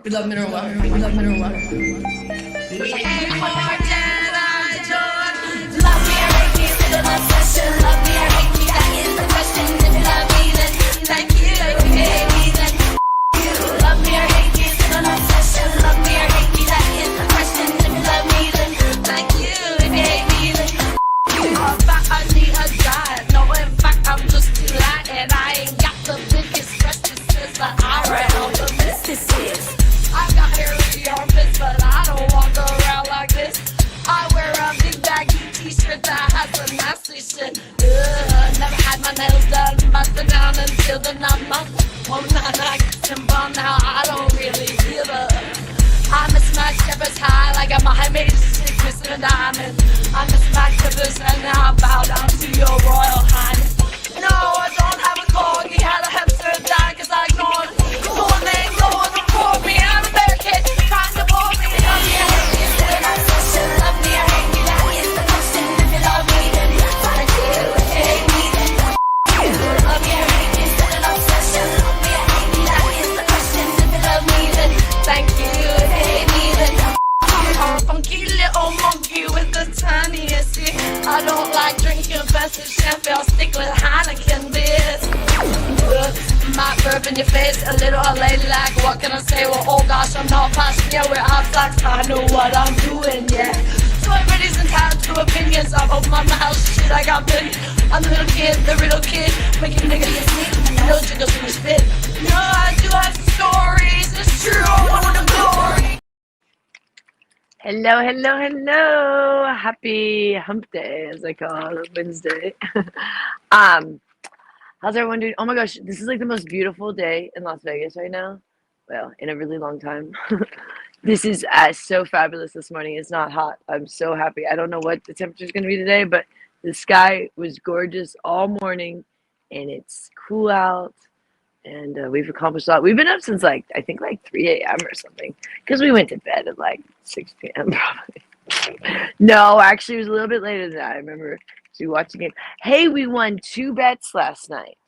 We love mineral water. We love mineral water. We ain't more Jedi John. Love me or hate me, still an obsession. Love me or hate me, that is the question. If you love me, then thank you. If you hate me, then you. Love me or hate me, still an obsession. Love me or hate me, that is the question. If you love me, then thank you. If you hate me, then you. In fact, I need a diet. No, in fact, I'm just too light. And I ain't got the biggest breasts, but I read all the businesses. I got hairy armpits, but I don't walk around like this. I wear a big baggy t-shirt that has a nasty shit. Never had my nails done, busted down until the 9 months. Oh, I simple now, I don't really feel it. I miss my steppers high like I'm a high-made stick missing a diamond. I miss my steppers and now I bow down to your royal highness. No, I don't have a corgi, had a hamster die cause I ignored it. No one ain't going to report me, I'm a bear kid trying to bore me. Love me or hate me, still an obsession. Love me or hate me, that is the question. If you love me, then thank you. If you hate me, then you. Love me or hate me, still an obsession. Love me or hate me, that is the question. If you love me, then thank you. If you hate me, then I'm a funky little monkey with the tiniest ear. I don't like drinking fancy champagne, I'll stick with Heineken beers. Might burp in your face, a little ladylike. What can I say? Well, oh gosh, I'm not passionate. We're out flags, I know what I'm doing, yeah. So everybody's entitled to opinions. I open my mouth, shit, I got billions. I'm the little kid, making niggas sleep. No jiggles in the spit. No, I do have stories, it's true, I want the glory. Hello. Happy hump day, as I call it, Wednesday. How's everyone doing? Oh my gosh, this is like the most beautiful day in Las Vegas right now. Well, in a really long time. This is so fabulous this morning. It's not hot. I'm so happy. I don't know what the temperature is going to be today, but the sky was gorgeous all morning, and it's cool out. And we've accomplished a lot. We've been up since I think 3 a.m. or something, because we went to bed at 6 p.m. probably. No, actually, it was a little bit later than that. I remember watching it. Hey, we won 2 bets last night.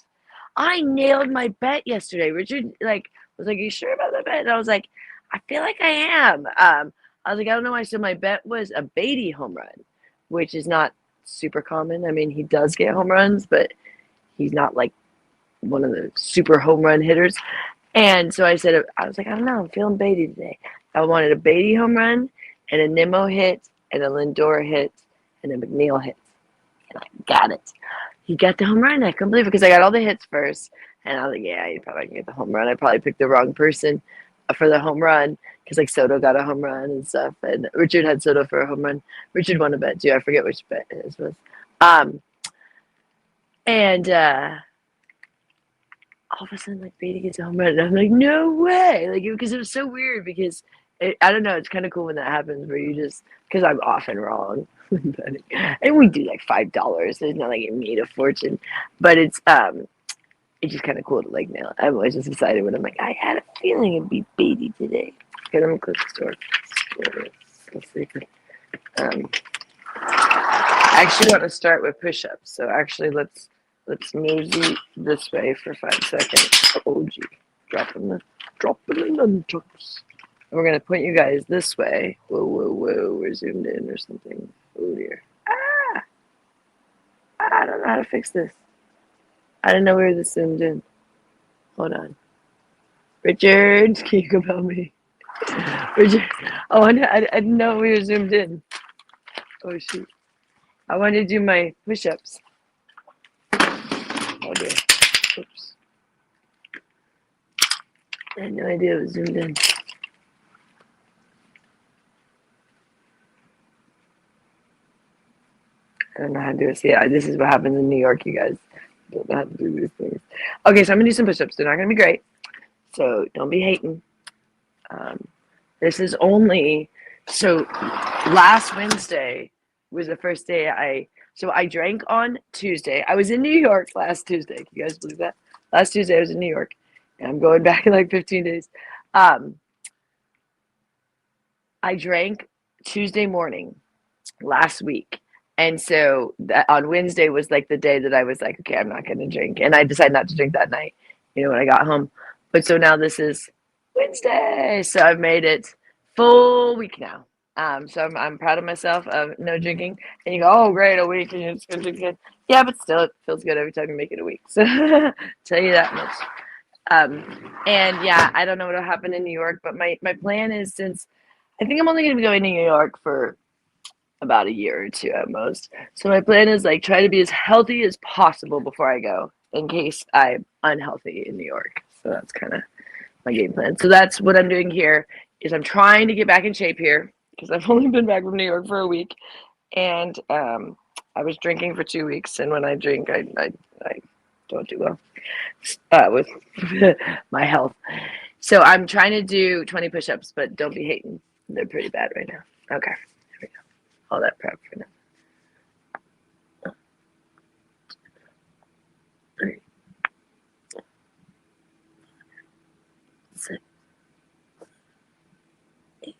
I nailed my bet yesterday. Richard was like, "Are you sure about that bet?" And I was like, "I feel like I am." I was like, "I don't know why." So my bet was a Beatty home run, which is not super common. I mean, he does get home runs, but he's not like one of the super home run hitters. And so I was like, "I don't know, I'm feeling Beatty today." I wanted a Beatty home run and a Nimmo hit and a Lindor hit and a McNeil hit. And I got it. He got the home run. I couldn't believe it because I got all the hits first. And I was like, yeah, you probably can get the home run. I probably picked the wrong person for the home run because Soto got a home run and stuff. And Richard had Soto for a home run. Richard won a bet too. I forget which bet it was. And all of a sudden, Beatty gets a home run. And I'm like, no way. Because it was so weird because I don't know. It's kind of cool when that happens where you just, because I'm often wrong. And we do $5. There's not you made a fortune, but it's just kind of cool to nail it. I'm always just excited when I'm I had a feeling it'd be Beatty today. Okay, I'm gonna close the store. Let's see. I actually want to start with push-ups. So actually, let's mosey this way for 5 seconds. Oh gee, dropping the nunchucks. And we're gonna point you guys this way. Whoa, we're zoomed in or something. Oh dear. I don't know how to fix this. I didn't know we were this zoomed in. Hold on. Richard, can you come help me? Richard, I didn't know we were zoomed in. Oh shoot. I wanted to do my push-ups. Oh dear. Oops. I had no idea it was zoomed in. I don't know how to do this. Yeah, this is what happens in New York, you guys. Don't know how to do these things. Okay, so I'm going to do some push-ups. They're not going to be great, so don't be hating. This is only... So last Wednesday was the first day I drank on Tuesday. I was in New York last Tuesday. Can you guys believe that? Last Tuesday I was in New York, and I'm going back in 15 days. I drank Tuesday morning last week. And so on Wednesday was the day that I was okay, I'm not going to drink. And I decided not to drink that night, when I got home. But so now this is Wednesday. So I've made it full week now. So I'm proud of myself of no drinking. And you go, oh great, a week and you're just gonna drink good. Yeah, but still it feels good every time you make it a week. So tell you that much. And yeah, I don't know what'll happen in New York, but my plan is, since I think I'm only gonna be going to New York for about a year or two at most. So my plan is like try to be as healthy as possible before I go, in case I'm unhealthy in New York. So that's kind of my game plan. So that's what I'm doing here, is I'm trying to get back in shape here because I've only been back from New York for a week, and I was drinking for 2 weeks, and when I drink, I don't do well with my health. So I'm trying to do 20 push-ups, but don't be hating. They're pretty bad right now. Okay, here we go. All that prep for now. Six, eight.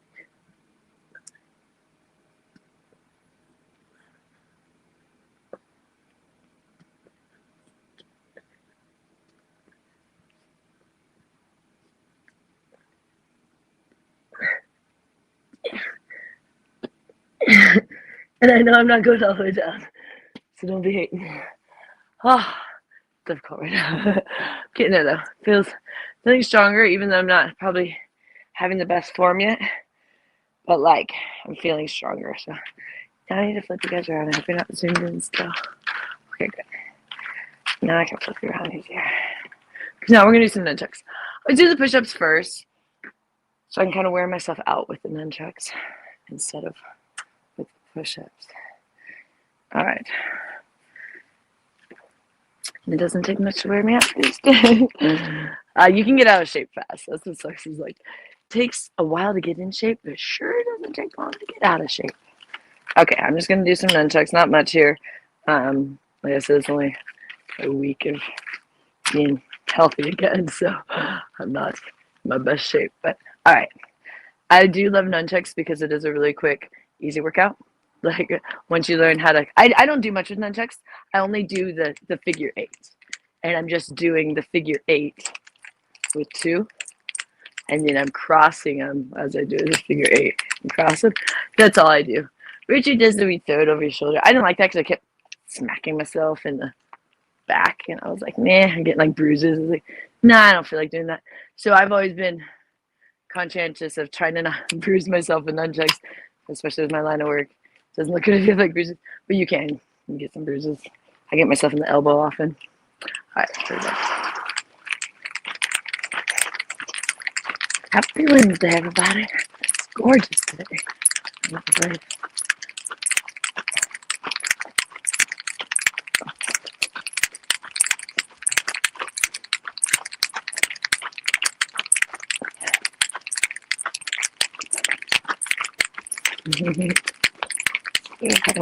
And I know I'm not going all the way down, so don't be hating. Oh, difficult right now. Getting there though. Feeling stronger, even though I'm not probably having the best form yet. But like, I'm feeling stronger. So now I need to flip you guys around. I hope you're not zoomed in still. Okay, good. Now I can flip you around easier. Now we're gonna do some nunchucks. I'll do the push-ups first, so I can kind of wear myself out with the nunchucks instead of with the push-ups. All right. It doesn't take much to wear me out these days. You can get out of shape fast. That's what sucks. Is like, it takes a while to get in shape, but sure doesn't take long to get out of shape. Okay, I'm just gonna do some nunchucks. Not much here. Like I said, it's only a week of being healthy again, so I'm not in my best shape. But all right, I do love nunchucks because it is a really quick, easy workout. Like, once you learn how to, I don't do much with nunchucks. I only do the figure eight, and I'm just doing the figure eight with two, and then I'm crossing them as I do the figure eight and cross them. That's all I do. Richard does the we throw it over your shoulder. I didn't like that because I kept smacking myself in the back, and I was like, nah, I'm getting like bruises. I was like, nah, I don't feel like doing that. So I've always been conscientious of trying to not bruise myself with nunchucks, especially with my line of work. Doesn't look good if you have like bruises, but you can get some bruises. I get myself in the elbow often. All right, here we go. Happy Wednesday, everybody. It's gorgeous today. I'm not afraid.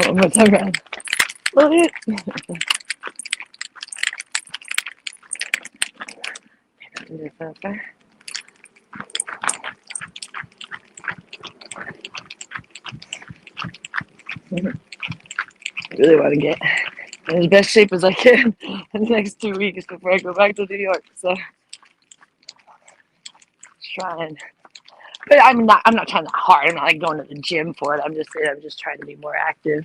One more time around. Look it. I really want to get in as best shape as I can in the next 2 weeks before I go back to New York. So, trying. But I'm not trying that hard. I'm not like going to the gym for it. I'm just saying I'm just trying to be more active.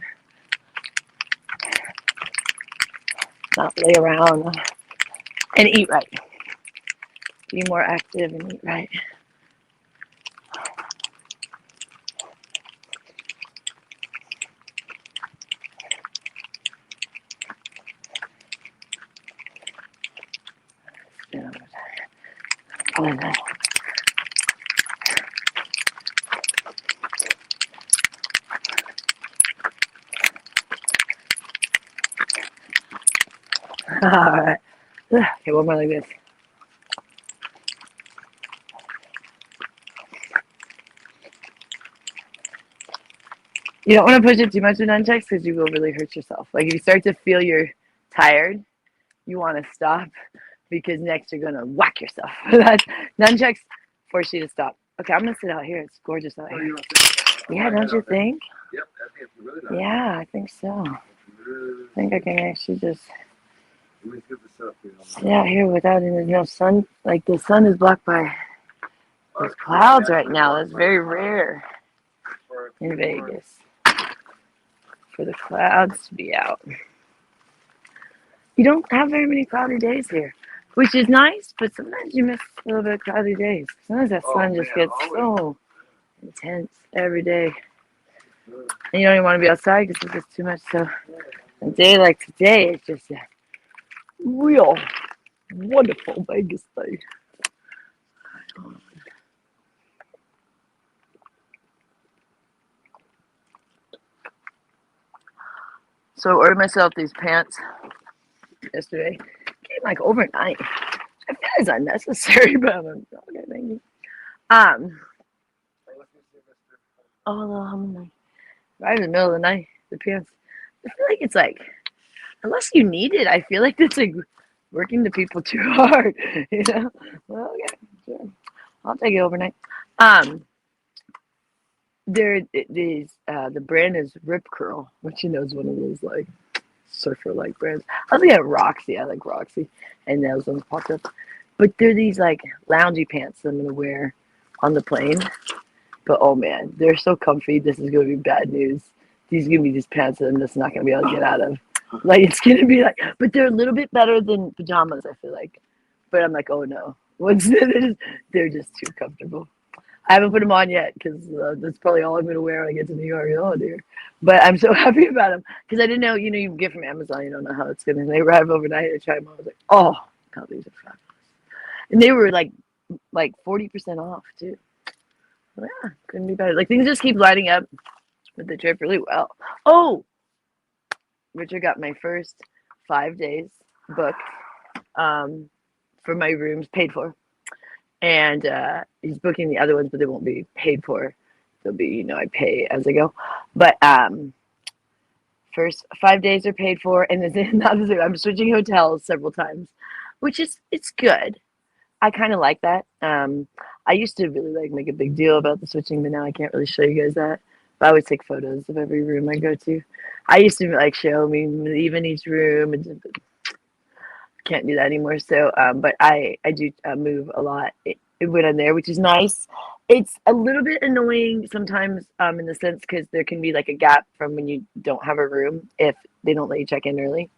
Not lay around and eat right. Be more active and eat right. Yeah. Oh, no. All right. Okay, one more like this. You don't want to push it too much with nunchucks because you will really hurt yourself. Like, if you start to feel you're tired, you want to stop, because next you're going to whack yourself. Nunchucks force you to stop. Okay, I'm going to sit out here. It's gorgeous out here. Yeah, don't you think? Yep, I think it's really nice. Yeah, I think so. I think I can actually just sit out here without any no sun. Like, the sun is blocked by There's clouds right now. That's very rare in Vegas for the clouds to be out. You don't have very many cloudy days here, which is nice, but sometimes you miss a little bit of cloudy days. Sometimes that sun just gets so intense every day. And you don't even want to be outside because it's just too much. So a day like today is just a real wonderful Vegas day. So I ordered myself these pants yesterday. Came like overnight. I feel it's unnecessary, but I'm like, okay, thank you. I'm like, right in the middle of the night, the pants. I feel like it's like, unless you need it, I feel like it's like working the people too hard, you know? Well, okay, sure. I'll take it overnight. The brand is Rip Curl, which you know is one of those like surfer like brands. I was looking at Roxy. I like Roxy, and those ones popped up. But they're these like loungy pants that I'm gonna wear on the plane. But oh man, they're so comfy. This is gonna be bad news. These are gonna be these pants that I'm just not gonna be able to get out of. Like it's gonna be like, but they're a little bit better than pajamas. I feel like, but I'm like, oh no, they're just too comfortable. I haven't put them on yet because that's probably all I'm going to wear when I get to New York. Oh, dear. But I'm so happy about them because I didn't know, you get from Amazon. You don't know how it's going to, they arrive overnight. I tried them on. I was like, oh, God, these are fabulous. And they were like 40% off, too. Well, yeah, couldn't be better. Like, things just keep lining up with the trip really well. Oh, Richard got my first 5 days booked for my rooms paid for. And he's booking the other ones, but they won't be paid for. They'll be, I pay as I go. But first 5 days are paid for, and then I'm switching hotels several times, which it's good. I kind of like that. I used to really like make a big deal about the switching, but now I can't really show you guys that. But I always take photos of every room I go to. I used to like show me even each room, and can't do that anymore. So, but I do move a lot when I'm there, which is nice. It's a little bit annoying sometimes in the sense because there can be like a gap from when you don't have a room if they don't let you check in early.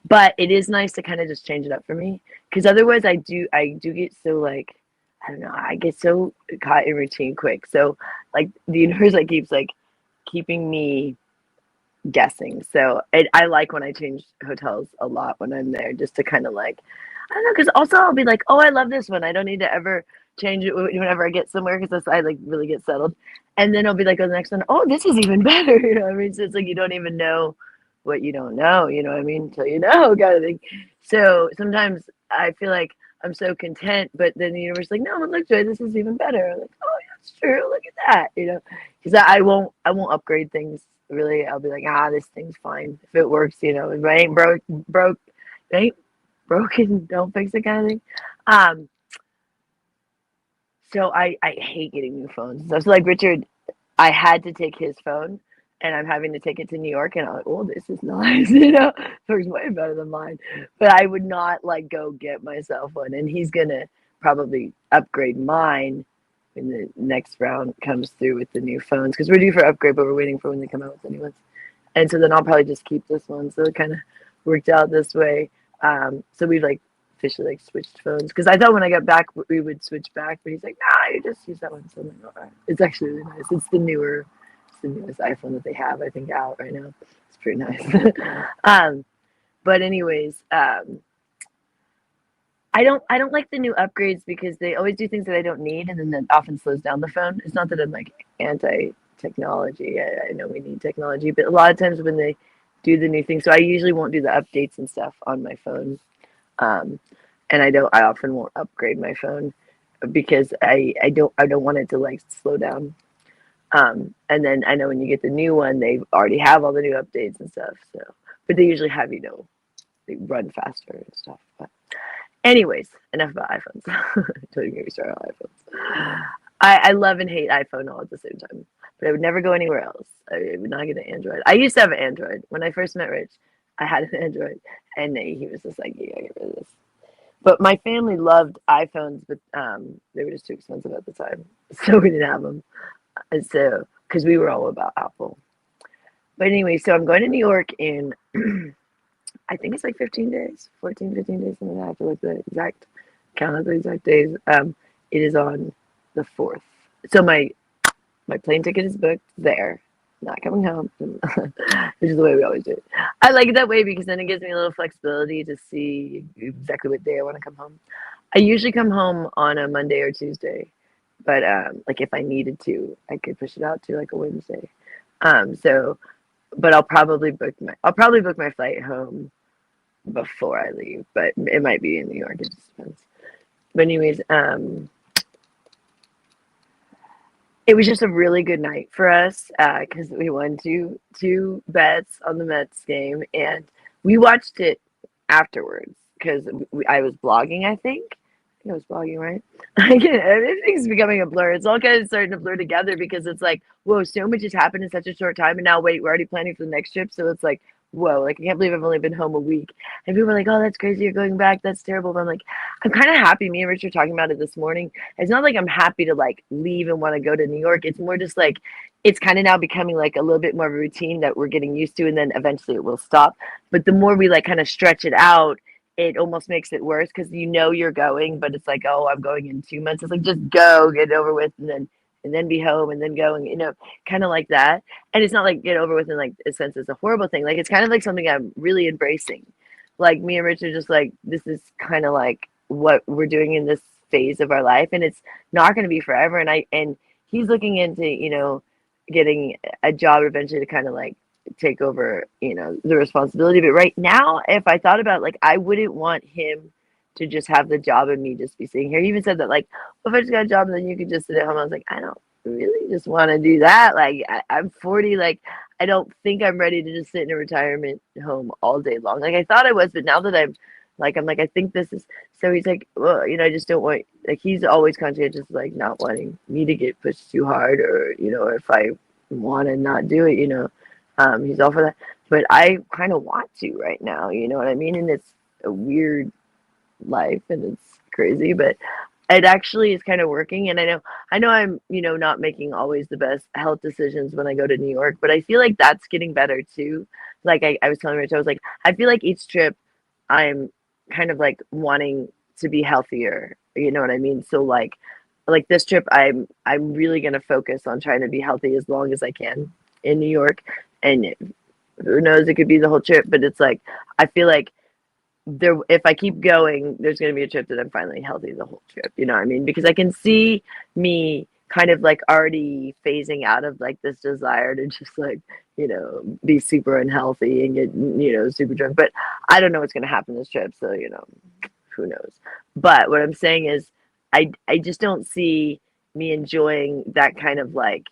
But it is nice to kind of just change it up for me because otherwise I do get so like, I don't know, I get so caught in routine quick. So like the universe like keeps like keeping me guessing. So I like when I change hotels a lot when I'm there just to kind of like, I don't know, because also I'll be like, oh, I love this one. I don't need to ever change it whenever I get somewhere because I like really get settled. And then I'll be like, oh, the next one, oh, this is even better. You know what I mean? So it's like you don't even know what you don't know, you know what I mean? Until you know kind of thing. So sometimes I feel like I'm so content, but then the universe is like, no, look, Joy, this is even better. I'm like, oh, yeah, that's true. Look at that, because I won't upgrade things. Really, I'll be like, this thing's fine. If it works, if it ain't broke, it ain't broken, don't fix it kind of thing. So I hate getting new phones. So like Richard, I had to take his phone and I'm having to take it to New York and I'm like, oh, this is nice, it works way better than mine. But I would not like go get myself one, and he's gonna probably upgrade mine when the next round comes through with the new phones because we're due for upgrade, but we're waiting for when they come out with the new ones. And so then I'll probably just keep this one. So it kind of worked out this way. So we've like officially like switched phones because I thought when I got back we would switch back, but he's like, nah, you just use that one. So I'm like, all right. It's actually really nice. It's the newest iPhone that they have, I think, out right now. It's pretty nice. But anyways, I don't like the new upgrades because they always do things that I don't need, and then that often slows down the phone. It's not that I'm like anti-technology. I know we need technology, but a lot of times when they do the new thing, so I usually won't do the updates and stuff on my phone, and I often won't upgrade my phone because I don't want it to like slow down. And then I know when you get the new one, they already have all the new updates and stuff. So, but they usually have they run faster and stuff. But anyways, enough about iPhones. Don't even get me started on iPhones. I love and hate iPhone all at the same time, but I would never go anywhere else. I would not get an Android. I used to have an Android when I first met Rich. I had an Android, and he was just like, "You gotta get rid of this." But my family loved iPhones, but they were just too expensive at the time, so we didn't have them. And so, because we were all about Apple. But anyway, so I'm going to New York in, I think it's like 15 days, 14, 15 days, something like that. I have to look the exact, count out the exact days. It is on the 4th. So my plane ticket is booked there. Not coming home, which is the way we always do it. I like it that way because then it gives me a little flexibility to see exactly what day I want to come home. I usually come home on a Monday or Tuesday, but like if I needed to, I could push it out to like a Wednesday. So, but I'll probably book my flight home before I leave, but it might be in New York. It just depends. But anyways, it was just a really good night for us because we won two bets on the Mets game, and we watched it afterwards because I was blogging. I think I was blogging, right? Everything's becoming a blur. It's all kind of starting to blur together because it's like, whoa, so much has happened in such a short time, and now wait, we're already planning for the next trip. So it's like, whoa, like I can't believe I've only been home a week. And people were like, oh, that's crazy, you're going back, that's terrible. But I'm like, I'm kind of happy. Me and Rich were talking about it this morning. It's not like I'm happy to like leave and want to go to New York. It's more just like it's kind of now becoming like a little bit more of a routine that we're getting used to, and then eventually it will stop. But the more we like kind of stretch it out, it almost makes it worse because you know you're going, but it's like, oh, I'm going in 2 months. It's like just go, get it over with, and then be home and then going, kind of like that. And it's not like get over with in like a sense it's a horrible thing. Like it's kind of like something I'm really embracing. Like me and Rich are just like, this is kind of like what we're doing in this phase of our life, and it's not going to be forever. And he's looking into getting a job eventually to kind of like take over the responsibility. But right now, if I thought about it, like I wouldn't want him to just have the job and me just be sitting here. He even said that like, well, if I just got a job and then you could just sit at home. I was like, I don't really just want to do that. Like I'm 40. Like I don't think I'm ready to just sit in a retirement home all day long. Like I thought I was, but now that I'm like, I think this is. So he's like, well, I just don't want. Like he's always conscientious, like not wanting me to get pushed too hard, or or if I want to not do it, he's all for that. But I kind of want to right now. You know what I mean? And it's a weird life, and it's crazy, but it actually is kind of working. And I know I'm not making always the best health decisions when I go to New York, but I feel like that's getting better too. Like I was telling Rich, I was like, I feel like each trip I'm kind of like wanting to be healthier. You know what I mean? So like this trip, I'm really gonna focus on trying to be healthy as long as I can in New York. And who knows, it could be the whole trip, but it's like I feel like if I keep going, there's going to be a trip that I'm finally healthy the whole trip. You know what I mean? Because I can see me kind of like already phasing out of like this desire to just like, be super unhealthy and get, super drunk. But I don't know what's going to happen this trip. So, who knows? But what I'm saying is I just don't see me enjoying that kind of like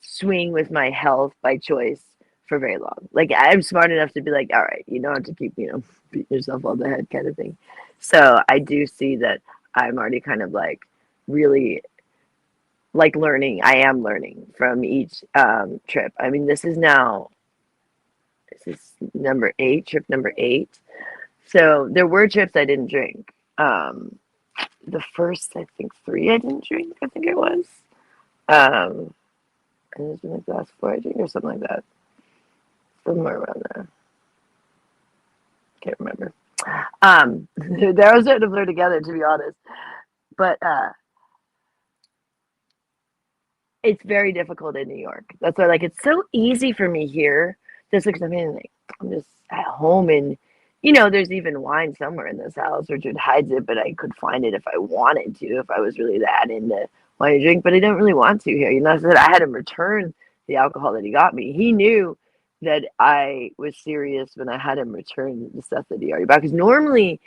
swing with my health by choice for very long. Like I'm smart enough to be like, all right, you don't have to keep, beating yourself on the head kind of thing. So I do see that I'm already kind of like really like learning. I am learning from each trip. I mean, this is number 8, trip number 8. So there were trips I didn't drink. The first, I think 3 I didn't drink. I think it was. And there's been like the last 4 I drink or something like that. Somewhere around there. Can't remember. They're all starting to blur together, to be honest. But it's very difficult in New York. That's why, like, it's so easy for me here. Just because I'm just at home, and there's even wine somewhere in this house. Richard hides it, but I could find it if I wanted to, if I was really that into wine to drink. But I don't really want to here. I said I had him return the alcohol that he got me. He knew that I was serious when I had him return the stuff that he already bought. Because normally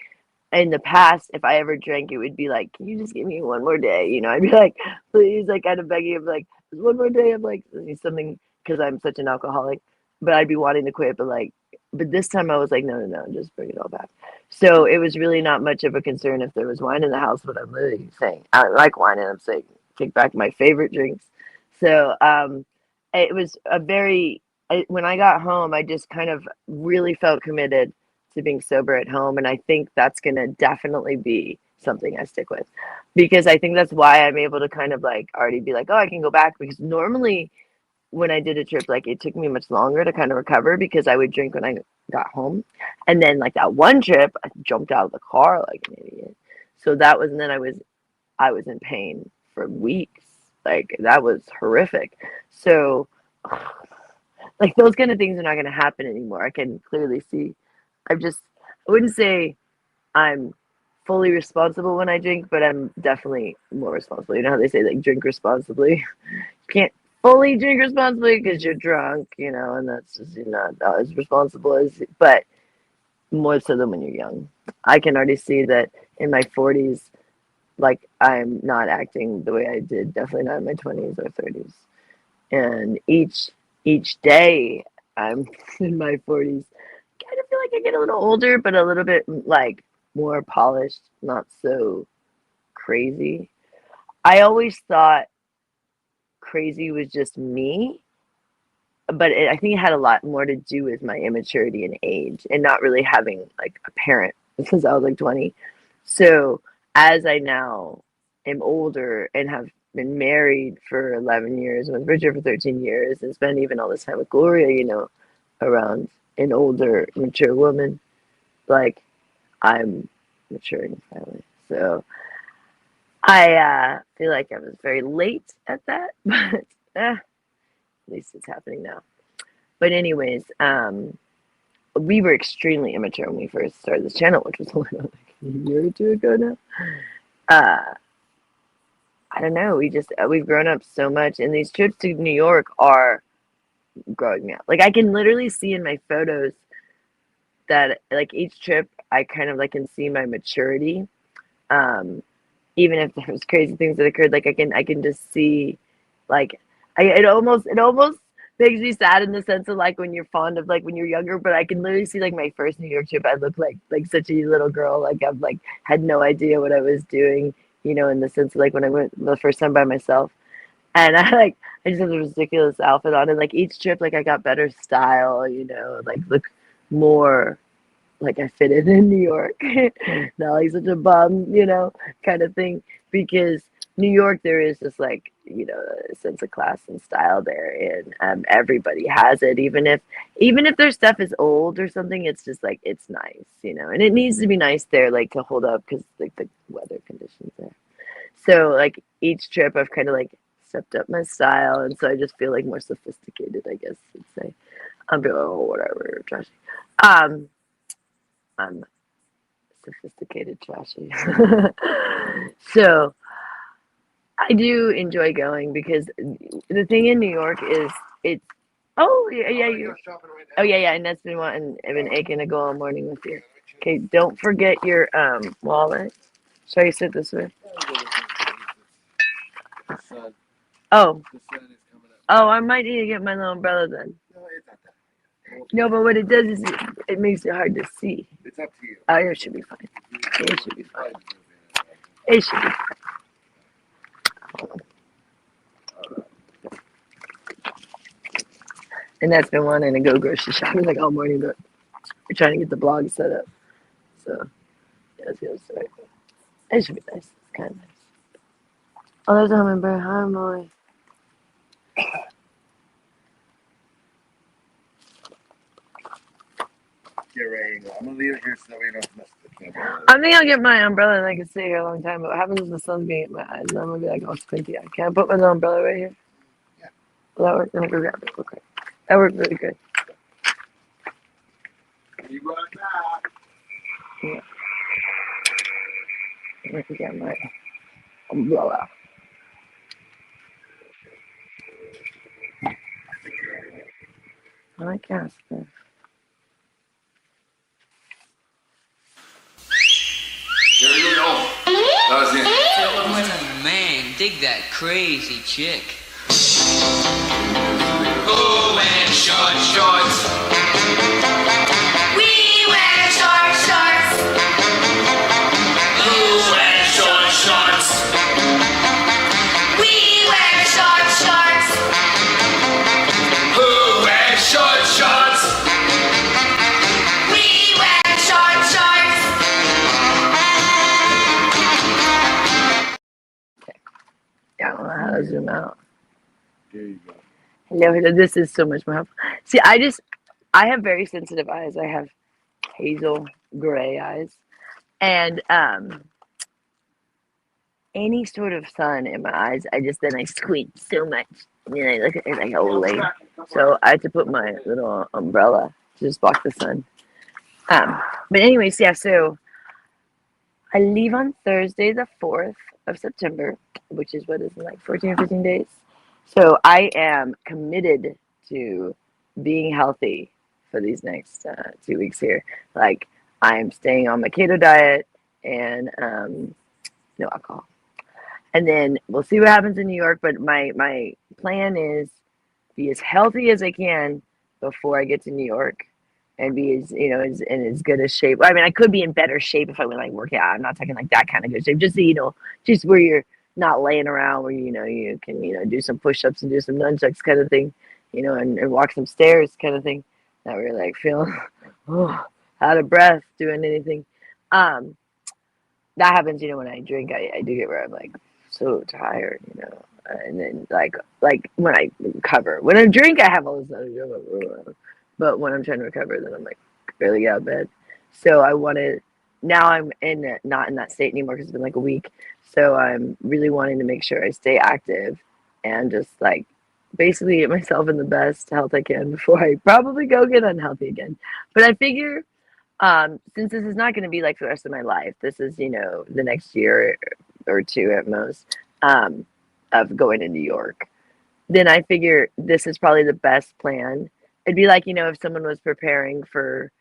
in the past, if I ever drank, it would be like, can you just give me one more day? I'd be like, please, like kind of begging him, like, one more day. I'm like, something, because I'm such an alcoholic, but I'd be wanting to quit. But this time I was like, no, just bring it all back. So it was really not much of a concern if there was wine in the house, but I'm literally saying, I like wine, and I'm saying, take back my favorite drinks. So it was when I got home, I just kind of really felt committed to being sober at home. And I think that's going to definitely be something I stick with, because I think that's why I'm able to kind of like already be like, oh, I can go back, because normally when I did a trip, like it took me much longer to kind of recover because I would drink when I got home. And then like that one trip, I jumped out of the car like an idiot. So that was, and then I was in pain for weeks. Like that was horrific. So like those kind of things are not going to happen anymore. I can clearly see. I wouldn't say I'm fully responsible when I drink, but I'm definitely more responsible. You know how they say like drink responsibly? You can't fully drink responsibly because you're drunk, you know, and that's just, you know, not as responsible as, but more so than when you're young. I can already see that in my 40s, like I'm not acting the way I did, definitely not in my 20s or 30s. And each day I'm in my 40s, kind of feel like I get a little older, but a little bit like more polished, not so crazy. I always thought crazy was just me, but I think it had a lot more to do with my immaturity and age and not really having like a parent since I was like 20. So as I now am older and have been married for 11 years, with Richard for 13 years, and spent even all this time with Gloria, you know, around an older, mature woman, like I'm maturing finally. So I feel like I was very late at that, but at least it's happening now. But anyways, we were extremely immature when we first started this channel, which was like a year or two ago now. I don't know. We've grown up so much, and these trips to New York are growing me up. Like I can literally see in my photos that like each trip I kind of like can see my maturity. Even if there's crazy things that occurred, like I can just see like it almost makes me sad in the sense of like when you're fond of like when you're younger, but I can literally see like my first New York trip, I looked like such a little girl, like I've like had no idea what I was doing, you know, in the sense of like when I went the first time by myself. And I just had a ridiculous outfit on, and like each trip like I got better style, you know, like look more like I fit in New York. Not like such a bum, you know, kind of thing. Because New York, there is just like, you know, a sense of class and style there, and everybody has it. Even if their stuff is old or something, it's just like it's nice, you know. And it needs to be nice there, like to hold up, because like the weather conditions there. So like each trip, I've kind of like stepped up my style, and so I just feel like more sophisticated, I guess you'd say. I'm like, oh, whatever, trashy. I'm sophisticated trashy. So I do enjoy going, because the thing in New York is it's and that's been wanting, I've been aching to go all morning with you. Okay, don't forget your wallet. Shall you sit this way? Oh, I might need to get my little umbrella then. No, but what it does is it makes it hard to see. It's up to you. Oh, it should be fine. It should be fine. It should be fine. And that's been wanting to go grocery shopping like all morning, but we're trying to get the blog set up. So, yeah, let's get started. It should be nice. It's kind of nice. Oh, there's a hummingbird. Hi, Molly. Get ready. I'm gonna leave it here so that we don't mess with the camera. I think I'll get my umbrella and I can stay here a long time. But what happens is the sun's gonna get my eyes, and I'm gonna be like all squinty. Can I put my little umbrella right here? Yeah. Will that work? I'm gonna go grab it. Okay. That worked really good. You brought it back. Yeah. I'm gonna get my umbrella. I like Casper. Here we go. That was it. Man, dig that crazy chick. Who wears short shorts? We wear short shorts. Who wears short shorts? We wear short shorts. Who wears short shorts? We wear short I don't know how to zoom out. There you go. Hello. This is so much more helpful. See, I have very sensitive eyes. I have hazel gray eyes, and any sort of sun in my eyes, then I squint so much. And then I look at it like, oh, lame. So I had to put my little umbrella to just block the sun. But anyways, yeah, so I leave on Thursday, the 4th of September, which is what is it, like 14 or 15 days. So I am committed to being healthy for these next 2 weeks here. Like, I'm staying on my keto diet and no alcohol. And then we'll see what happens in New York. But my plan is be as healthy as I can before I get to New York, and be as in as good a shape. I mean, I could be in better shape if I went like work out. I'm not talking like that kind of good shape. Just just where you're not laying around, where you can do some push-ups and do some nunchucks kind of thing, and walk some stairs kind of thing. That we're like feeling out of breath doing anything. That happens, when I drink. I do get where I'm like so tired, and then like when I recover. When I drink, I have all this other, but when I'm trying to recover, then I'm like barely get out of bed. So now I'm not in that state anymore because it's been like a week. So I'm really wanting to make sure I stay active and just like basically get myself in the best health I can before I probably go get unhealthy again. But I figure since this is not going to be like for the rest of my life, this is, the next year or two at most, of going to New York, then I figure this is probably the best plan. It'd be like, if someone was preparing for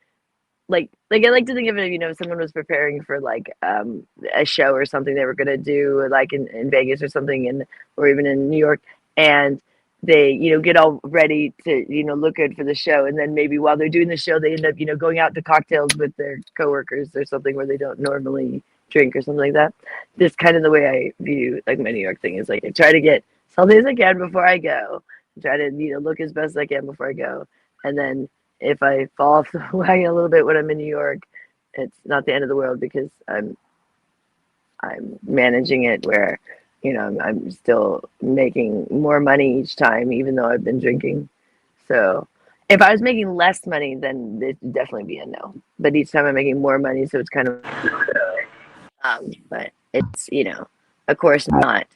like I like to think of it, if someone was preparing for like a show or something they were going to do like in Vegas or something, or even in New York, and they get all ready to look good for the show, and then maybe while they're doing the show they end up going out to cocktails with their coworkers or something where they don't normally drink or something like that. This kind of the way I view like my New York thing is like I try to get as healthy as I can before I go, try to look as best as I can before I go, and then if I fall off the wagon a little bit when I'm in New York, it's not the end of the world because I'm managing it where, I'm still making more money each time, even though I've been drinking. So if I was making less money, then it'd definitely be a no. But each time I'm making more money, so it's kind of, but it's, of course not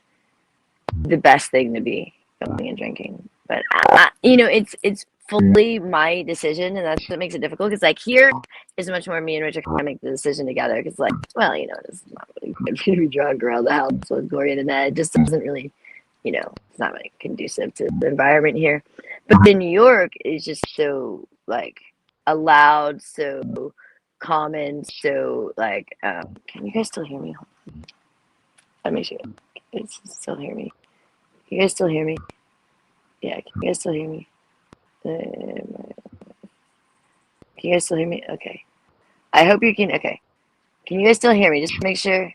the best thing to be going and drinking. But it's fully my decision, and that's what makes it difficult. Because like here is much more me and Richard kind of make the decision together. Because like, well, it's not really good for you to be drunk around the house with Gloria and that. It just doesn't really, it's not really conducive to the environment here. But in New York, it's just so like allowed, so common, so like. Can you guys still hear me? Let me see. It's still hear me. You guys still hear me? Yeah, can you guys still hear me? Can you guys still hear me? Okay. I hope you can. Okay. Can you guys still hear me? Just make sure.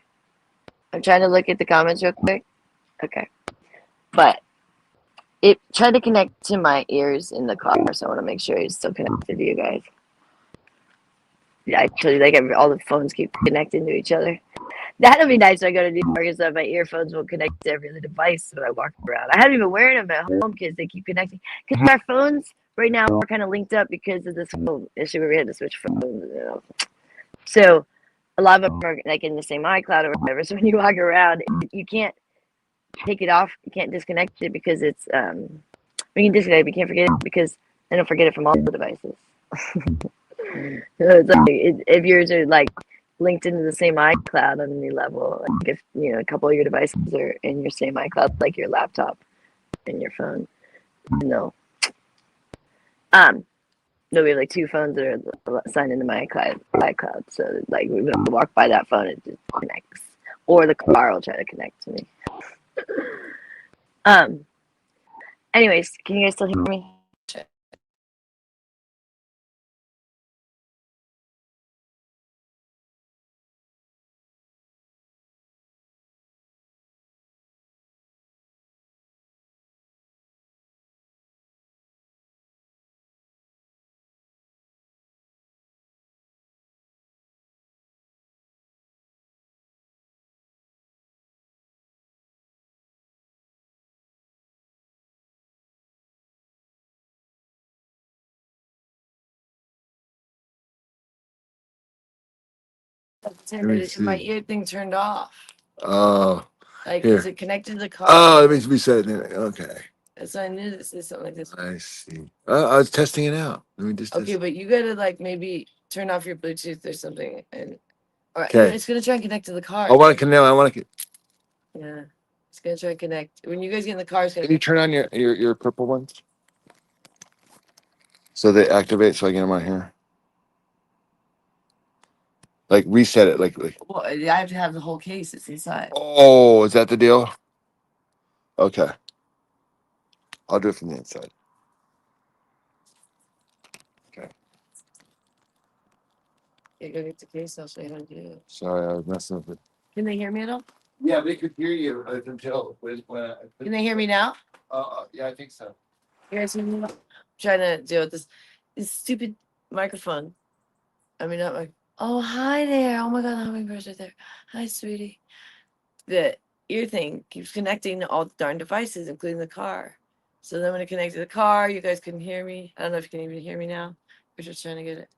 I'm trying to look at the comments real quick. Okay. But it tried to connect to my ears in the car, so I want to make sure it's still connected to you guys. Yeah, actually, like all the phones keep connecting to each other. That'll be nice when I go to New York, so my earphones will connect to every other device when I walk around. I haven't even wearing them at home because they keep connecting. Because our phones right now are kind of linked up because of this whole issue where we had to switch phones. So a lot of them are like in the same iCloud or whatever. So when you walk around, you can't take it off. You can't disconnect it because it's we can disconnect it, but you can't forget it because then don't forget it from all the devices. So it's like if yours are like linked into the same iCloud on any level, like if a couple of your devices are in your same iCloud, like your laptop and your phone, no. No, we have like two phones that are signed into my iCloud. So like when I walk by that phone, it just connects, or the car will try to connect to me. Anyways, can you guys still hear me? My ear thing turned off. Oh, Like, here. is it connected to the car? Oh, it needs to be set. Okay. So I knew this is something like this. I see. I was testing it out. Let me just. Okay, but you gotta like maybe turn off your Bluetooth or something, and or Okay. it's gonna try and connect to the car. I want to connect. I want to. Yeah, it's gonna try and connect. When you guys get in the car, it's gonna. Can you turn on your purple ones so they activate? So I get them on here. Like reset it. Like. Well, I have to have the whole case. It's inside. Oh, is that the deal? Okay. I'll do it from the inside. Okay. Yeah, go get the case. I'll show you how to do it. Sorry, I was messing with it. Can they hear me at all? Yeah, they could hear you until when I. Can they hear me now? Yeah, I think so. You guys hear me now? I'm trying to deal with this stupid microphone. I mean, not my. Oh, hi there. Oh my God, the hummingbird's right there. Hi, sweetie. The ear thing keeps connecting to all the darn devices, including the car. So then when it connects to the car, you guys couldn't hear me. I don't know if you can even hear me now. We're just trying to get it.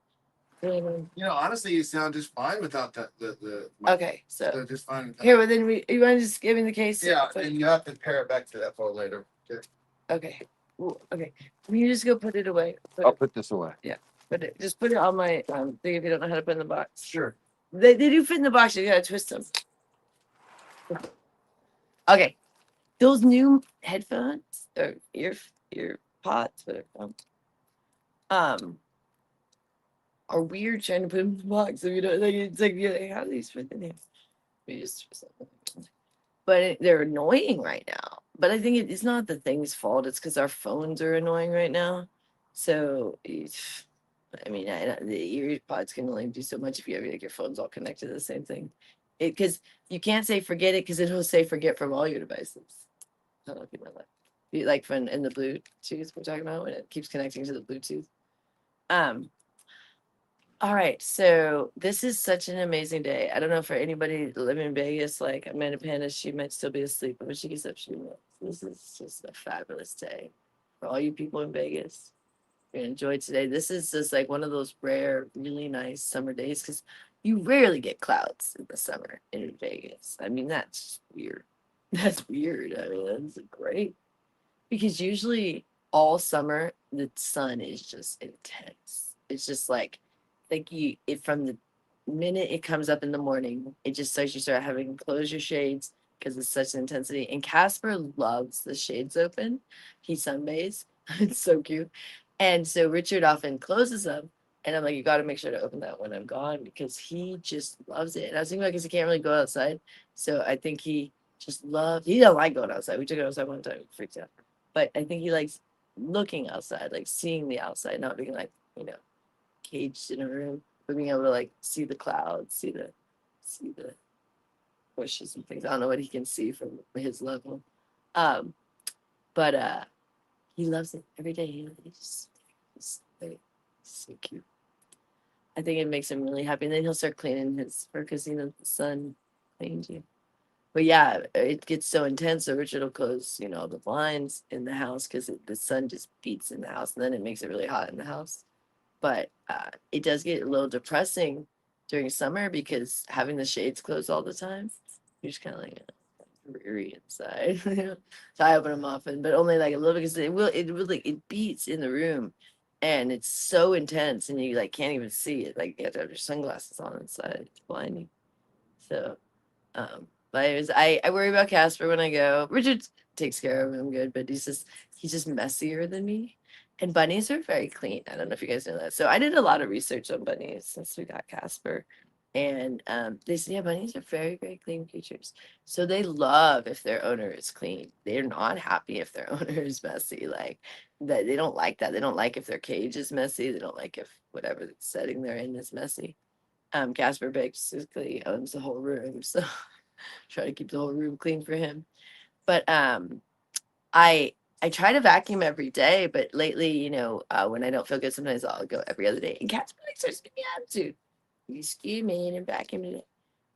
Honestly, you sound just fine without that. The Okay, so just fine. here, well, then you want to just give me the case? Yeah, and you have to pair it back to that phone later. Okay. Ooh, okay. Can you just go put it away? I'll put this away. Just put it on my thing if you don't know how to put it in the box. Sure. They do fit in the box. You gotta twist them. Okay. Those new headphones or ear pods, whatever. Are weird trying to put them in the box. So you know, like it's like you're like, how do these fit in here? We just twist them. But they're annoying right now. But I think it's not the thing's fault. It's because our phones are annoying right now. So, I mean, the ear pods can only do so much if you have like your phones all connected to the same thing. Because you can't say forget it because it'll say forget from all your devices. I don't know if you know that. Like from in the Bluetooth we're talking about when it keeps connecting to the Bluetooth. All right, so this is such an amazing day. I don't know for anybody living in Vegas, like Amanda Panda, she might still be asleep, but when she gets up, she will. This is just a fabulous day for all you people in Vegas. You're gonna enjoy today. This is just like one of those rare, really nice summer days because you rarely get clouds in the summer in Vegas. I mean, that's weird. That's weird. I mean, that's great because usually all summer the sun is just intense. It's just like from the minute it comes up in the morning, it just starts you start having to close your shades because it's such an intensity. And Casper loves the shades open. He sunbathes. It's so cute. And so Richard often closes them. And I'm like, you got to make sure to open that when I'm gone because he just loves it. And I was thinking, because he can't really go outside. So I think he don't like going outside. We took it outside one time, freaked out. But I think he likes looking outside, like seeing the outside, not being like, caged in a room, but being able to like see the clouds, see the bushes and things. I don't know what he can see from his level. But he loves it every day. He's so cute. I think it makes him really happy. And then he'll start cleaning his fur because the sun cleans you. But yeah, it gets so intense. So Richard will close, the blinds in the house because the sun just beats in the house, and then it makes it really hot in the house. But it does get a little depressing during summer because having the shades closed all the time, you're just kind of like dreary inside. So I open them often, but only like a little because it beats in the room, and it's so intense, and you like can't even see it. Like you have to have your sunglasses on inside. It's blinding. So, but I worry about Casper when I go. Richard takes care of him good, but he's just messier than me. And bunnies are very clean. I don't know if you guys know that. So I did a lot of research on bunnies since we got Casper. And they said, yeah, bunnies are very, very clean creatures. So they love if their owner is clean. They're not happy if their owner is messy. Like that, they don't like that. They don't like if their cage is messy. They don't like if whatever setting they're in is messy. Casper basically owns the whole room. So try to keep the whole room clean for him. But I try to vacuum every day, but lately, when I don't feel good, sometimes I'll go every other day. And Casper starts giving me attitude. You excuse me and vacuum it.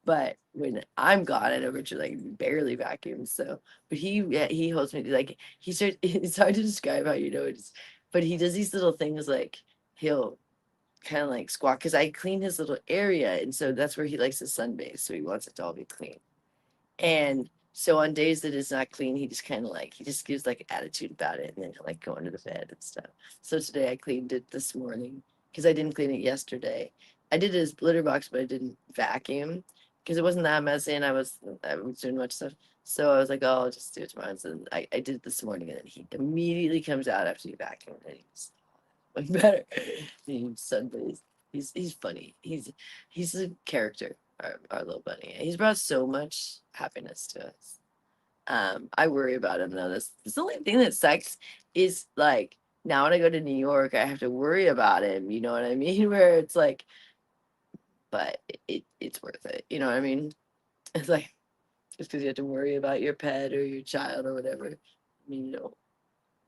But when I'm gone, I know Richard barely vacuums. So, but he holds me like he starts. It's hard to describe how it is, but he does these little things like he'll kind of like squat because I cleaned his little area, and so that's where he likes to sunbathe. So he wants it to all be clean. And so on days that it's not clean, he just kind of like he just gives like attitude about it, and then he'll like go under the bed and stuff. So today I cleaned it this morning because I didn't clean it yesterday. I did his litter box, but I didn't vacuum because it wasn't that messy, and I was doing much stuff. So I was like, oh, I'll just do it tomorrow. So I did it this morning, and then he immediately comes out after you vacuum, and he's like better. He's sundays. He's funny. He's a character, our little bunny. He's brought so much happiness to us. I worry about him though. This the only thing that sucks is like now when I go to New York, I have to worry about him. You know what I mean? Where it's like, but it's worth it. You know what I mean? It's like just because you have to worry about your pet or your child or whatever. I mean,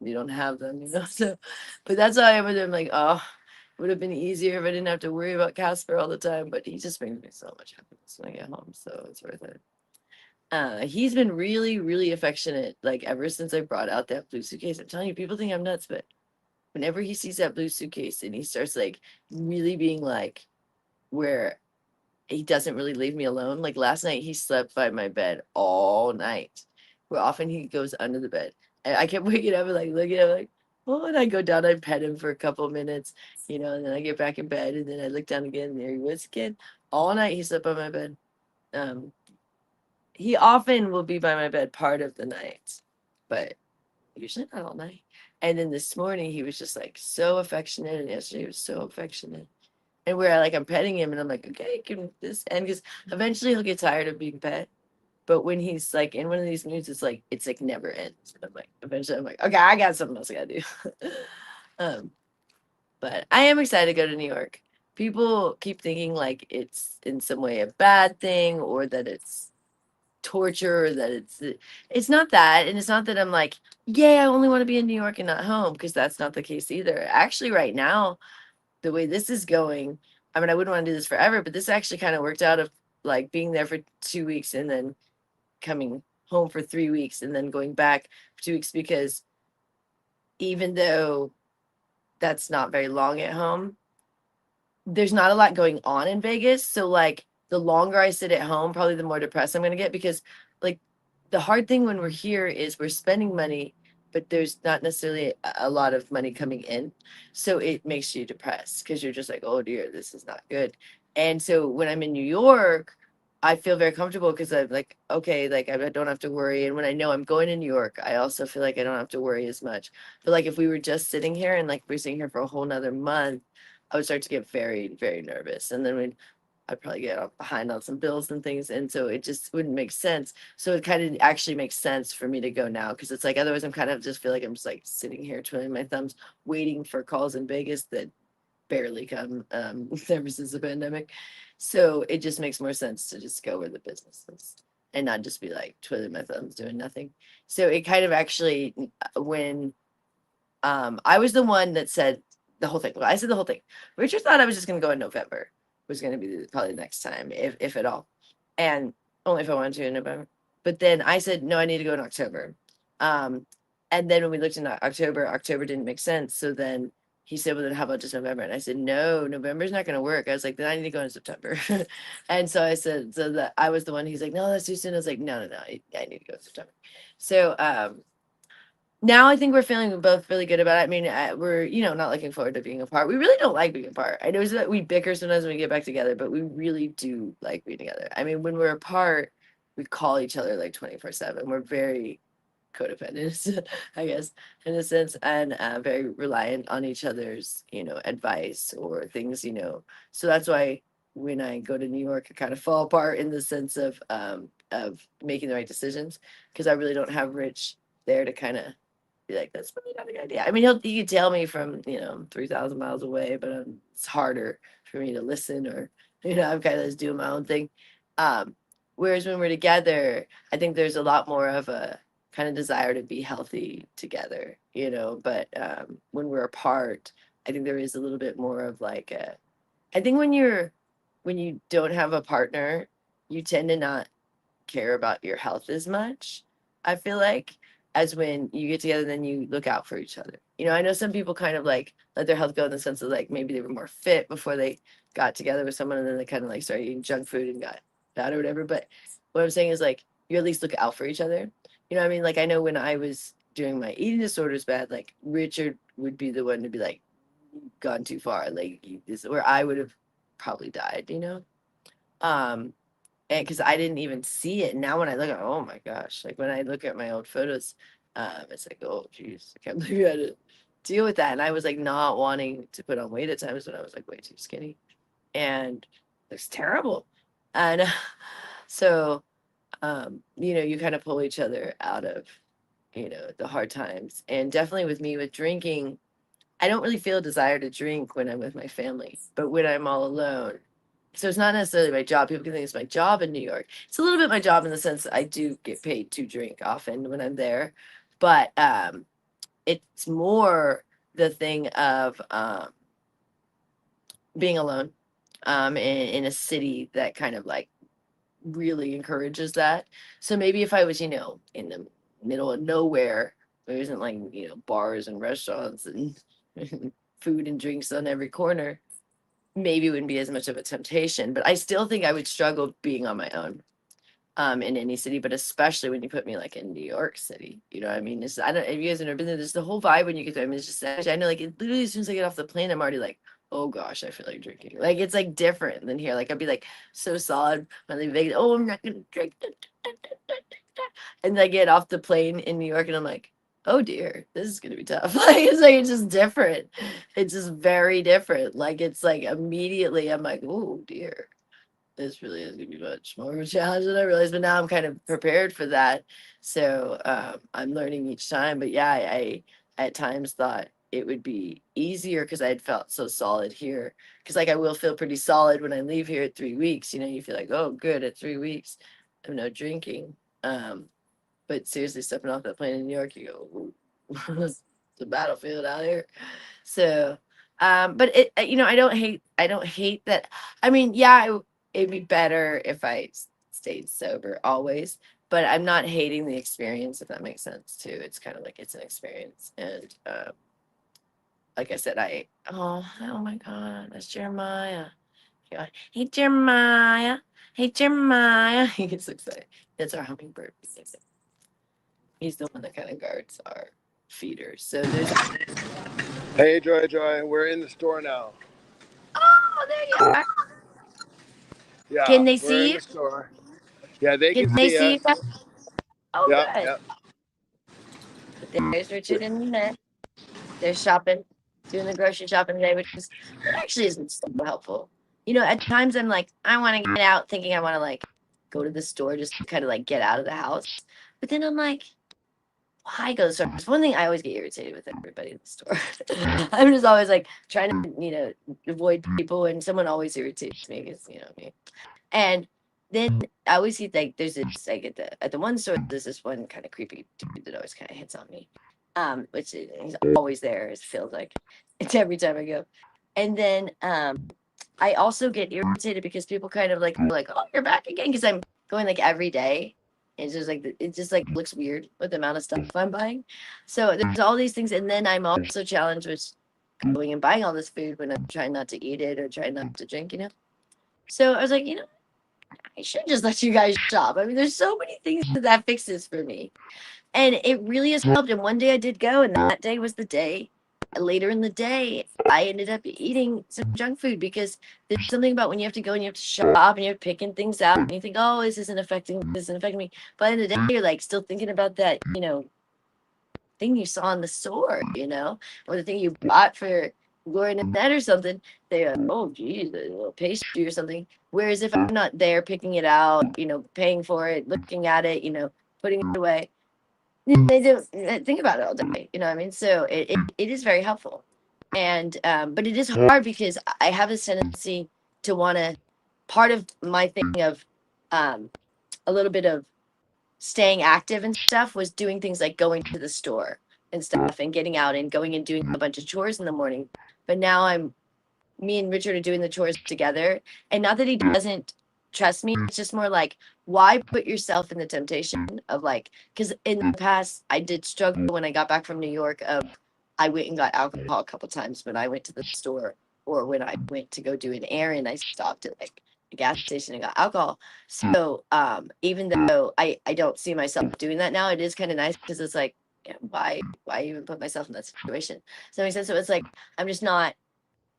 you don't have them, you know. So, but that's how I am with him. Like, oh, it would have been easier if I didn't have to worry about Casper all the time. But he just brings me so much happiness when I get home, so it's worth it. He's been really, really affectionate, like ever since I brought out that blue suitcase. I'm telling you, people think I'm nuts, but whenever he sees that blue suitcase and he starts like really being like where he doesn't really leave me alone. Like last night, he slept by my bed all night. Where often he goes under the bed. And I kept waking up and like looking at him like, oh, and I go down, I pet him for a couple of minutes, you know, and then I get back in bed and then I look down again and there he was again. All night he slept by my bed. He often will be by my bed part of the night, but usually not all night. And then this morning he was just like so affectionate, and yesterday he was so affectionate. And where like I'm petting him and I'm like, okay, can this end? Because eventually he'll get tired of being pet. But when he's like in one of these moods, it's like never ends. And I'm like, eventually I'm like, okay, I got something else I gotta do. um, but I am excited to go to New York. People keep thinking like it's in some way a bad thing or that it's torture or that it's not that. And it's not that I'm like, yeah, I only want to be in New York and not home, because that's not the case either. Actually, right now, the way this is going, I mean, I wouldn't want to do this forever, but this actually kind of worked out of like being there for 2 weeks and then coming home for 3 weeks and then going back for 2 weeks, because even though that's not very long at home, there's not a lot going on in Vegas. So like the longer I sit at home, probably the more depressed I'm going to get, because like the hard thing when we're here is we're spending money, but there's not necessarily a lot of money coming in. So it makes you depressed because you're just like, oh dear, this is not good. And so when I'm in New York, I feel very comfortable because I'm like, okay, like I don't have to worry. And when I know I'm going to New York, I also feel like I don't have to worry as much. But like if we were just sitting here and like we're sitting here for a whole nother month, I would start to get very, very nervous. And then I'd probably get behind on some bills and things. And so it just wouldn't make sense. So it kind of actually makes sense for me to go now, because it's like otherwise I'm kind of just feel like I'm just like sitting here twiddling my thumbs, waiting for calls in Vegas that barely come ever since the pandemic. So it just makes more sense to just go where the business is and not just be like twiddling my thumbs doing nothing. So it kind of actually, when I was the one that said the whole thing. Well, I said the whole thing. Richard thought I was just going to go in November. Was going to be probably the next time, if at all, and only if I wanted to in November. But then I said no, I need to go in October. And then when we looked in October didn't make sense. So then he said, well, then how about just November? And I said, no, November's not going to work. I was like, then I need to go in September. And so I said, so that I was the one. He's like, no, that's too soon. I was like, no, I need to go in September. So now I think we're feeling both really good about it. I mean, we're, not looking forward to being apart. We really don't like being apart. I know that we bicker sometimes when we get back together, but we really do like being together. I mean, when we're apart, we call each other like 24/7. We're very codependent, I guess, in a sense, and very reliant on each other's, advice or things, So that's why when I go to New York, I kind of fall apart in the sense of making the right decisions, because I really don't have Rich there to kind of be like, that's really not a good idea. I mean, he could tell me from 3,000 miles away, but it's harder for me to listen, or I'm kind of just doing my own thing. Whereas when we're together, I think there's a lot more of a kind of desire to be healthy together, But when we're apart, I think there is a little bit more of like I think when you don't have a partner, you tend to not care about your health as much. I feel like as when you get together, then you look out for each other. You know, I know some people kind of like let their health go in the sense of like maybe they were more fit before they got together with someone, and then they kind of like started eating junk food and got fat or whatever. But what I'm saying is like you at least look out for each other. You know what I mean? Like I know when I was doing my eating disorders bad, like Richard would be the one to be like, gone too far. Like this, where I would have probably died, you know? And because I didn't even see it. Now when I look at, oh my gosh, like when I look at my old photos, it's like, oh geez, I can't believe you had to deal with that. And I was like not wanting to put on weight at times when I was like way too skinny, and it was terrible. And so, you know, you kind of pull each other out of, you know, the hard times. And definitely with me with drinking, I don't really feel a desire to drink when I'm with my family, but when I'm all alone, so it's not necessarily my job. People can think it's my job in New York. It's a little bit my job in the sense that I do get paid to drink often when I'm there, but it's more the thing of being alone in a city that kind of like really encourages that. So maybe if I was, you know, in the middle of nowhere, there isn't like, you know, bars and restaurants and food and drinks on every corner, maybe it wouldn't be as much of a temptation. But I still think I would struggle being on my own in any city, but especially when you put me like in New York City. You know what I mean? It's, I don't, if you guys have never been there, there's the whole vibe when you get there. I mean, it's just, I know like it, literally as soon as I get off the plane, I'm already like, oh gosh, I feel like drinking. Like it's like different than here. Like I'd be like so solid when I leave Vegas. Oh, I'm not gonna drink. And then I get off the plane in New York and I'm like, oh dear, this is gonna be tough. Like it's just different. It's just very different. Like it's like immediately I'm like, oh dear, this really is gonna be much more of a challenge than I realized. But now I'm kind of prepared for that. So I'm learning each time. But yeah, I at times thought it would be easier because I had felt so solid here. Because like I will feel pretty solid when I leave here at 3 weeks. You know, you feel like, oh good, at 3 weeks of no drinking. But seriously, stepping off that plane in New York, you go, ooh, it's a battlefield out here. So, but it, you know, I don't hate that. I mean, yeah, it'd be better if I stayed sober always, but I'm not hating the experience, if that makes sense too. It's kind of like it's an experience. And, like I said, oh my God, that's Jeremiah. God. Hey, Jeremiah. Hey, Jeremiah. He gets excited. That's our hummingbird. He's the one that kind of guards our feeders. So there's. Hey, Joy, we're in the store now. Oh, there you are. Yeah, Can they we're see in you? the store. Yeah, they Can can they see see you? us. Oh, Yep, good. yep. There's Richard and Annette. They're shopping, doing the grocery shopping today, which is that actually isn't so helpful. You know, at times I'm like, I want to get out, thinking I want to like go to the store, just kind of like get out of the house. But then I'm like, why go to the store? It's one thing I always get irritated with everybody in the store. I'm just always like trying to, you know, avoid people, and someone always irritates me because, you know, me. And then I always see like there's this like at the one store there's this one kind of creepy dude that always kind of hits on me, which he's always there. It feels like it's every time I go, and then I also get irritated because people kind of like are like, oh, you're back again, because I'm going like every day. It's just like it just like looks weird with the amount of stuff I'm buying. So there's all these things, and then I'm also challenged with going and buying all this food when I'm trying not to eat it or trying not to drink, you know. So I was like, you know, I should just let you guys shop. I mean, there's so many things that fixes for me. And it really has helped. And one day I did go, and that day was the day. Later in the day, I ended up eating some junk food because there's something about when you have to go and you have to shop and you're picking things out and you think, oh, this isn't affecting me. But in the day, you're like still thinking about that, you know, thing you saw in the store, you know, or the thing you bought for Gloria and Annette or something. They're like, oh, geez, a little pastry or something. Whereas if I'm not there picking it out, you know, paying for it, looking at it, you know, putting it away, they don't think about it all day. You know what I mean? So it is very helpful. And but it is hard because I have this tendency to want to, part of my thing of a little bit of staying active and stuff was doing things like going to the store and stuff and getting out and going and doing a bunch of chores in the morning. But now me and Richard are doing the chores together. And not that he doesn't trust me, it's just more like, why put yourself in the temptation of like, because in the past I did struggle when I got back from New York of I went and got alcohol a couple times when I went to the store, or when I went to go do an errand, I stopped at like a gas station and got alcohol. So even though I don't see myself doing that now, it is kind of nice because it's like, yeah, why even put myself in that situation? Does that make sense? So it's like I'm just not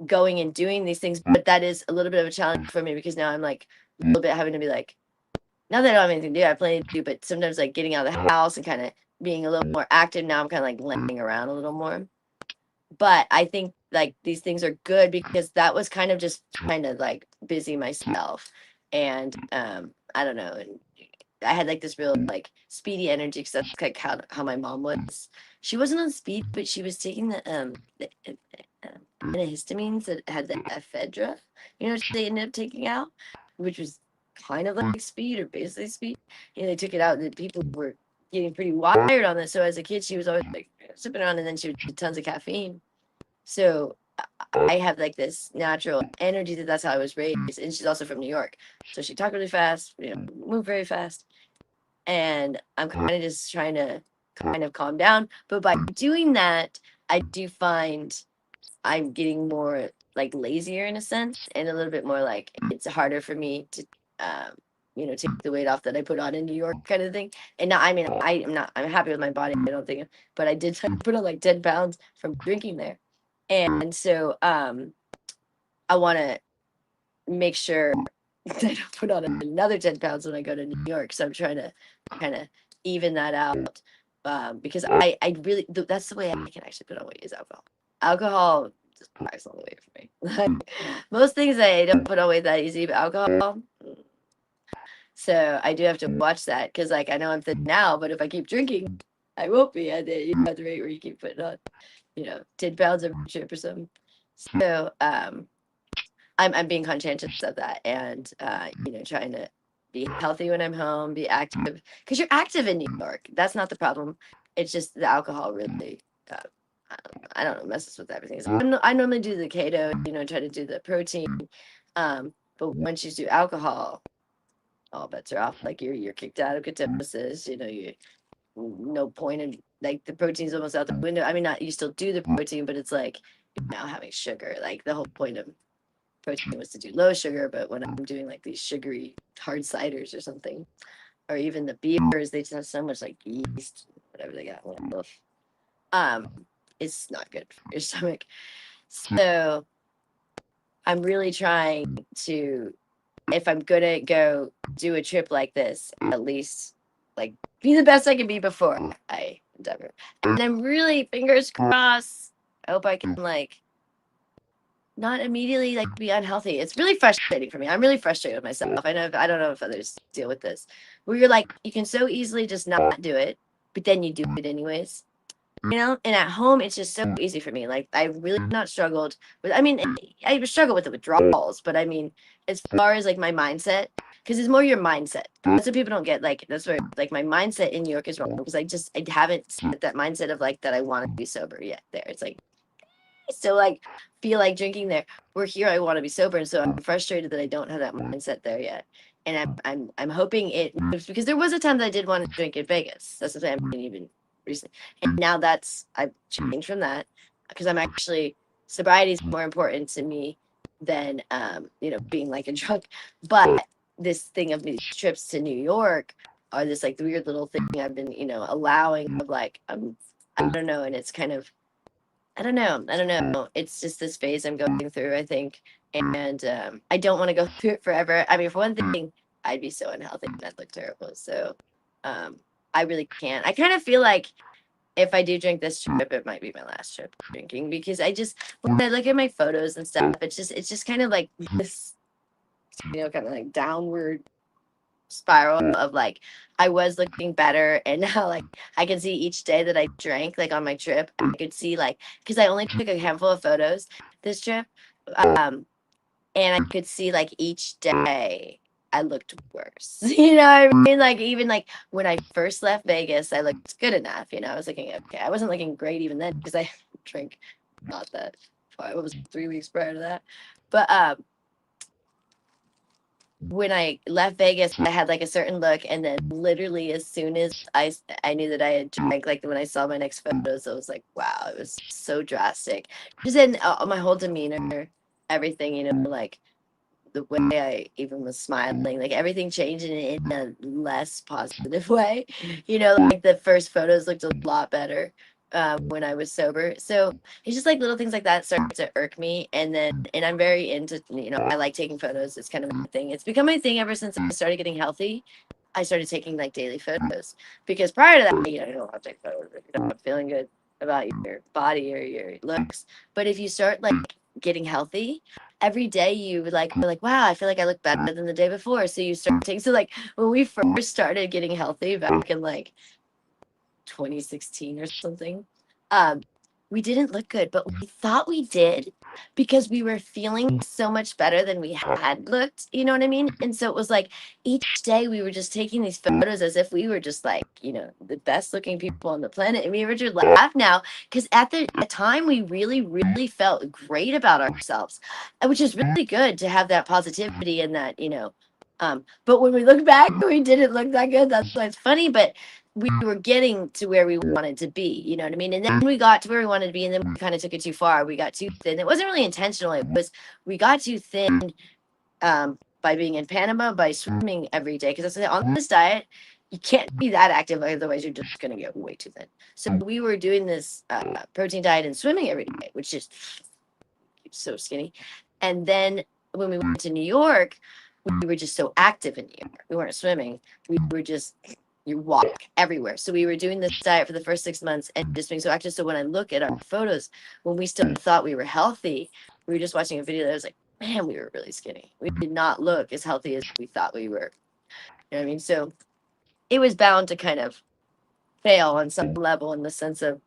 going and doing these things, but that is a little bit of a challenge for me because now I'm like a little bit having to be like, not that I don't have anything to do, I have plenty to do, but sometimes like getting out of the house and kind of being a little more active. Now I'm kind of like laying around a little more. But I think like these things are good because that was kind of just trying to like busy myself. And I don't know. And I had like this real like speedy energy because that's like how my mom was. She wasn't on speed, but she was taking the antihistamines that had the ephedra, which they ended up taking out, which was kind of like speed or basically speed. They took it out, and the people were getting pretty wired on this. So as a kid, she was always like sipping on, and then she would do tons of caffeine. So I have like this natural energy that's how I was raised, and she's also from New York, so she talked really fast, moved very fast, and I'm kind of just trying to kind of calm down. But by doing that, I do find I'm getting more like lazier in a sense, and a little bit more like it's harder for me to, take the weight off that I put on in New York kind of thing. And now, I mean, I'm happy with my body. I don't think, but I did put on like 10 pounds from drinking there. And so, I want to make sure that I don't put on another 10 pounds when I go to New York. So I'm trying to kind of even that out. Because I really, that's the way I can actually put on weight is alcohol. Alcohol just packs all the weight for me. Like, most things I don't put on weight that easy, but alcohol. So I do have to watch that because, like, I know I'm thin now, but if I keep drinking, I won't be at the rate where you keep putting on, 10 pounds every trip or something. So I'm being conscientious of that, and trying to be healthy when I'm home, be active because you're active in New York. That's not the problem. It's just the alcohol really. Uh, I don't know, messes with everything. So I normally do the keto, try to do the protein, but once you do alcohol, all bets are off. Like you're kicked out of ketosis. You no point in like the protein's almost out the window. I mean, not you still do the protein, but it's like you're now having sugar. Like the whole point of protein was to do low sugar, but when I'm doing like these sugary hard ciders or something, or even the beers, they just have so much like yeast, whatever they got. It's not good for your stomach. So I'm really trying to, if I'm gonna go do a trip like this, at least like be the best I can be before I endeavor. And I'm really fingers crossed. I hope I can like not immediately like be unhealthy. It's really frustrating for me. I'm really frustrated with myself. I don't know if others deal with this. Where you're like, you can so easily just not do it, but then you do it anyways. And at home it's just so easy for me. Like I've really not struggled with, I mean, I struggle with the withdrawals, but I mean, as far as like my mindset, because it's more your mindset. That's what people don't get. Like that's where like my mindset in New York is wrong because I haven't set that mindset of like that I want to be sober yet. There, it's like I still like feel like drinking there. We're here. I want to be sober, and so I'm frustrated that I don't have that mindset there yet. And I'm hoping it moves because there was a time that I did want to drink in Vegas. That's the thing. I mean, even recently, and now I've changed from that because I'm actually sobriety is more important to me than being like a drunk. But this thing of these trips to New York are this like weird little thing I've been allowing of like I don't know, and it's kind of I don't know. I don't know. It's just this phase I'm going through, I think. And I don't want to go through it forever. I mean, for one thing, I'd be so unhealthy and I'd look terrible. So I really can't. I kind of feel like if I do drink this trip, it might be my last trip drinking because when I look at my photos and stuff, it's just kind of like this, kind of like downward spiral of like I was looking better and now like I can see each day that I drank like on my trip I could see like because I only took a handful of photos this trip and I could see like each day I looked worse. You know what I mean? Like even like when I first left Vegas I looked good enough. I was looking okay. I wasn't looking great even then because I drank not that far. It was 3 weeks prior to that. But when I left Vegas, I had like a certain look, and then literally as soon as I knew that I had drank, like when I saw my next photos, I was like, wow, it was so drastic. Just in my whole demeanor, everything, like the way I even was smiling, like everything changed in a less positive way. Like the first photos looked a lot better when I was sober. So it's just like little things like that start to irk me. And I'm very into, I like taking photos. It's kind of my thing. It's become my thing ever since I started getting healthy. I started taking like daily photos because prior to that, you don't have to take photos if you're not feeling good about your body or your looks. But if you start like getting healthy, every day you like are like, wow, I feel like I look better than the day before. So you start taking, so like when we first started getting healthy back in like 2016 or something, um, we didn't look good, but we thought we did because we were feeling so much better than we had looked. You know what I mean? And so it was like each day we were just taking these photos as if we were just like, the best looking people on the planet. And we were just laugh now because at the time we really, really felt great about ourselves, which is really good to have that positivity and that, but when we look back, we didn't look that good. That's why it's funny, but we were getting to where we wanted to be, you know what I mean? And then we got to where we wanted to be, and then we kind of took it too far. We got too thin. It wasn't really intentional. It was we got too thin by being in Panama, by swimming every day. Because on this diet, you can't be that active, otherwise you're just gonna get way too thin. So we were doing this protein diet and swimming every day, which just keeps so skinny. And then when we went to New York, we were just so active in New York. We weren't swimming. We were just you walk everywhere. So we were doing this diet for the first 6 months and just being so active. So when I look at our photos, when we still thought we were healthy, we were just watching a video that was like, man, we were really skinny. We did not look as healthy as we thought we were. You know what I mean? So it was bound to kind of fail on some level in the sense of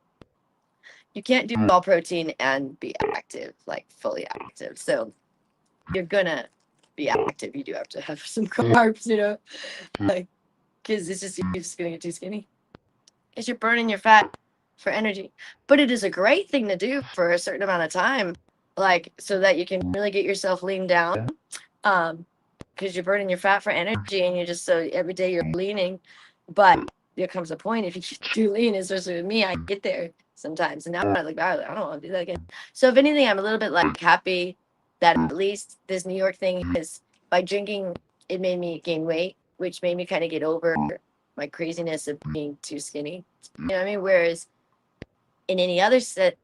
you can't do all protein and be active, like fully active. So you're gonna be active. You do have to have some carbs, like because you're just gonna get too skinny. Because you're burning your fat for energy. But it is a great thing to do for a certain amount of time, like so that you can really get yourself lean down. Because you're burning your fat for energy and you're just so every day you're leaning. But there comes a point if you get too lean, especially with me, I get there sometimes. And now I look back, I don't want to do that again. So if anything, I'm a little bit like happy that at least this New York thing is by drinking, it made me gain weight, which made me kind of get over my craziness of being too skinny. You know what I mean? Whereas in any other thing,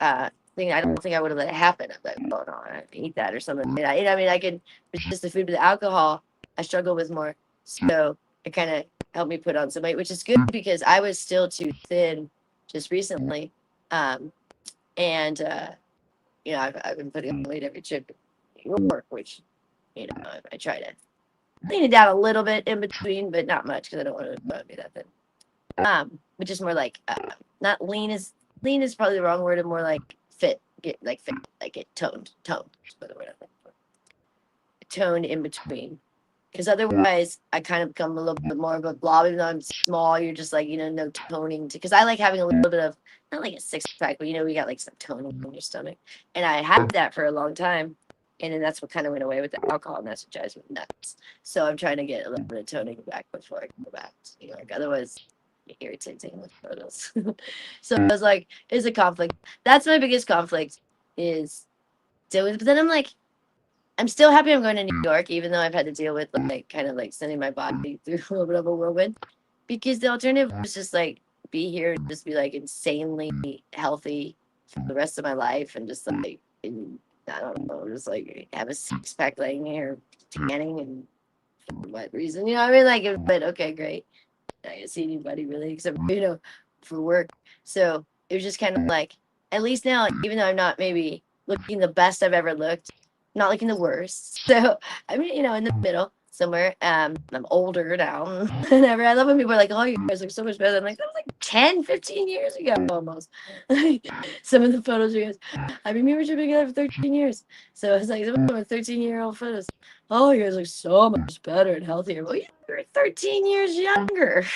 I don't think I would have let it happen. I'm like, oh no, I have to eat that or something. I mean, I could resist the food, but the alcohol I struggle with more. So it kind of helped me put on some weight, which is good because I was still too thin just recently. And I've been putting on weight every trip to work, which I try to clean it down a little bit in between, but not much because I don't want to be that thin. But just more like not lean is probably the wrong word, and more like fit, get toned. Is the word I'm looking for. Toned in between. Because otherwise, I kind of become a little bit more of a blob. Even though I'm small, you're just like, no toning. Because I like having a little bit of, not like a six pack, but we got like some toning in your stomach. And I had that for a long time. And then that's what kind of went away with the alcohol. And that's what drives me nuts. So I'm trying to get a little bit of toning back before I go back to New York. Otherwise, it irritates me with photos. So I was like, it's a conflict. That's my biggest conflict is dealing with. But then I'm like, I'm still happy I'm going to New York, even though I've had to deal with like kind of like sending my body through a little bit of a whirlwind. Because the alternative was just like be here and just be like insanely healthy for the rest of my life and just like I don't know, just like have a six pack laying here tanning and for what reason? You know what I mean? Like but okay, great. I didn't see anybody really except for work. So it was just kind of like at least now, even though I'm not maybe looking the best I've ever looked, not looking the worst. So I mean, in the middle somewhere. I'm older now. Whatever. I love when people are like, oh, you guys look so much better. I'm like, that was like 10, 15 years ago almost. Some of the photos you guys, I mean, we were tripping together for 13 years. So it's like some of them 13-year-old photos. Oh, you guys look so much better and healthier. Well, you're 13 years younger.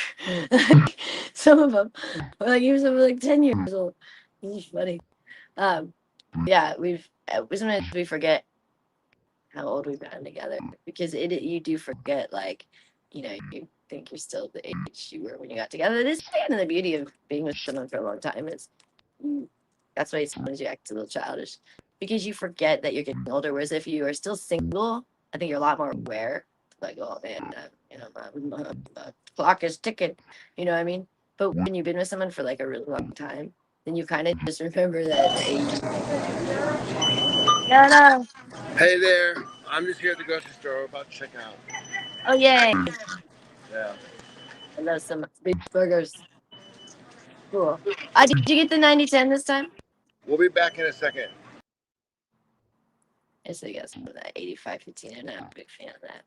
Some of them, like even some were like 10 years old. This is funny. Yeah, sometimes we forget how old we've gotten together, because you do forget, like, you think you're still the age you were when you got together. This is kind of the beauty of being with someone for a long time is that's why sometimes you act a little childish, because you forget that you're getting older. Whereas if you are still single, I think you're a lot more aware. Like, oh man, my clock is ticking. You know what I mean? But when you've been with someone for like a really long time, then you kind of just remember that the age is like that. No, no. Hey there. I'm just here at the grocery store. We're about to check out. Oh yay! Yeah. I love some big burgers. Cool. Did you get the 90-10 this time? We'll be back in a second. I still got some of that 85-15. I'm not a big fan of that.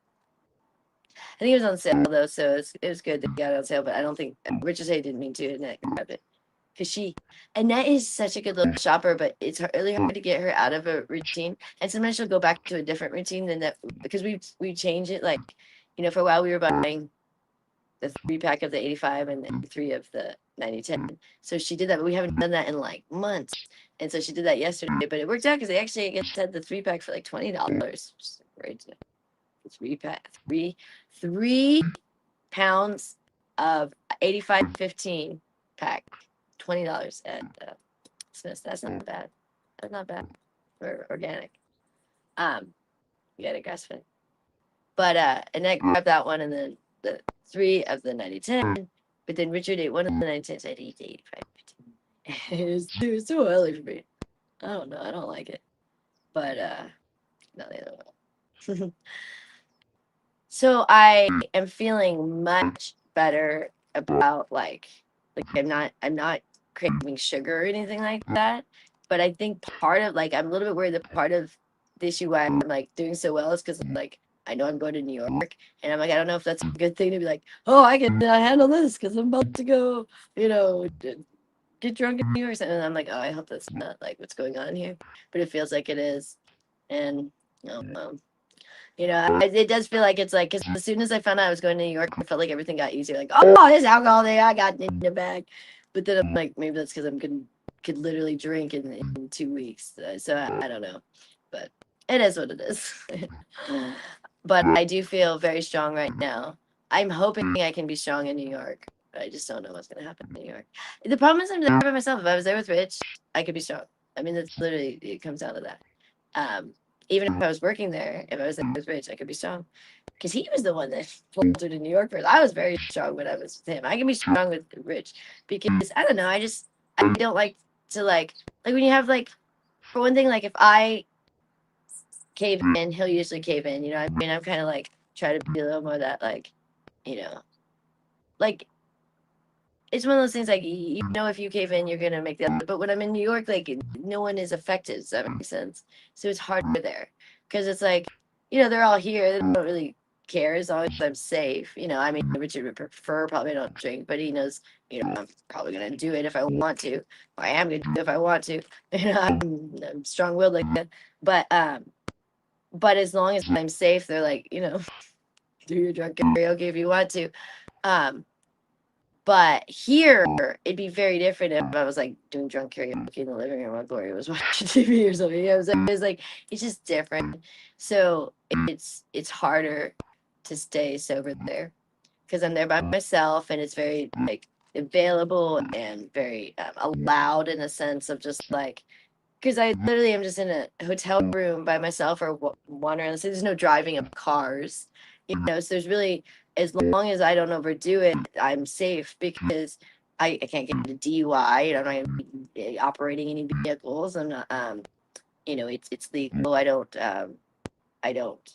I think it was on sale though, so it was good that you got it on sale. But I don't think Richard said he didn't mean to, and that grabbed it because Annette is such a good little shopper, but it's really hard to get her out of a routine. And sometimes she'll go back to a different routine than that, because we change it. Like, for a while we were buying the 3-pack of the 85 and the 3 of the 90-10. So she did that, but we haven't done that in like months. And so she did that yesterday, but it worked out because they actually had the 3-pack for like $20. Great. 3 pounds of 85-15 pack, $20 at Smith's. That's not bad. That's not bad for organic. You get it grass fed. But and I grabbed that one, and then the 3 of the 90-10. But then Richard ate one of the 90-10s. So I ate the 85-15. It was too oily for me. I don't know. I don't like it. But no, they don't know. So I am feeling much better about like I'm not craving sugar or anything like that. But I think part of I'm a little bit worried that part of the issue why I'm like doing so well is because I know I'm going to New York, and I'm like, I don't know if that's a good thing to be like, oh, I can handle this because I'm about to go, get drunk in New York. And I'm like, oh, I hope that's not like what's going on here, but it feels like it is, and it does feel like it's like, because as soon as I found out I was going to New York, I felt like everything got easier. Like, oh, this alcohol thing I got in the bag. But then I'm like, maybe that's because could literally drink in 2 weeks. So I don't know, but it is what it is. But I do feel very strong right now. I'm hoping I can be strong in New York, but I just don't know what's going to happen in New York. The problem is I'm there by myself. If I was there with Rich, I could be strong. I mean, that's literally, it comes down to that. Even if I was working there, if I was there with Rich, I could be strong. Because he was the one that floated to New York first. I was very strong when I was with him. I can be strong with Rich because, I don't know, I don't like to like when you have for one thing, if I cave in, he'll usually cave in, I mean, I'm kind of try to be a little more that you know, it's one of those things if you cave in, you're gonna make the other. But when I'm in New York, no one is affected. Does that make sense? So it's harder there because it's they're all here. They don't really care as long as I'm safe. I mean, Richard would prefer probably don't drink, but he knows, I'm probably gonna do it if I want to. Or I am gonna do it if I want to. I'm strong-willed like that. But as long as I'm safe, they're do your drunk karaoke if you want to. But here, it'd be very different if I was doing drunk karaoke in the living room while Gloria was watching TV or something. It was it's just different. So it's harder to stay sober there because I'm there by myself, and it's very available and very allowed in a sense of just because I literally am just in a hotel room by myself or wandering. So there's no driving of cars, so there's really, as long as I don't overdo it, I'm safe because I can't get into DUI. I'm not going to be operating any vehicles. I'm not, it's legal. I don't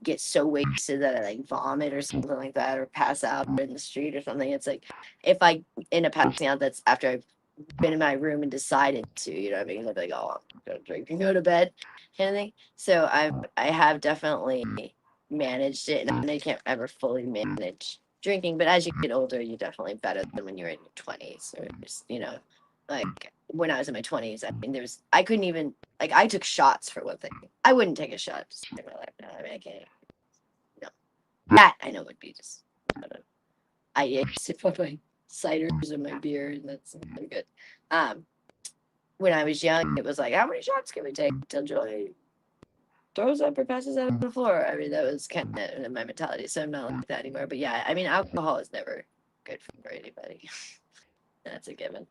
get so wasted that I vomit or something like that, or pass out in the street or something. It's if I end up passing out, that's after I've been in my room and decided to, what I mean? I'd be oh, I'm gonna drink and go to bed, kind of thing. So I have definitely managed it, and I can't ever fully manage drinking. But as you get older, you're definitely better than when you're in your 20s, or when I was in my 20s. I mean, I couldn't even I took shots for one thing. I wouldn't take a shot to save my life. No, I mean, I can't. No, that I know would be just. I sip on my ciders and my beer, and that's really good. When I was young, it was how many shots can we take till joy? throws up or passes out on the floor. I mean, that was kind of my mentality, so I'm not like that anymore. But yeah, I mean, alcohol is never good for anybody. That's a given.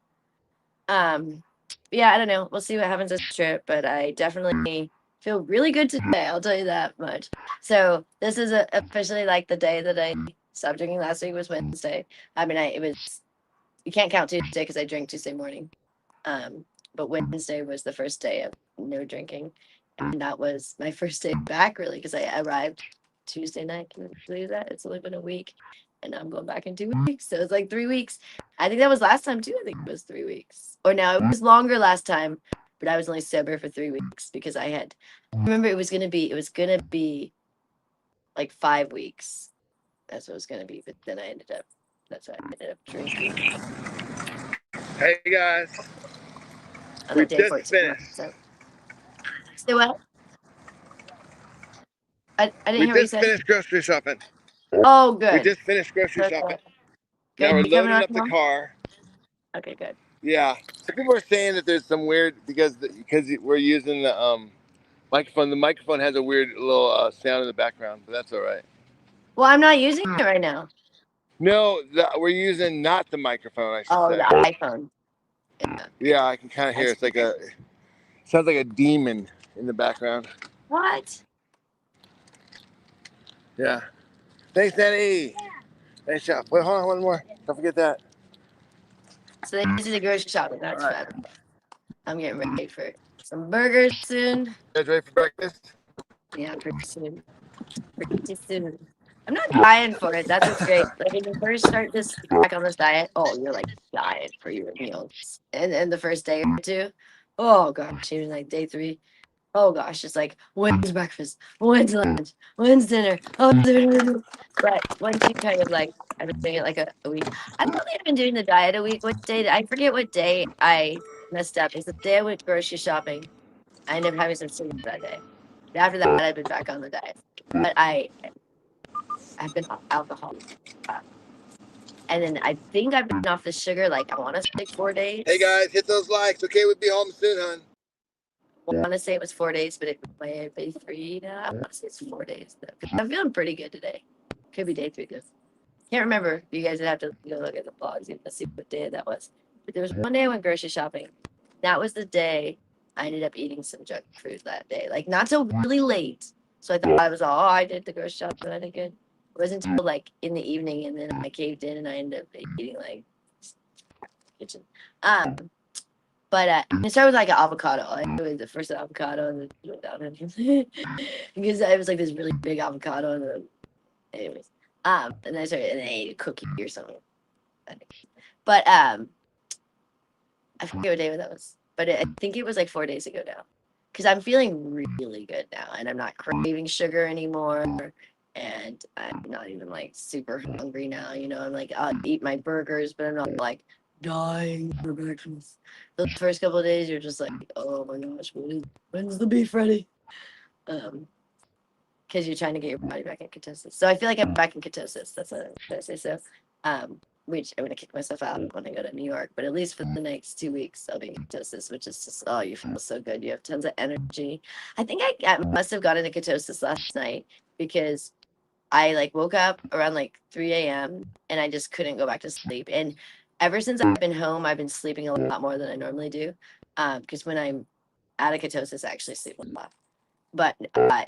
Yeah, I don't know. We'll see what happens this trip, but I definitely feel really good today. I'll tell you that much. So this is officially like the day that I stopped drinking. Last week was Wednesday. I mean, it was, you can't count Tuesday because I drank Tuesday morning. But Wednesday was the first day of no drinking, and that was my first day back really because I arrived Tuesday night. Can you believe that? It's only been a week, and I'm going back in 2 weeks, so it's like 3 weeks. I think that was last time too. I think it was 3 weeks, or no, it was longer last time, but I was only sober for 3 weeks because I remember it was gonna be like 5 weeks. That's what it was gonna be, but then that's why I ended up drinking Hey guys, on we like day just 14. finished. So, say what? I didn't We hear what you just said. finished grocery shopping. Oh, We good. just finished grocery Good. shopping. Now Good. we're You coming loading on up the home? car. Okay, good. Yeah. So people are saying that there's some weird because we're using the microphone. The microphone has a weird little sound in the background, but that's all right. Well, I'm not using it right now. No, we're using not the microphone. I should Oh, say. the iPhone. Yeah. Yeah, I can kind of hear. It's like sounds like a demon in the background. What? Yeah. Thanks, Danny. Nice job. Wait, hold on, one more. Don't forget that. So this is a grocery shopping. That's All right. fun. I'm getting ready for some burgers soon. You guys ready for breakfast? Yeah, pretty soon. Pretty soon. I'm not dying for it. That's what's great. Like when you first start this back on this diet, oh, you're like dying for your meals. And the first day or two, oh gosh, even like day 3. Oh gosh, it's like when's breakfast, when's lunch, when's dinner. Oh, but once you kind of like, I've been doing it like a week. I don't think I've been doing the diet a week. What day? I forget what day I messed up. It's the day I went grocery shopping. I ended up having some sugar that day. But after that, I've been back on the diet. But I've been off alcohol, and then I think I've been off the sugar. Like I want to say 4 days. Hey guys, hit those likes. Okay, we'll be home soon, hon. I want to say it was 4 days, but it might be 3 now. I want to say it's 4 days though, 'cause I'm feeling pretty good today. Could be day 3 though. Can't remember. You guys would have to go look at the blogs and see what day that was. But there was one day I went grocery shopping. That was the day I ended up eating some junk food that day. Like not till really late. So I thought I was all, oh, I did the grocery shopping. I did good. It wasn't until like in the evening, and then I caved in and I ended up eating like kitchen. But it started with like an avocado. Like, it was the first avocado, and then it went down because it was like this really big avocado. And then, anyways, and then I ate a cookie or something. But I forget what day that was. But I think it was like 4 days ago now, because I'm feeling really good now, and I'm not craving sugar anymore. And I'm not even like super hungry now. You know, I'm like, I'll eat my burgers, but I'm not like dying for breakfast. Those first couple of days, you're just like, oh my gosh, when's the beef ready? Because you're trying to get your body back in ketosis. So I feel like I'm back in ketosis. That's what I say. So, which I'm gonna kick myself out when I go to New York. But at least for the next 2 weeks, I'll be in ketosis, which is just, oh, you feel so good. You have tons of energy. I think I must have gotten into ketosis last night because I like woke up around like 3 a.m. and I just couldn't go back to sleep. And ever since I've been home, I've been sleeping a lot more than I normally do. Because when I'm out of ketosis, I actually sleep a lot. But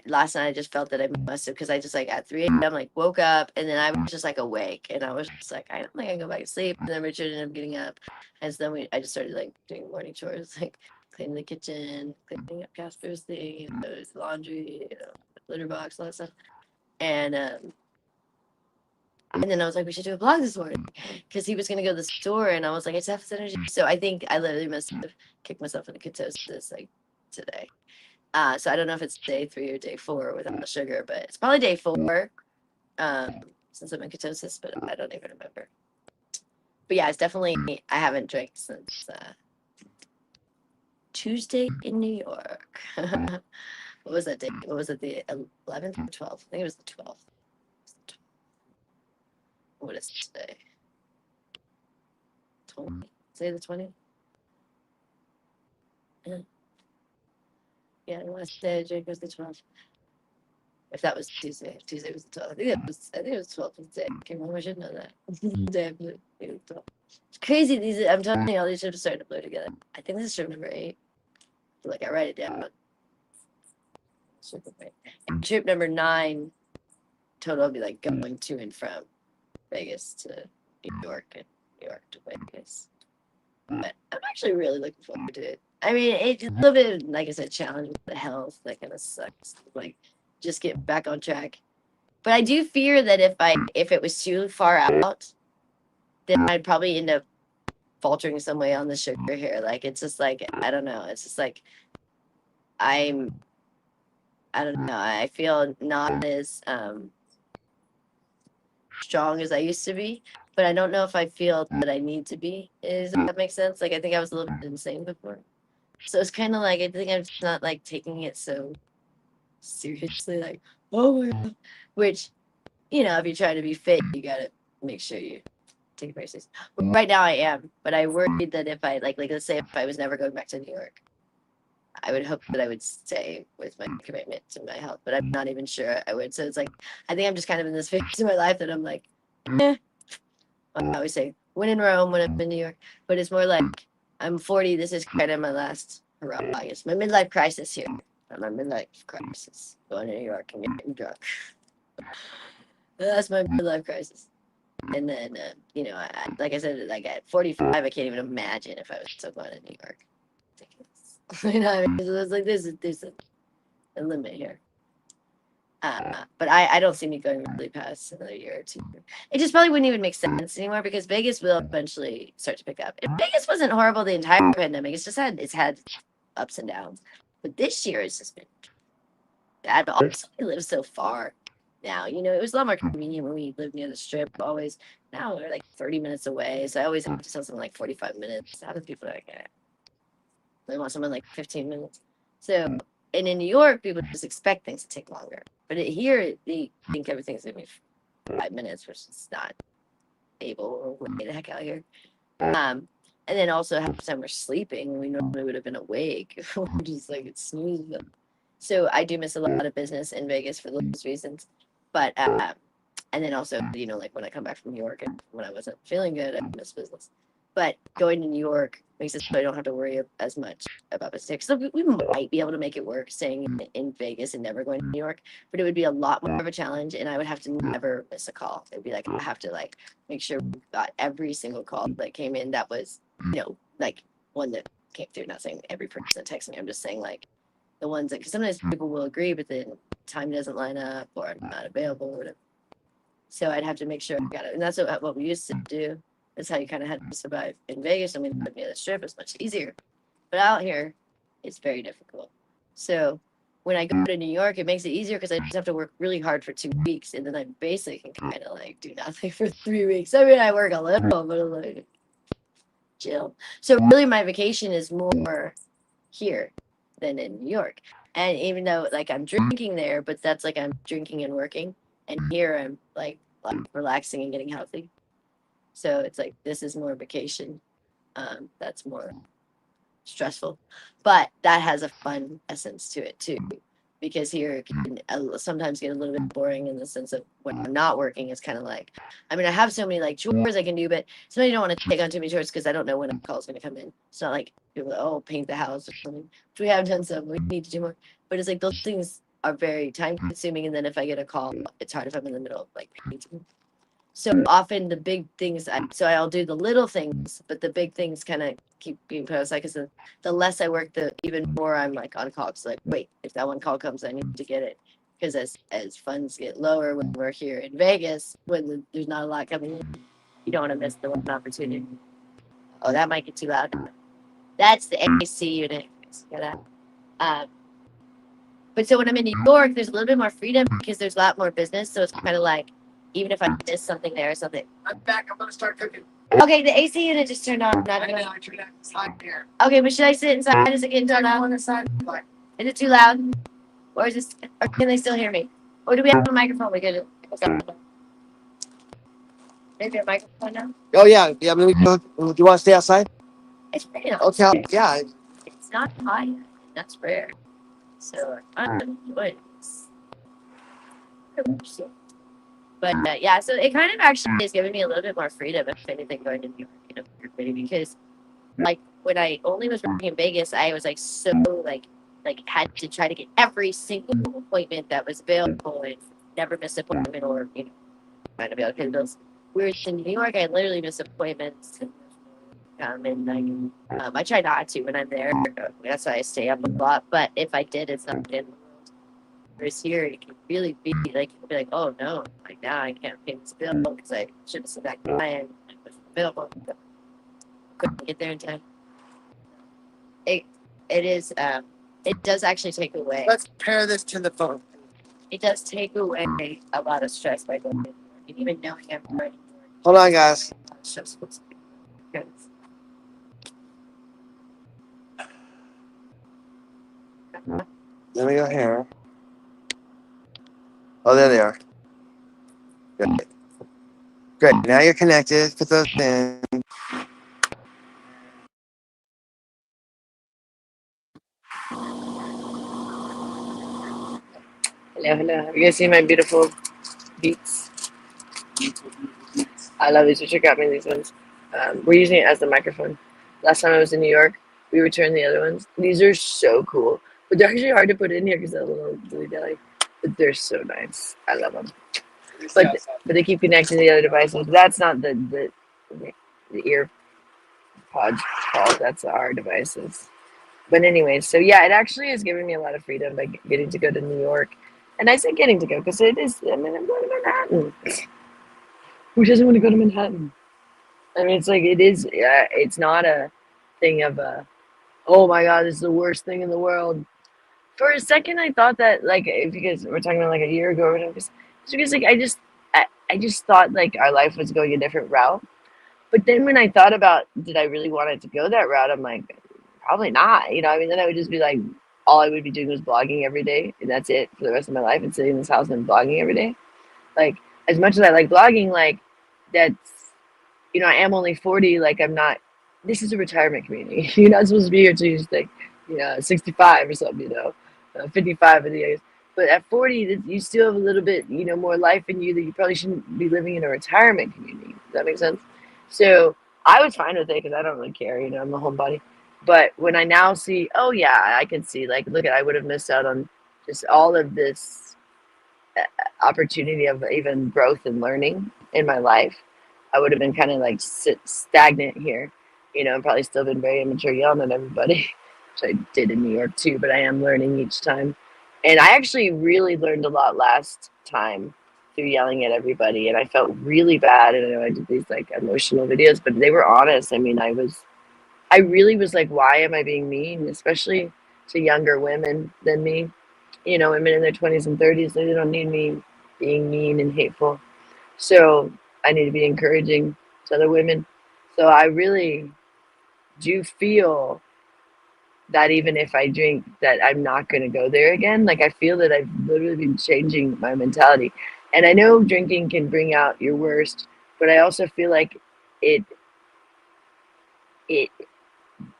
last night I just felt that I must have, because I just like at 3 a.m. like woke up and then I was just like awake and I was just like, I don't think I can go back to sleep. And then Richard ended up getting up, and so then I just started like doing morning chores, like cleaning the kitchen, cleaning up Casper's thing, you know, his laundry, you know, litter box, all that stuff. And then I was like, we should do a vlog this morning because he was going to go to the store. And I was like, I just have this energy. So I think I literally must have kicked myself into ketosis like today. So I don't know if it's day 3 or day 4 without sugar, but it's probably day 4 since I'm in ketosis, but I don't even remember. But yeah, it's definitely, I haven't drank since Tuesday in New York. What was that day? What was it, the 11th or 12th? I think it was the 12th. What is today? 20? Say the 20th? Yeah. Yeah, the last day I drank was the 12th. If that was Tuesday, Tuesday was the 12th. I think it was 12th was the day. I can't remember. I should know that. Day I blew. It was 12th. It's crazy. I'm telling you, all these ships are starting to blur together. I think this is trip number 8. Like I write it down. And trip number 9 total will be like going to and from Vegas to New York and New York to Vegas. But I'm actually really looking forward to it. I mean, it's a little bit, like I said, challenge with the health. That kind of sucks. Like, just get back on track. But I do fear that if it was too far out, then I'd probably end up faltering some way on the sugar here. Like, it's just like, I don't know. It's just like, I don't know. I feel not as strong as I used to be, but I don't know if I feel that I need to be. Does that make sense? Like, I think I was a little bit insane before. So it's kind of like, I think I'm just not like taking it so seriously, like, oh my God. Which, if you're trying to be fit, you got to make sure you take it very seriously. Right now I am, but I worried that if I, like let's say if I was never going back to New York, I would hope that I would stay with my commitment to my health, but I'm not even sure I would. So it's like, I think I'm just kind of in this phase of my life that I'm like, I always say, when in Rome, when I'm in New York, but it's more like, I'm 40. This is kind of my last hurrah. I guess my midlife crisis here. My midlife crisis. Going to New York and getting drunk. That's my midlife crisis. And then, like I said, like at 45, I can't even imagine if I was still going to New York. I mean, so it's like there's a limit here. But I don't see me going really past another year or 2. It just probably wouldn't even make sense anymore because Vegas will eventually start to pick up. And Vegas wasn't horrible the entire pandemic. It's had ups and downs. But this year it's just been bad. But also we live so far now. It was a lot more convenient when we lived near the strip always. Now we're like 30 minutes away. So I always have to tell someone like 45 minutes. How do people like they want someone like 15 minutes. So, and in New York, people just expect things to take longer. But here, they think everything's going to be 5 minutes, which is not able or way the heck out here. And then also half the time we're sleeping when we normally would have been awake. We're just like, it's snooze. So I do miss a lot of business in Vegas for those reasons. But, and then also, like when I come back from New York and when I wasn't feeling good, I miss business. But going to New York makes it so I don't have to worry as much about mistakes. So we might be able to make it work staying in Vegas and never going to New York, but it would be a lot more of a challenge and I would have to never miss a call. It'd be like, I have to like make sure we got every single call that came in that was, like one that came through. Not saying every person that texts me. I'm just saying like the ones that, because sometimes people will agree, but then time doesn't line up or I'm not available or whatever. So I'd have to make sure I got it. And that's what we used to do. That's how you kind of had to survive in Vegas. I mean, near the strip is much easier, but out here, it's very difficult. So when I go to New York, it makes it easier because I just have to work really hard for 2 weeks, and then I basically can kind of like do nothing for 3 weeks. I mean, I work a little, but I'm like chill. So really, my vacation is more here than in New York. And even though like I'm drinking there, but that's like I'm drinking and working, and here I'm like relaxing and getting healthy. So it's like, this is more vacation. That's more stressful, but that has a fun essence to it too, because here it can sometimes get a little bit boring in the sense of when I'm not working, it's kind of like, I mean, I have so many like chores I can do, but sometimes you don't want to take on too many chores because I don't know when a call is going to come in. It's not like people, paint the house or something, which we have done some, we need to do more, but it's like those things are very time consuming. And then if I get a call, it's hard if I'm in the middle of like painting. So often the big things, I'll do the little things, but the big things kind of keep being put aside because the less I work, the even more I'm like on call. So like, wait, if that one call comes, I need to get it. Because as funds get lower when we're here in Vegas, when there's not a lot coming in, you don't want to miss the one opportunity. Oh, that might get too loud. That's the AC unit. But so when I'm in New York, there's a little bit more freedom because there's a lot more business. So it's kind of like, even if I miss something there or something. I'm back. I'm going to start cooking. Okay, the AC unit just turned on. I know, I turned it on. It's hot here. Okay, but should I sit inside? Is it getting too loud? On the side. Is it too loud? Or is this, or can they still hear me? Or do we have a microphone? We could. Maybe a microphone now? Oh, yeah. Yeah. I mean, do you want to stay outside? It's pretty nice. Okay. Yeah. It's not hot yet. That's rare. So I'm enjoying this. But yeah, so it kind of actually is giving me a little bit more freedom, if anything, going to New York in a weird way, because like when I only was working in Vegas, I was like so like had to try to get every single appointment that was available and never miss an appointment or trying to be able to pay the bills. Whereas in New York, I literally miss appointments and like I try not to when I'm there. That's why I stay up a lot. But if I did, it's not in. Whereas here, it can really be like, you'll be like, oh no, like now I can't pay this bill because I should have sent that client and it was available. Couldn't get there in time. It is it does actually take away. Let's pair this to the phone. It does take away a lot of stress by going in, and even knowing I'm already Hold on, guys. stressful. Let me go here. Oh, there they are. Great. Great. Now you're connected. Put those in. Hello, hello. Have you guys seen my beautiful beats? I love these. You should got me these ones. We're using it as the microphone. Last time I was in New York, we returned the other ones. These are so cool, but they're actually hard to put in here because they're a little dilly dally. But they're so nice. I love them. But they keep connecting to the other devices. That's not the ear pods called. That's our devices. But anyway, so yeah, it actually is giving me a lot of freedom by getting to go to New York. And I say getting to go because it is. I mean, I'm going to Manhattan. Who doesn't want to go to Manhattan? I mean, it's like it is. It's not a thing of oh my God, this is the worst thing in the world. For a second, I thought that like because we're talking about like a year ago or whatever. Because like I just thought like our life was going a different route. But then when I thought about did I really want it to go that route, I'm like probably not. You know, I mean, then I would just be like all I would be doing was blogging every day, and that's it for the rest of my life, and sitting in this house and blogging every day. Like as much as I like blogging, like that's I am only 40. Like I'm not. This is a retirement community. You're not supposed to be here till you're like 65 or something. 55 of the years. But at 40, you still have a little bit more life in you that you probably shouldn't be living in a retirement community. Does that make sense? So I was fine with it because I don't really care. I'm a homebody. But when I now see, oh yeah, I can see like, look, I would have missed out on just all of this opportunity of even growth and learning in my life. I would have been kind of like stagnant here, and probably still been very immature, yelling at everybody, which I did in New York too, but I am learning each time. And I actually really learned a lot last time through yelling at everybody, and I felt really bad. And I know I did these like emotional videos, but they were honest. I mean, I really was like, why am I being mean, especially to younger women than me? Women in their 20s and 30s, they don't need me being mean and hateful. So I need to be encouraging to other women. So I really do feel that even if I drink, that I'm not going to go there again. Like I feel that I've literally been changing my mentality. And I know drinking can bring out your worst, but I also feel like it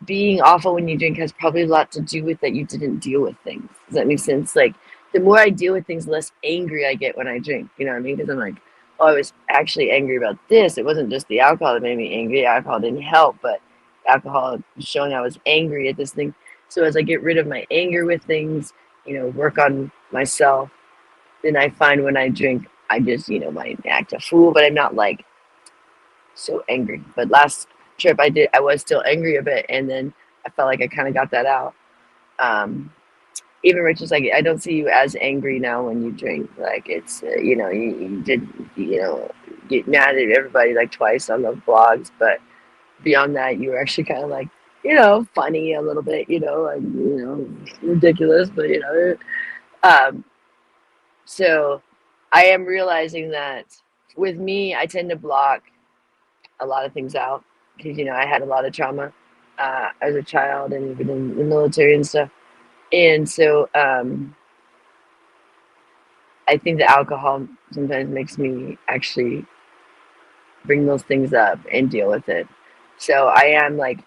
being awful when you drink has probably a lot to do with that you didn't deal with things. Does that make sense? Like the more I deal with things, the less angry I get when I drink. You know what I mean? Because I'm like, oh, I was actually angry about this. It wasn't just the alcohol that made me angry. The alcohol didn't help, but alcohol was showing I was angry at this thing. So as I get rid of my anger with things, work on myself, then I find when I drink, I just, might act a fool, but I'm not like so angry. But last trip I was still angry a bit, and then I felt like I kind of got that out. Even Rich was like, I don't see you as angry now when you drink. Like it's you did get mad at everybody like twice on the blogs, but beyond that you were actually kind of like funny a little bit, like ridiculous, but so I am realizing that with me I tend to block a lot of things out because I had a lot of trauma as a child and even in the military and stuff, and so I think the alcohol sometimes makes me actually bring those things up and deal with it. So I am like,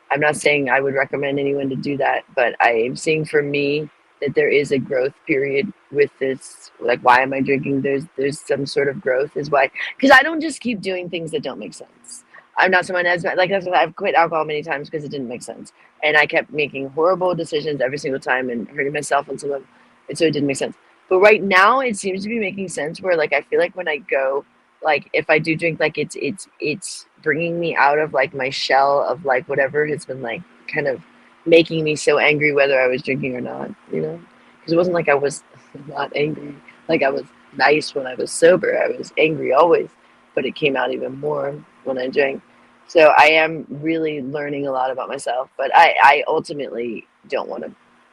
I'm not saying I would recommend anyone to do that, but I am seeing for me that there is a growth period with this. Like, why am I drinking? There's some sort of growth is why, because I don't just keep doing things that don't make sense. I'm not someone as like I've quit alcohol many times because it didn't make sense, and I kept making horrible decisions every single time and hurting myself and some of, and so it didn't make sense. But right now it seems to be making sense where like I feel like when I go, like if I do drink, like it's bringing me out of like my shell of like whatever has been like kind of making me so angry whether I was drinking or not, you know? Because it wasn't like I was not angry. Like I was nice when I was sober. I was angry always, but it came out even more when I drank. So I am really learning a lot about myself, but I ultimately don't want to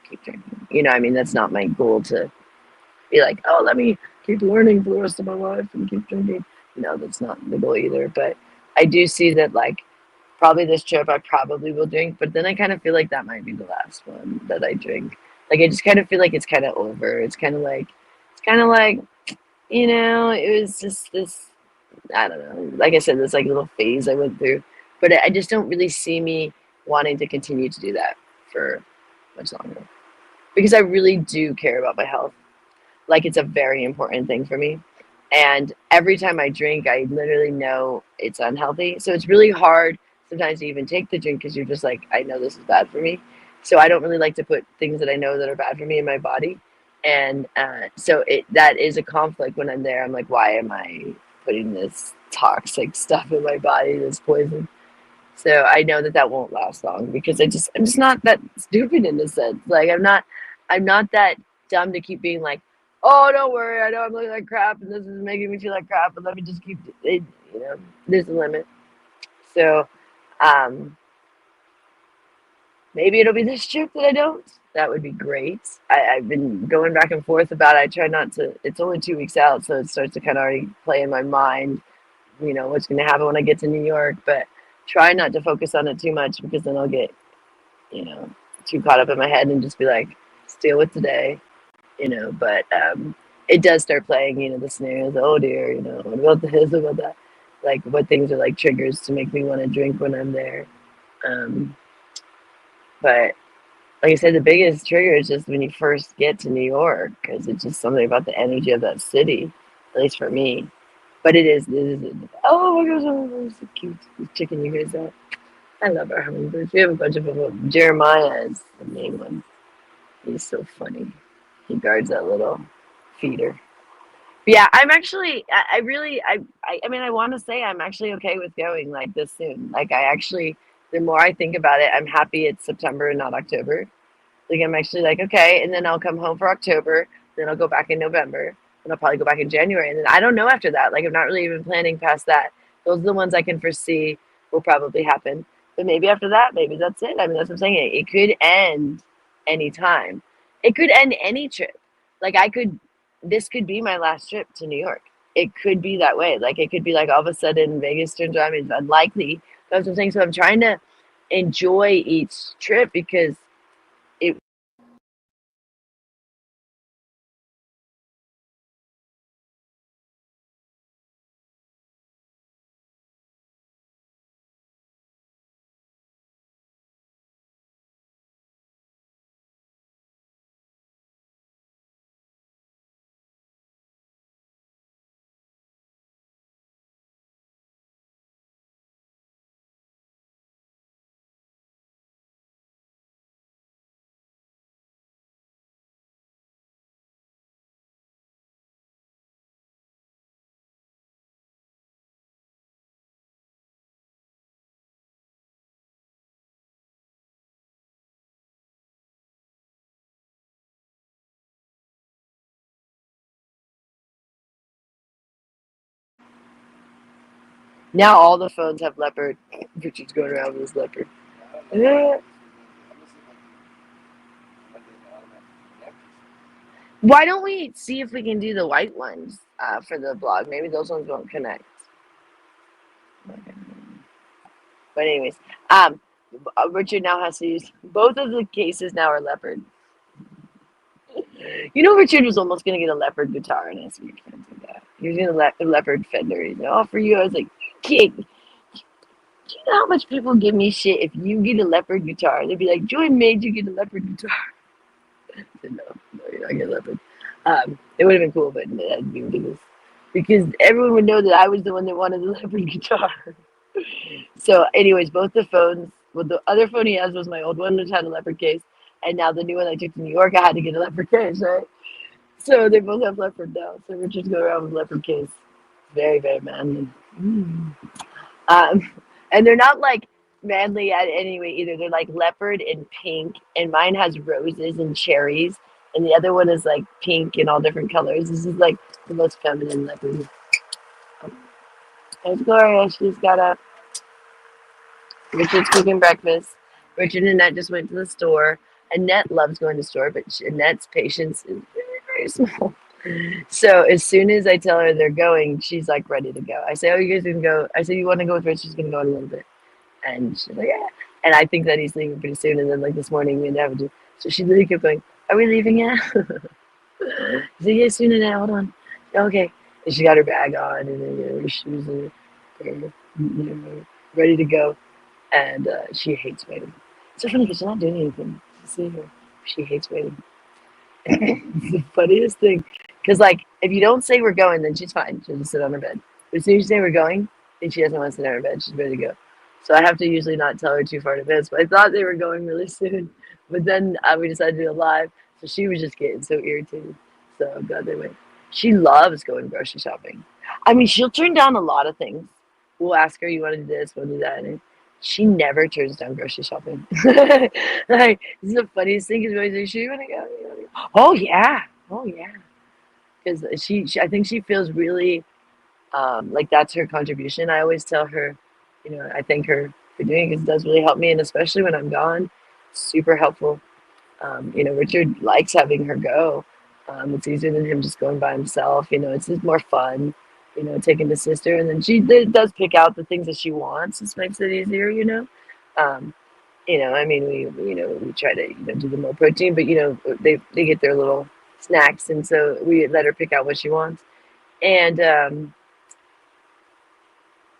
keep drinking. You know, I mean, that's not my goal to be like, oh, let me keep learning for the rest of my life and keep drinking. No, that's not the goal either. But I do see that like probably this trip I probably will drink, but then I kind of feel like that might be the last one that I drink. Like I just kind of feel like it's kind of over. It's kind of like, you know, it was just this, I don't know. Like I said, this like little phase I went through, but I just don't really see me wanting to continue to do that for much longer because I really do care about my health. Like it's a very important thing for me. And every time I drink, I literally know it's unhealthy. So it's really hard sometimes to even take the drink because you're just like, I know this is bad for me. So I don't really like to put things that I know that are bad for me in my body. And so that is a conflict when I'm there. I'm like, why am I putting this toxic stuff in my body, this poison? So I know that that won't last long because I'm just not that stupid in a sense. Like I'm not that dumb to keep being like, oh, don't worry, I know I'm looking like crap and this is making me feel like crap, but let me just keep it. You know, there's a limit. So maybe it'll be this trip that I don't. That would be great. I've been going back and forth about it. I try not to. It's only 2 weeks out, so it starts to kind of already play in my mind. You know what's going to happen when I get to New York, but try not to focus on it too much because then I'll get, you know, too caught up in my head and just be like, just deal with today, you know. But it does start playing, you know, the scenarios. Oh dear, you know, what about this? What about that? Like, what things are like triggers to make me want to drink when I'm there. But like I said, the biggest trigger is just when you first get to New York because it's just something about the energy of that city, at least for me. But it is oh my gosh, oh, so cute. This chicken you guys that. I love our hummingbirds. We have a bunch of them. Jeremiah is the main one. He's so funny. He guards that little feeder. But yeah, I'm actually, I really, I mean, I want to say I'm actually okay with going like this soon. Like I actually, the more I think about it, I'm happy it's September and not October. Like I'm actually like, okay, and then I'll come home for October, then I'll go back in November, and I'll probably go back in January. And then I don't know after that. Like I'm not really even planning past that. Those are the ones I can foresee will probably happen. But maybe after that, maybe that's it. I mean, that's what I'm saying. It could end anytime. It could end any trip. Like this could be my last trip to New York. It could be that way. Like it could be like all of a sudden Vegas turns around. I mean, it's unlikely. That's what I'm saying. So I'm trying to enjoy each trip because it now all the phones have leopard. Richard's going around with his leopard. Yeah. Why don't we see if we can do the white ones for the blog? Maybe those ones won't connect. But anyways, Richard now has to use both of the cases now are leopard. You know, Richard was almost gonna get a leopard guitar, and I said, "You can't do that. You're gonna a leopard Fender." You know, for you, I was like, "Kid, do you know how much people give me shit if you get a leopard guitar? They'd be like, Joy made you get a leopard guitar." So no, you're not getting leopard. It would have been cool, but that'd be ridiculous. Because everyone would know that I was the one that wanted the leopard guitar. So, anyways, both the phones, well, the other phone he has was my old one, which had a leopard case. And now the new one I took to New York, I had to get a leopard case, right? So they both have leopard now. So Richard's going around with leopard case. Very, very manly. Mm. Um, and they're not like manly at any way either. They're like leopard and pink, and mine has roses and cherries, and the other one is like pink and all different colors. This is like the most feminine leopard. There's Gloria. She's got a Richard's cooking breakfast. Richard and Annette just went to the store. Annette loves going to the store, but Annette's patience is very, very small. So as soon as I tell her they're going, she's like ready to go. I say, "Oh, you guys can go." I say, "You want to go with Richard? She's gonna go in a little bit." And she's like, "Yeah." And I think that he's leaving pretty soon. And then like this morning we didn't have to. So she literally kept going, "Are we leaving yet?" I said, "Yeah, soon and now. Hold on." Okay. And she got her bag on and then her shoes and ready to go. And she hates waiting. It's so funny because she's not doing anything. See her. She hates waiting. It's the funniest thing. Because, like, if you don't say we're going, then she's fine. She'll just sit on her bed. But as soon as you say we're going, then she doesn't want to sit on her bed. She's ready to go. So I have to usually not tell her too far in advance. But I thought they were going really soon. But then we decided to do it live. So she was just getting so irritated. So I'm glad they went. She loves going grocery shopping. I mean, she'll turn down a lot of things. We'll ask her, "You want to do this? Want to do that?" And she never turns down grocery shopping. Like, this is the funniest thing. Is always like, "Sure, you want to go? You wanna go?" Oh yeah, oh yeah. Because I think she feels really like that's her contribution. I always tell her, I thank her for doing it because it does really help me, and especially when I'm gone, super helpful. Richard likes having her go. It's easier than him just going by himself. It's just more fun. Taking the sister, and then she does pick out the things that she wants. This makes it easier. Um, I mean, we try to do the more protein, but they get their little snacks, and so we let her pick out what she wants, and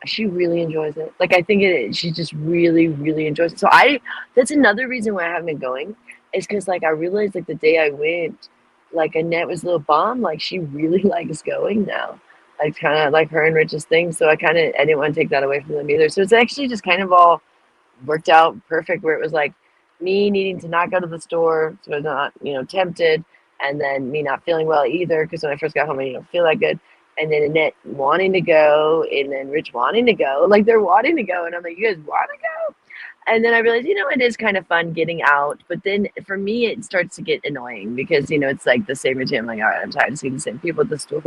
she really enjoys it. Like I think she just really, really enjoys it. So that's another reason why I haven't been going, is because like I realized like the day I went, like Annette was a little bummed. Like she really likes going now. I kind of like her and Rich's thing, so I didn't want to take that away from them either. So it's actually just kind of all worked out perfect, where it was like me needing to not go to the store, so I'm not tempted, and then me not feeling well either, because when I first got home I didn't feel that good, and then Annette wanting to go, and then Rich wanting to go, like they're wanting to go, and I'm like, "You guys want to go?" And then I realized, it is kind of fun getting out, but then for me it starts to get annoying because it's like the same routine. I'm like, all right, I'm tired of seeing the same people at the store.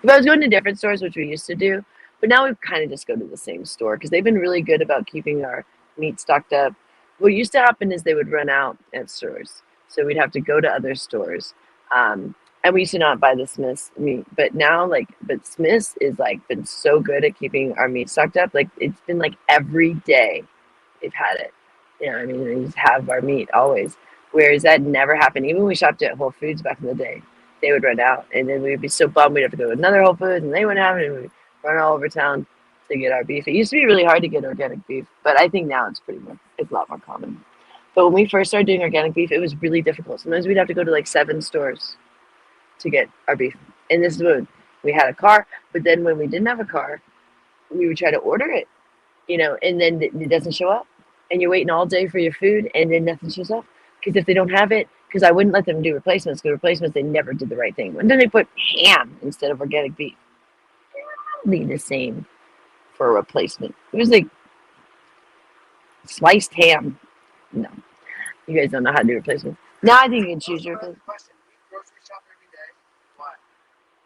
If I was going to different stores, which we used to do, but now we kind of just go to the same store because they've been really good about keeping our meat stocked up. What used to happen is they would run out at stores, so we'd have to go to other stores. And we used to not buy the Smith's meat, but now but Smith's is like been so good at keeping our meat stocked up. Like it's been like every day they've had it. I mean, they just have our meat always. Whereas that never happened. Even when we shopped at Whole Foods back in the day, they would run out, and then we'd be so bummed we'd have to go to another Whole Foods, and they wouldn't have it, and we'd run all over town to get our beef. It used to be really hard to get organic beef, but I think now it's a lot more common. But when we first started doing organic beef, it was really difficult. Sometimes we'd have to go to like 7 stores to get our beef. And this is when we had a car, but then when we didn't have a car, we would try to order it, and then it doesn't show up. And you're waiting all day for your food, and then nothing shows up. Because if they don't have it, because I wouldn't let them do replacements, because replacements, they never did the right thing. And then they put ham instead of organic beef. Probably the same for a replacement. It was like sliced ham. No, you guys don't know how to do replacements. Now I think you can choose your replacement.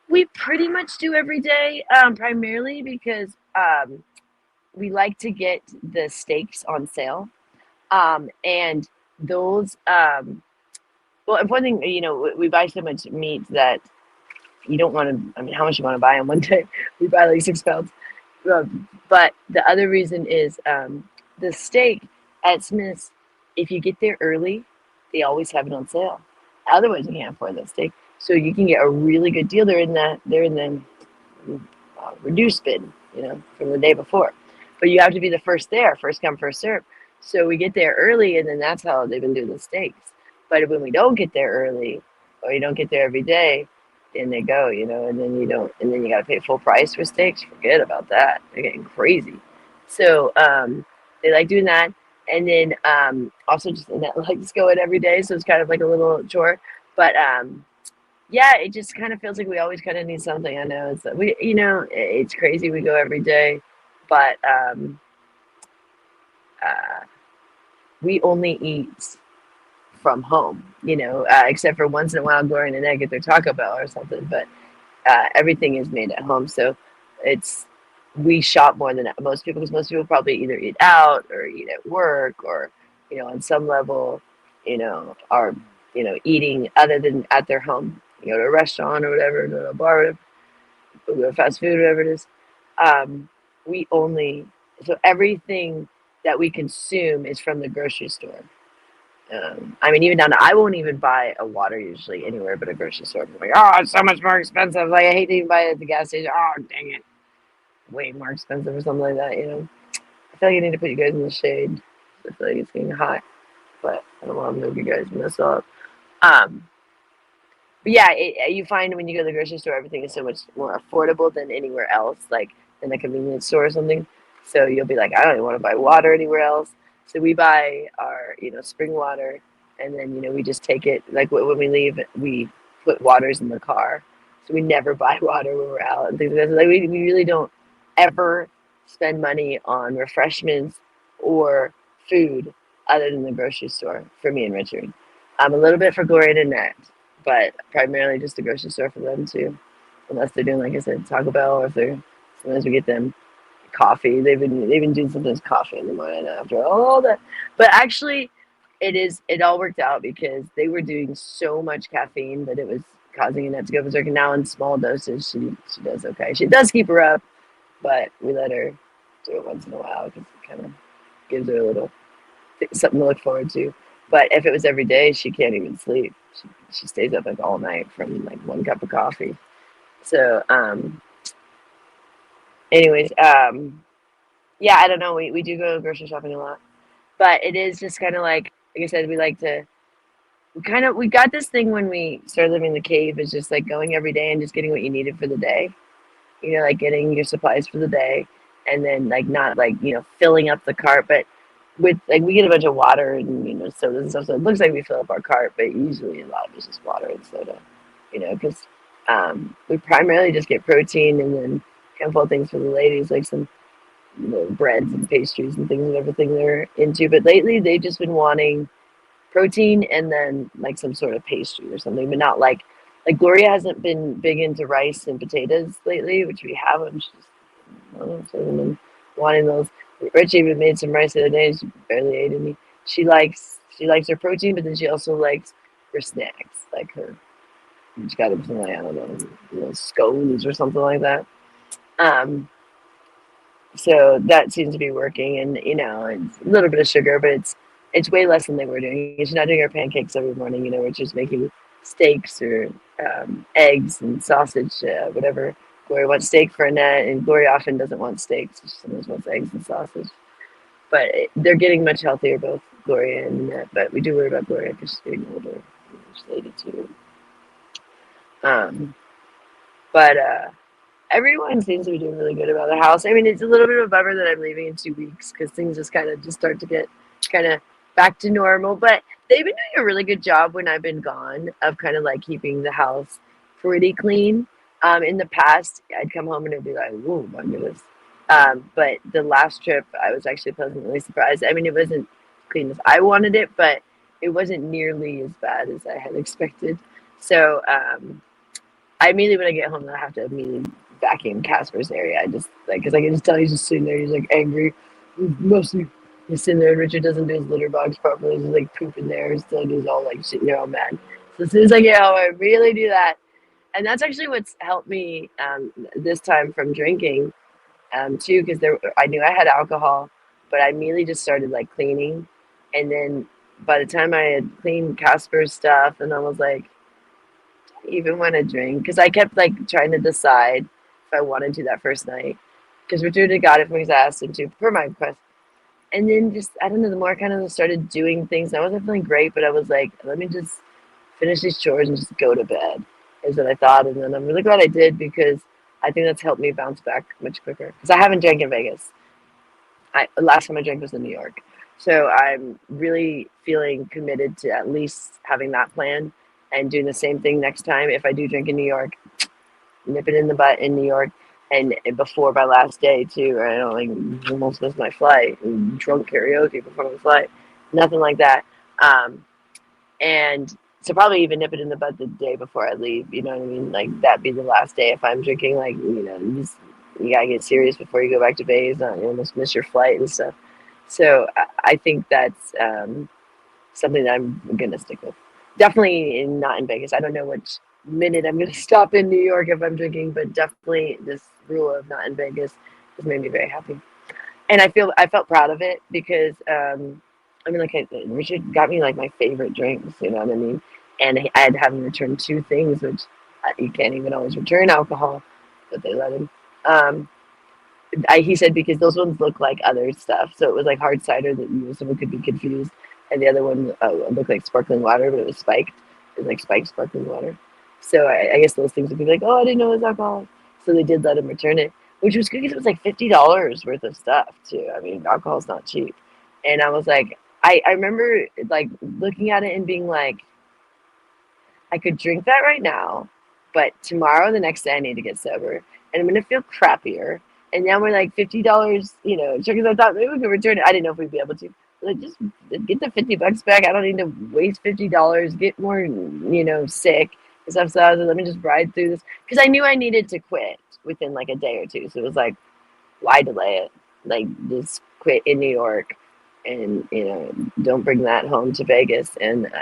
We pretty much do every day, primarily because we like to get the steaks on sale. And those, well, important thing, we buy so much meat that you don't want to, I mean, how much you want to buy in one day? We buy like 6 pounds. But the other reason is the steak at Smith's, if you get there early, they always have it on sale. Otherwise, you can't afford that steak. So you can get a really good deal. They're in the reduced bin, from the day before. But you have to be the first there, first come, first serve. So we get there early, and then that's how they've been doing the steaks. But when we don't get there early, or you don't get there every day, then they go, you know, and then you don't, and then you got to pay full price for steaks. Forget about that. They're getting crazy. So they like doing that, and then also just Annette likes going every day, so it's kind of like a little chore. But yeah, it just kind of feels like we always kind of need something. I know it's we, you know, it's crazy. We go every day, but uh, we only eat from home, you know, except for once in a while Gloria and Annette get their Taco Bell or something. But everything is made at home, so it's we shop more than most people because most people probably either eat out or eat at work or you know on some level, you know, are you know eating other than at their home. You go to a restaurant or whatever, go to a bar, whatever, go to fast food, whatever it is. Um, we only so everything that we consume is from the grocery store. I mean, even down to I won't even buy a water usually anywhere but a grocery store. I'm like, oh, it's so much more expensive. Like, I hate to even buy it at the gas station. Oh, dang it. Way more expensive or something like that, you know? I feel like I need to put you guys in the shade. I feel like it's getting hot, but I don't want to make you guys mess up. Um, but yeah, you find when you go to the grocery store, everything is so much more affordable than anywhere else, like in a convenience store or something. So you'll be like, I don't even want to buy water anywhere else. So we buy our, you know, spring water, and then you know we just take it. Like when we leave, we put waters in the car. So we never buy water when we're out and things like that. So, like we really don't ever spend money on refreshments or food other than the grocery store for me and Richard. A little bit for Gloria and Annette, but primarily just the grocery store for them too. Unless they're doing, like I said, Taco Bell, or if they're sometimes we get them coffee. They've been doing sometimes coffee in the morning after all that. But actually, it all worked out because they were doing so much caffeine that it was causing Annette to go berserk. And now in small doses, she does okay. She does keep her up, but we let her do it once in a while because it kind of gives her a little something to look forward to. But if it was every day, she can't even sleep. She stays up like all night from like one cup of coffee. So, anyways, yeah, I don't know. We do go grocery shopping a lot, but it is just kind of like I said, we like to. We got this thing when we started living in the cave is just like going every day and just getting what you needed for the day. You know, like getting your supplies for the day, and then like not like you know filling up the cart, but with like we get a bunch of water and you know sodas and stuff. So it looks like we fill up our cart, but usually a lot of it's just water and soda. You know, because we primarily just get protein and then a handful of things for the ladies, like some you know, breads and pastries and things and everything they're into. But lately they've just been wanting protein and then like some sort of pastry or something, but not like Gloria hasn't been big into rice and potatoes lately, which we haven't. She's I don't know, she hasn't been wanting those. Rich even made some rice the other day. She barely ate any. She likes her protein, but then she also likes her snacks, like her. She's got something like I don't know, you know, scones or something like that. Um, So that seems to be working, and you know, it's a little bit of sugar, but it's way less than they were doing. She's not doing her pancakes every morning, you know, we're just making steaks or eggs and sausage, whatever. Gloria wants steak for Annette, and Gloria often doesn't want steaks. She sometimes wants eggs and sausage. But they're getting much healthier, both Gloria and Annette. But we do worry about Gloria because she's getting older. She's 82. Um, but everyone seems to be doing really good about the house. I mean, it's a little bit of a bummer that I'm leaving in 2 weeks because things just kind of just start to get kind of back to normal. But they've been doing a really good job when I've been gone of kind of like keeping the house pretty clean. In the past, I'd come home and it'd be like, "Whoa, my goodness!" But the last trip, I was actually pleasantly surprised. I mean, it wasn't clean as I wanted it, but it wasn't nearly as bad as I had expected. So I immediately when I get home, I have to immediately vacuum Casper's area. I just like because I can just tell he's just sitting there. He's like angry. Mostly he's sitting there. And Richard doesn't do his litter box properly. He's like pooping there. Still he's all like sitting there all mad. So as soon as I get home, I really do that. And that's actually what's helped me this time from drinking too, because I knew I had alcohol, but I immediately just started like cleaning, and then by the time I had cleaned Casper's stuff, and I was like even want to drink because I kept like trying to decide if I wanted to that first night because Richard had got it from his ass and to per my request And then just, I don't know, the more I kind of started doing things, I wasn't feeling great, but I was like, let me just finish these chores and just go to bed, is what I thought. And then I'm really glad I did, because I think that's helped me bounce back much quicker. Because I haven't drank in Vegas. Last time I drank was in New York. So I'm really feeling committed to at least having that plan and doing the same thing next time. If I do drink in New York, nip it in the butt in New York, and before my last day too. I don't like almost missed my flight. And drunk karaoke before my flight, nothing like that. And so probably even nip it in the butt the day before I leave. You know what I mean? Like that be the last day if I'm drinking. Like you gotta get serious before you go back to Vegas. You almost miss your flight and stuff. So I think that's something that I'm gonna stick with. Definitely not in Vegas. I don't know which minute I'm gonna stop in New York if I'm drinking, but definitely this rule of not in Vegas has made me very happy. And I felt proud of it, because I mean, like Richard got me like my favorite drinks, you know what I mean? And I had to have him return two things, which you can't even always return alcohol, but they let him. Um, he said because those ones look like other stuff, so it was like hard cider that someone could be confused, and the other one looked like sparkling water, but it was spiked. It was like spiked sparkling water. So I guess those things would be like, oh, I didn't know it was alcohol. So they did let him return it, which was good because it was like $50 worth of stuff too. I mean, alcohol's not cheap, and I was like, I remember like looking at it and being like, I could drink that right now, but tomorrow, the next day, I need to get sober, and I'm gonna feel crappier. And now we're like $50, because I thought maybe we could return it. I didn't know if we'd be able to. Like, just get the $50 back. I don't need to waste $50. Get more, sick and stuff. So I was like, let me just ride through this, because I knew I needed to quit within like a day or two. So it was like, why delay it? Like, just quit in New York, and don't bring that home to Vegas. And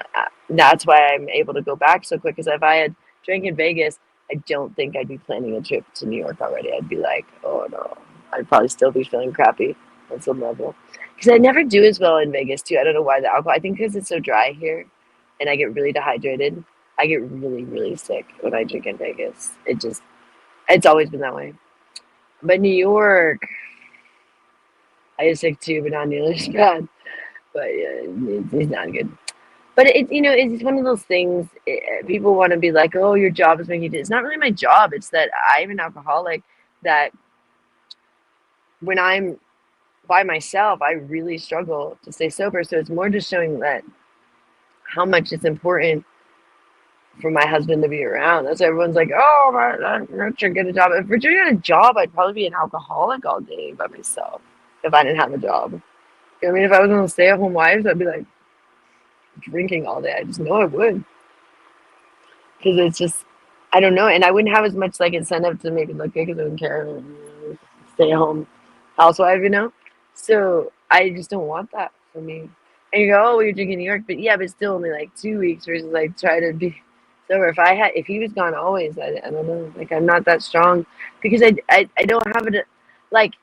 that's why I'm able to go back so quick. Because if I had drank in Vegas, I don't think I'd be planning a trip to New York already. I'd be like, oh no, I'd probably still be feeling crappy on some level. Because I never do as well in Vegas too. I don't know why, the alcohol. I think because it's so dry here, and I get really dehydrated. I get really, really sick when I drink in Vegas. It's always been that way. But New York, I get sick too, but not nearly as bad. But yeah, it's not good. But it's one of those things. People want to be like, "Oh, your job is making you do." It's not really my job. It's that I'm an alcoholic. That when I'm by myself, I really struggle to stay sober. So it's more just showing that how much it's important for my husband to be around. That's why everyone's like, "Oh, Richard, get a job." If Richard had a job, I'd probably be an alcoholic all day by myself if I didn't have a job. You know what I mean, if I was one of the stay-at-home wives, I'd be like drinking all day. I just know I would, because it's just, I don't know, and I wouldn't have as much like incentive to maybe look good because I wouldn't care, stay at home housewife. So I just don't want that for me. And you go, oh, well, you're drinking in New York, but yeah, but still only like 2 weeks versus like try to be sober. If he was gone always, I don't know, like I'm not that strong, because I don't have it like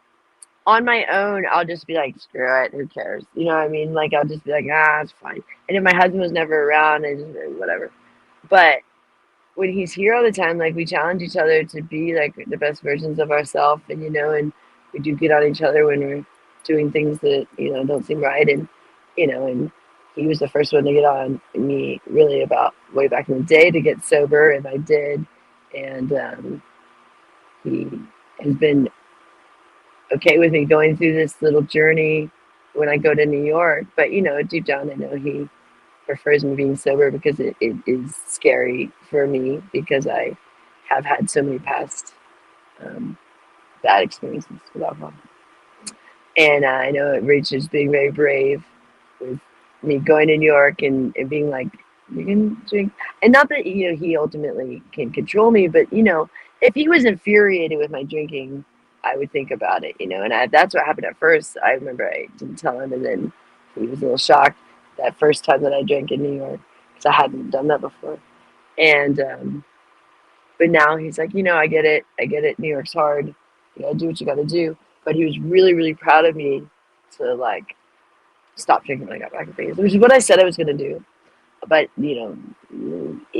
on my own. I'll just be like, screw it, who cares? You know what I mean? Like I'll just be like, it's fine. And if my husband was never around, I just whatever. But when he's here all the time, like we challenge each other to be like the best versions of ourselves, and and we do get on each other when we're doing things that don't seem right, and and he was the first one to get on me really about way back in the day to get sober, and I did, and he has been okay with me going through this little journey when I go to New York. But deep down, I know he prefers me being sober, because it is scary for me, because I have had so many past bad experiences with alcohol. And I know Rich is being very brave with me going to New York and being like, you can drink. And not that, he ultimately can control me, but, if he was infuriated with my drinking, I would think about it, and that's what happened at first. I remember I didn't tell him, and then he was a little shocked that first time that I drank in New York, because I hadn't done that before. And, but now he's like, I get it. New York's hard. You gotta do what you gotta do. But he was really, really proud of me to like stop drinking when I got back to Vegas, which is what I said I was gonna do. But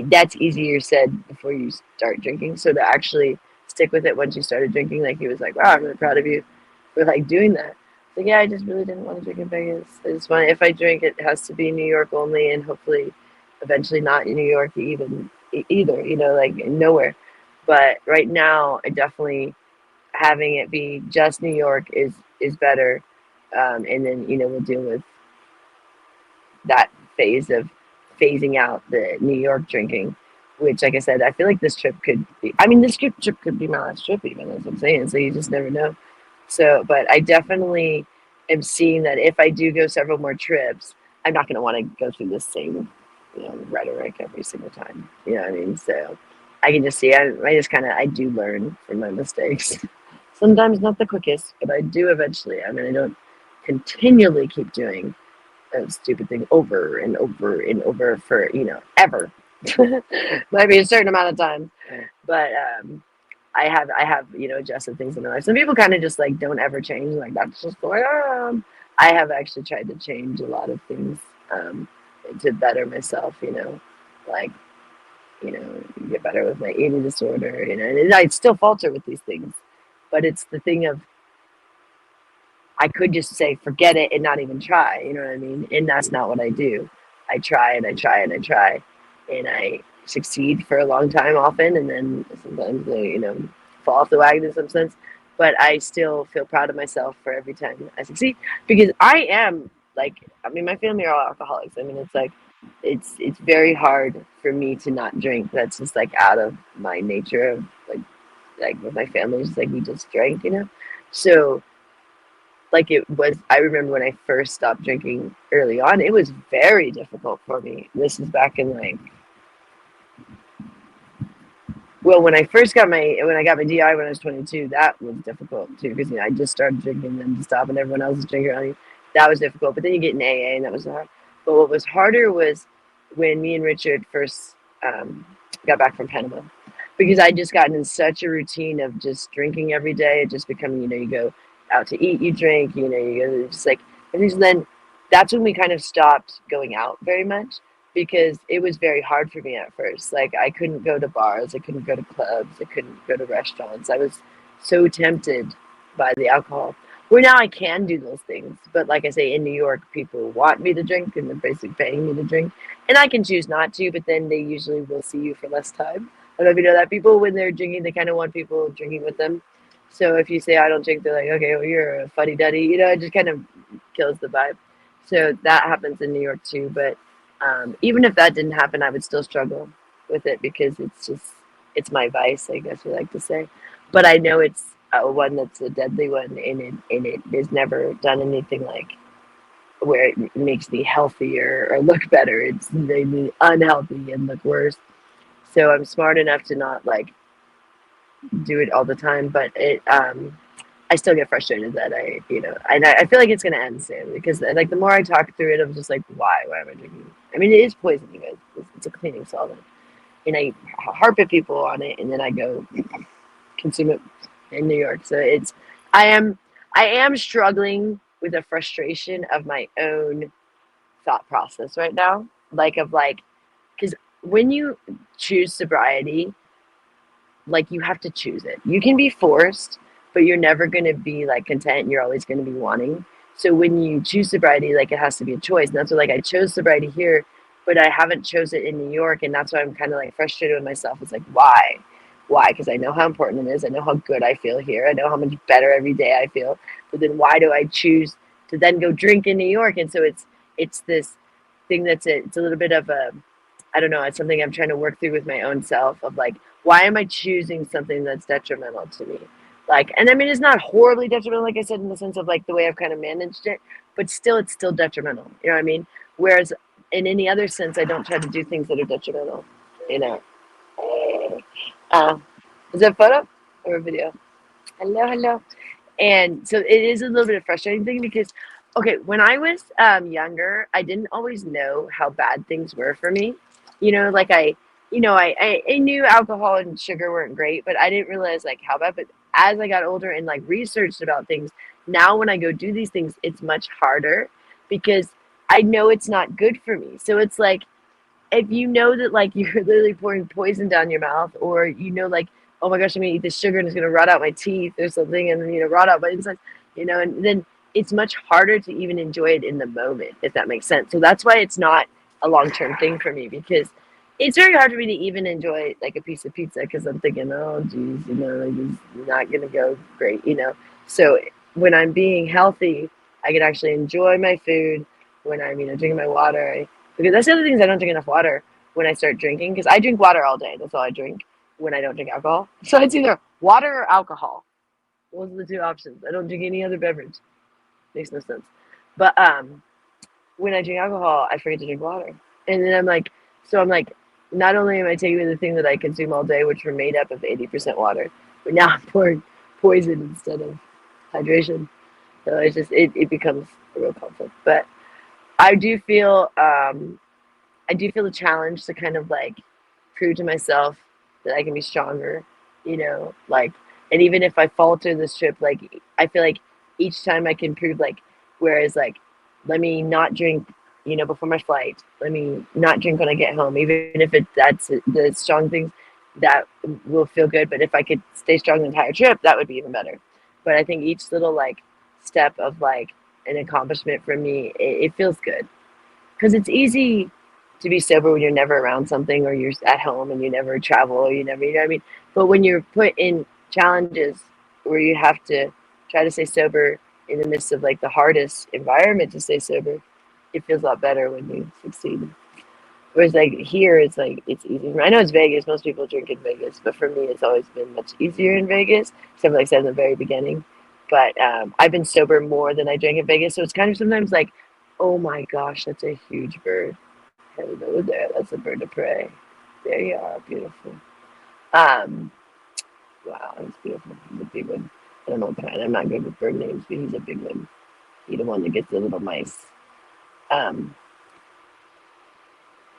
that's easier said before you start drinking. So to actually stick with it once you started drinking, like he was like, wow, I'm really proud of you for like doing that. So yeah, I just really didn't want to drink in Vegas. I just want, if I drink, it has to be New York only, and hopefully, eventually not in New York either. You know, like nowhere. But right now, I definitely having it be just New York is better. And then we'll deal with that phase of phasing out the New York drinking, which, like I said, I feel like this trip could be. I mean, this trip could be my last trip, even. That's what I'm saying. So you just never know. So, but I definitely am seeing that if I do go several more trips, I'm not going to want to go through the same, rhetoric every single time. You know what I mean? So I can just see. I just kind of I do learn from my mistakes. Sometimes not the quickest, but I do eventually. I mean, I don't continually keep doing a stupid thing over and over and over for ever. Might be a certain amount of time, but I have adjusted things in my life. Some people kind of just like don't ever change, like that's just the way I am. I have actually tried to change a lot of things to better myself. Like get better with my eating disorder. And I still falter with these things, but it's the thing of I could just say forget it and not even try, you know what I mean? And that's not what I do. I try and I try and I try, and I succeed for a long time often, and then sometimes I, fall off the wagon in some sense. But I still feel proud of myself for every time I succeed, because I am like, I mean, my family are all alcoholics. I mean, it's like it's very hard for me to not drink. That's just like out of my nature of like with my family, it's like we just drank. So like it was, I remember when I first stopped drinking early on, it was very difficult for me. This is back in like, well, when I got my DI when I was 22, that was difficult too, because I just started drinking and then stop, and everyone else is drinking around you. That was difficult. But then you get in AA, and that was hard. But what was harder was when me and Richard first got back from Panama, because I just gotten in such a routine of just drinking every day. It just becoming, you go out to eat, you drink, you go just like, and then that's when we kind of stopped going out very much, because it was very hard for me at first. Like I couldn't go to bars, I couldn't go to clubs, I couldn't go to restaurants. I was so tempted by the alcohol. Where now I can do those things, but like I say, in New York, people want me to drink and they're basically paying me to drink, and I can choose not to. But then they usually will see you for less time. I don't know if you know that people, when they're drinking, they kind of want people drinking with them. So if you say I don't drink, they're like, okay, well you're a fuddy duddy. It just kind of kills the vibe. So that happens in New York too, but even if that didn't happen, I would still struggle with it, because it's my vice, I guess we like to say. But I know it's one that's a deadly one, and it has never done anything like where it makes me healthier or look better. It's made me unhealthy and look worse. So I'm smart enough to not like do it all the time, but I still get frustrated that and I feel like it's gonna end soon, because like the more I talk through it, I'm just like, why am I drinking? I mean, it is poison, you guys. It's a cleaning solvent, and I harp at people on it, and then I go consume it in New York. So I am struggling with the frustration of my own thought process right now, because when you choose sobriety, like you have to choose it. You can be forced, but you're never going to be like content. You're always going to be wanting. So when you choose sobriety, like it has to be a choice. And that's what, like, I chose sobriety here, but I haven't chose it in New York. And that's why I'm kind of like frustrated with myself. It's like, why? Because I know how important it is. I know how good I feel here. I know how much better every day I feel. But then why do I choose to then go drink in New York? And so it's this thing it's a little bit of a, I don't know, it's something I'm trying to work through with my own self of like, why am I choosing something that's detrimental to me? Like, and I mean, it's not horribly detrimental, like I said, in the sense of like the way I've kind of managed it, but still, it's still detrimental. You know what I mean? Whereas in any other sense, I don't try to do things that are detrimental. You know? Uh, is that a photo or a video? Hello. And so it is a little bit of frustrating thing, because, okay, when I was younger, I didn't always know how bad things were for me. Like I knew alcohol and sugar weren't great, but I didn't realize like how bad. But as I got older and like researched about things, now when I go do these things, it's much harder, because I know it's not good for me. So it's like, if you know that like you're literally pouring poison down your mouth, or like, oh my gosh, I'm gonna eat this sugar and it's gonna rot out my teeth or something, and then rot out my insides, and then it's much harder to even enjoy it in the moment, if that makes sense. So that's why it's not a long-term thing for me, because it's very hard for me to even enjoy like a piece of pizza, because I'm thinking, oh geez, it's not gonna go great. So when I'm being healthy, I can actually enjoy my food when I'm drinking my water. Because that's the other thing is I don't drink enough water when I start drinking, because I drink water all day. That's all I drink when I don't drink alcohol. So it's either water or alcohol. Those are the two options. I don't drink any other beverage. Makes no sense. But when I drink alcohol, I forget to drink water. And then I'm like, not only am I taking the thing that I consume all day, which were made up of 80% water, but now I'm pouring poison instead of hydration. So it becomes a real conflict. But I do feel the challenge to kind of like prove to myself that I can be stronger, like, and even if I falter this trip, like, I feel like each time I can prove, like, whereas, like, let me not drink, before my flight, let me not drink when I get home, even if that's the strong things that will feel good. But if I could stay strong the entire trip, that would be even better. But I think each little, like, step of, like, an accomplishment for me, it feels good, because it's easy to be sober when you're never around something, or you're at home and you never travel, or you never, what I mean? But when you're put in challenges where you have to try to stay sober in the midst of like the hardest environment to stay sober, it feels a lot better when you succeed. Whereas like here, it's like, it's easy. I know it's Vegas. Most people drink in Vegas, but for me, it's always been much easier in Vegas, except for like I said in the very beginning. But I've been sober more than I drank in Vegas, so it's kind of sometimes like, oh my gosh, that's a huge bird. Hello there, that's a bird of prey. There you are, beautiful. Um, wow, he's beautiful. He's a big one. I don't know what kind. I'm not good with bird names, but he's a big one. He's the one that gets the little mice. Um,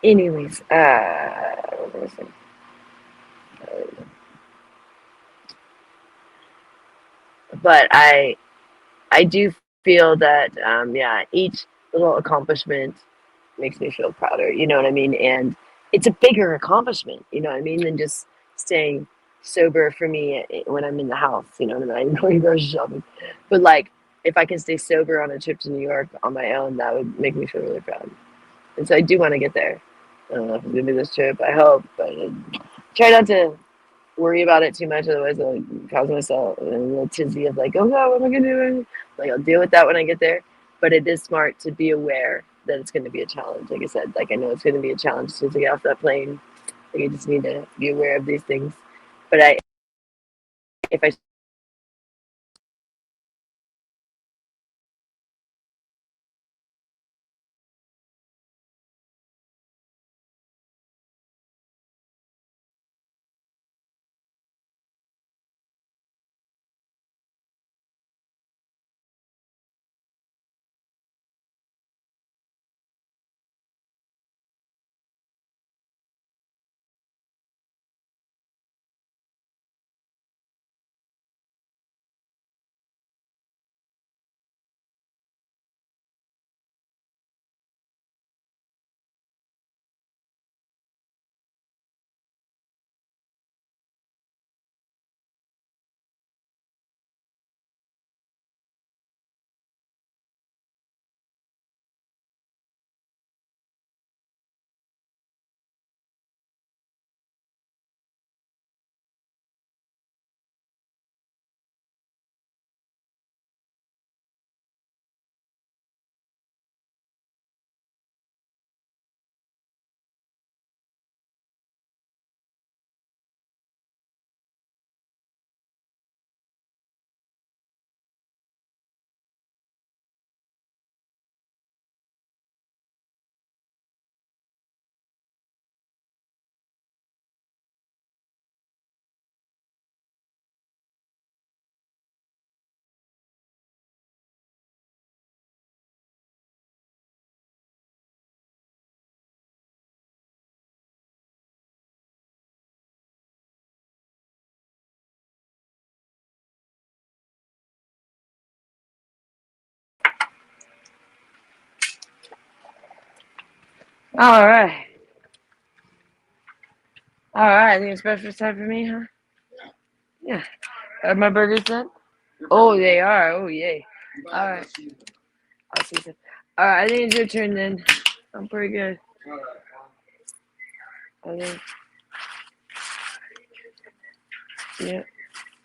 anyways, what was I saying? But I do feel that yeah, each little accomplishment makes me feel prouder. You know what I mean? And it's a bigger accomplishment. You know what I mean? Than just staying sober for me when I'm in the house. You know what I mean? I'm going grocery shopping, but like if I can stay sober on a trip to New York on my own, that would make me feel really proud. And so I do want to get there. I don't know if it's gonna be this trip. I hope, but I try not to worry about it too much, otherwise I'll cause myself a little tizzy of like, oh god, what am I gonna do? Like I'll deal with that when I get there. But it is smart to be aware that it's gonna be a challenge. Like I said, like I know it's gonna be a challenge to get off that plane. Like you just need to be aware of these things. But if I all right. All right, I think it's breakfast time for me, huh? Yeah. Are my burgers done? Oh, they are. Oh, yay. All right. I'll see you soon. All right, I think it's your turn then. I'm pretty good. I think. Yeah.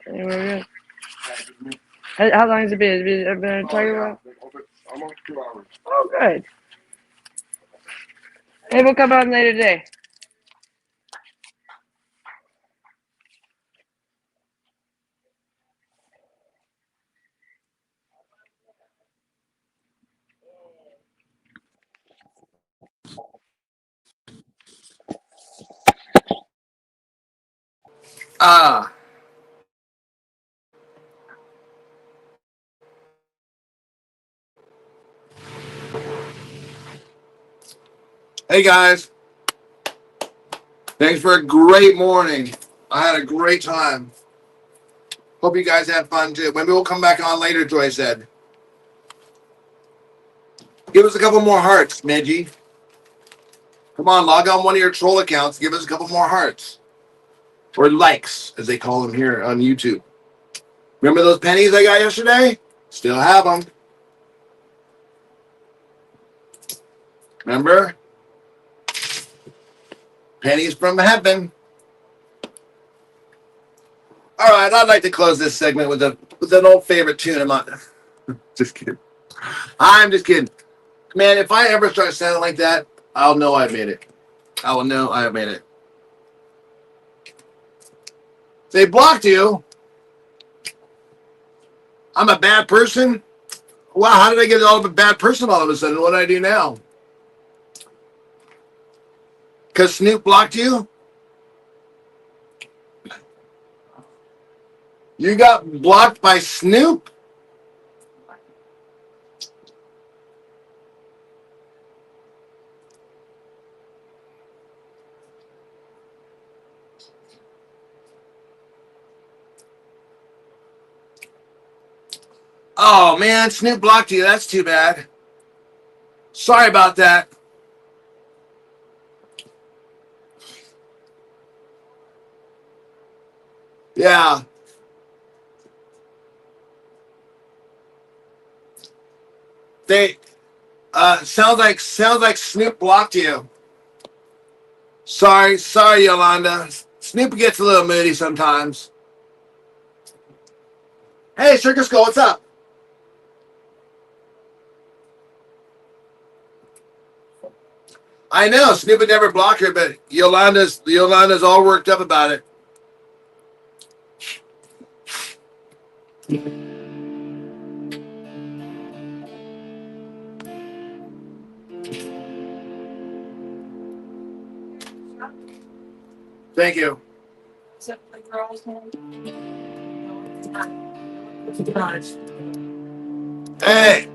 I think we're good. How long has it been? Has it been a target while? Almost 2 hours. Oh, good. Maybe we'll come on later today. Ah. Hey guys. Thanks for a great morning. I had a great time. Hope you guys had fun too. Maybe we'll come back on later, Joy said. Give us a couple more hearts, Medji. Come on, log on one of your troll accounts. Give us a couple more hearts. Or likes, as they call them here on YouTube. Remember those pennies I got yesterday? Still have them. Remember? Pennies from heaven. All right, I'd like to close this segment with an old favorite tune. I'm not. Just kidding. I'm just kidding. Man, if I ever start sounding like that, I'll know I made it. I will know I have made it. They blocked you. I'm a bad person. Wow, how did I get all of a bad person all of a sudden? What do I do now? Because Snoop blocked you? You got blocked by Snoop? Oh, man, Snoop blocked you. That's too bad. Sorry about that. Yeah. They sounds like Snoop blocked you. Sorry, Yolanda. Snoop gets a little moody sometimes. Hey, Circus Skull, what's up? I know Snoop would never block her, but Yolanda's all worked up about it. Thank you. Hey.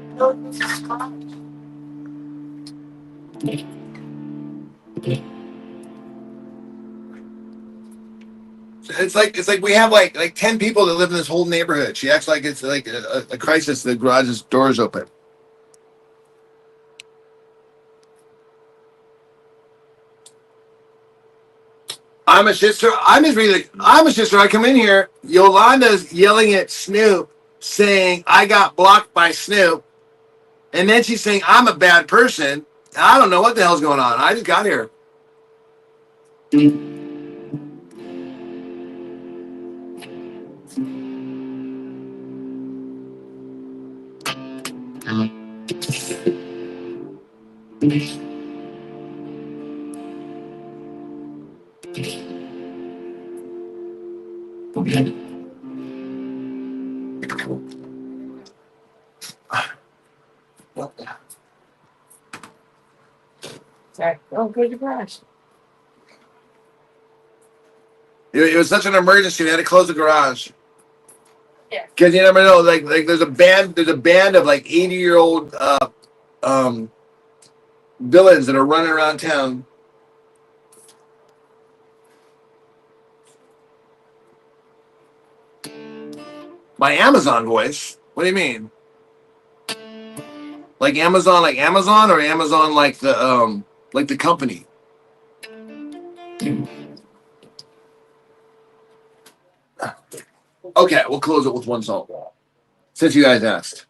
It's like we have like 10 people that live in this whole neighborhood. She acts like it's like a crisis. The garage's doors open. I'm a sister. I'm a sister. I come in here. Yolanda's yelling at Snoop, saying I got blocked by Snoop, and then she's saying I'm a bad person. I don't know what the hell's going on. I just got here. Sorry. Oh, good to crash. It was such an emergency. They had to close the garage. Yeah. Because you never know. Like there's a band of like 80-year-old villains that are running around town. My Amazon voice? What do you mean? Like Amazon, or Amazon like the company? Okay, we'll close it with one song. Since you guys asked.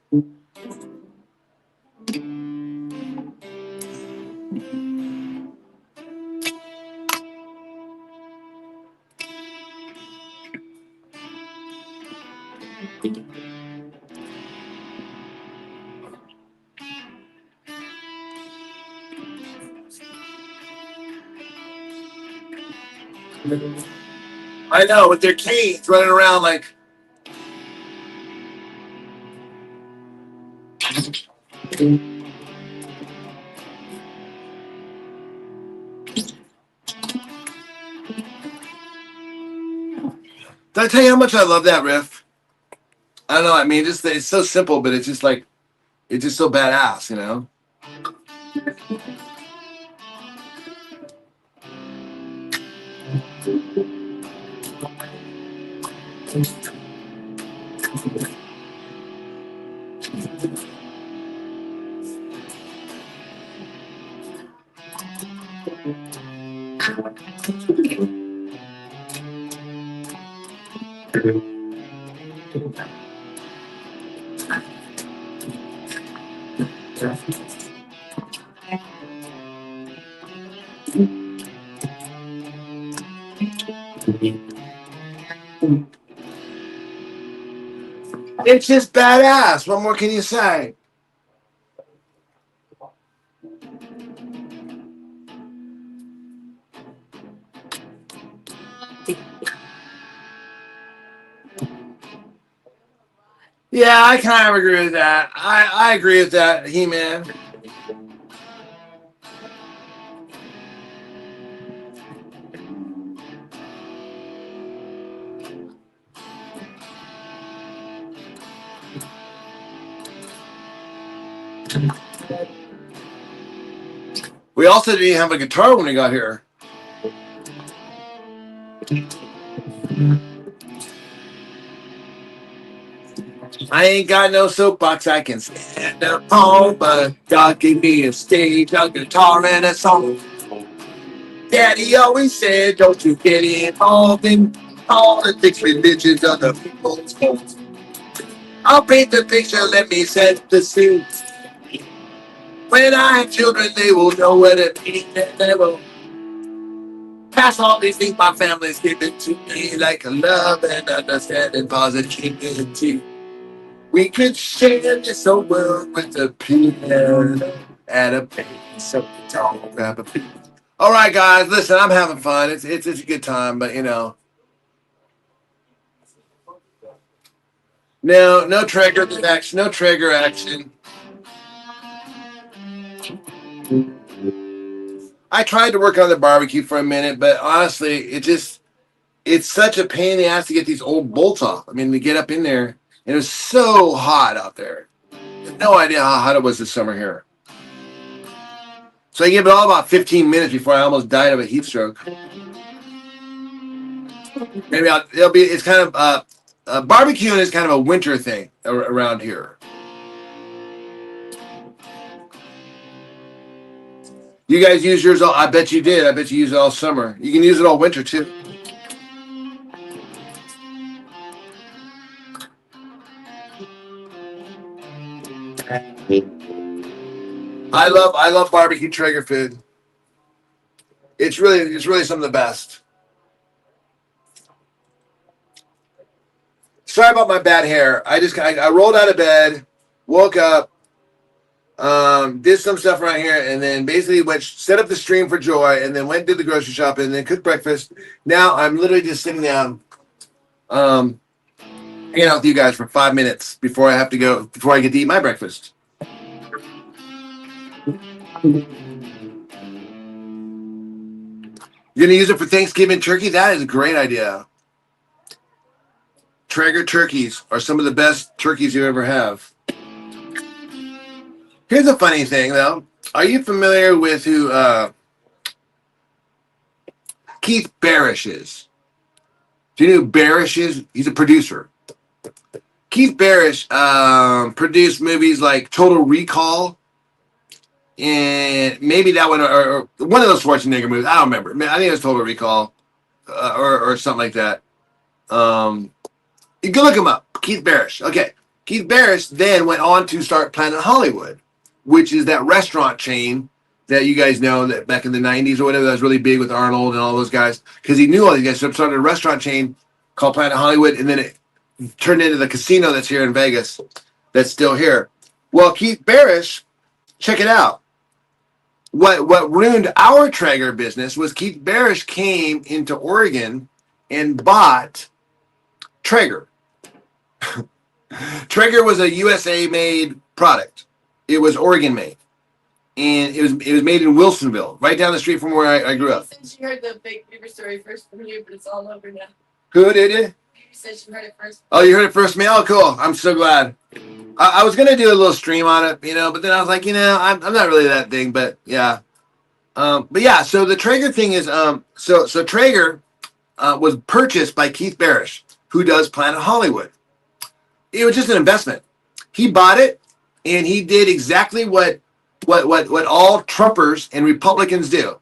I know, with their canes running around like. Did I tell you how much I love that riff? I don't know. I mean, just it's so simple, but it's just like it's just so badass, you know. It's just badass. What more can you say? Yeah, I kind of agree with that. I agree with that, He-Man. We also didn't have a guitar when we got here. I ain't got no soapbox I can stand up on, but God gave me a stage, a guitar, and a song. Daddy always said, don't you get involved in politics, religions, other people's faults. I'll paint the picture, let me set the scene. When I have children, they will know what it means, and they will pass all these things my family's given to me, like love and understanding, positivity. We could share this old world with a piano at a pace of guitar, grab a piece. All right, guys, listen, I'm having fun. It's a good time, but you know, no trigger action, no trigger action. I tried to work on the barbecue for a minute, but honestly, it's such a pain in the ass to get these old bolts off. I mean, to get up in there, and it was so hot out there. I have no idea how hot it was this summer here. So I gave it all about 15 minutes before I almost died of a heat stroke. Maybe it's kind of barbecuing is kind of a winter thing around here. You guys use yours all? I bet you did. I bet you use it all summer. You can use it all winter too. I love barbecue Traeger food. It's really some of the best. Sorry about my bad hair. I rolled out of bed, woke up, did some stuff around here, and then basically set up the stream for Joy, and then went and did the grocery shopping, and then cooked breakfast. Now I'm literally just sitting down, hanging out with you guys for 5 minutes before I get to eat my breakfast. You're gonna use it for Thanksgiving turkey? That is a great idea. Traeger turkeys are some of the best turkeys you ever have. Here's a funny thing, though. Are you familiar with who Keith Barish is? Do you know who Barish is? He's a producer. Keith Barish produced movies like Total Recall, and maybe that one, or one of those Schwarzenegger movies. I don't remember. I think it was Total Recall, or something like that. You can look him up. Keith Barish. Okay. Keith Barris then went on to start Planet Hollywood, which is that restaurant chain that you guys know that back in the 90s or whatever, that was really big with Arnold and all those guys, because he knew all these guys. So started a restaurant chain called Planet Hollywood, and then it turned into the casino that's here in Vegas that's still here. Well, Keith Barris, check it out. What ruined our Traeger business was Keith Barris came into Oregon and bought Traeger. Traeger was a USA made product. It was Oregon made. And it was made in Wilsonville, right down the street from where I grew up. Since you heard the big Beaver story first from you, but it's all over now. Who did it? You said you heard it first. Oh, you heard it first, man? Oh, cool. I'm so glad. I was going to do a little stream on it, but then I was like, I'm not really that thing, but yeah. But yeah, so the Traeger thing is, so Traeger was purchased by Keith Barris, who does Planet Hollywood. It was just an investment. He bought it, and he did exactly what all Trumpers and Republicans do.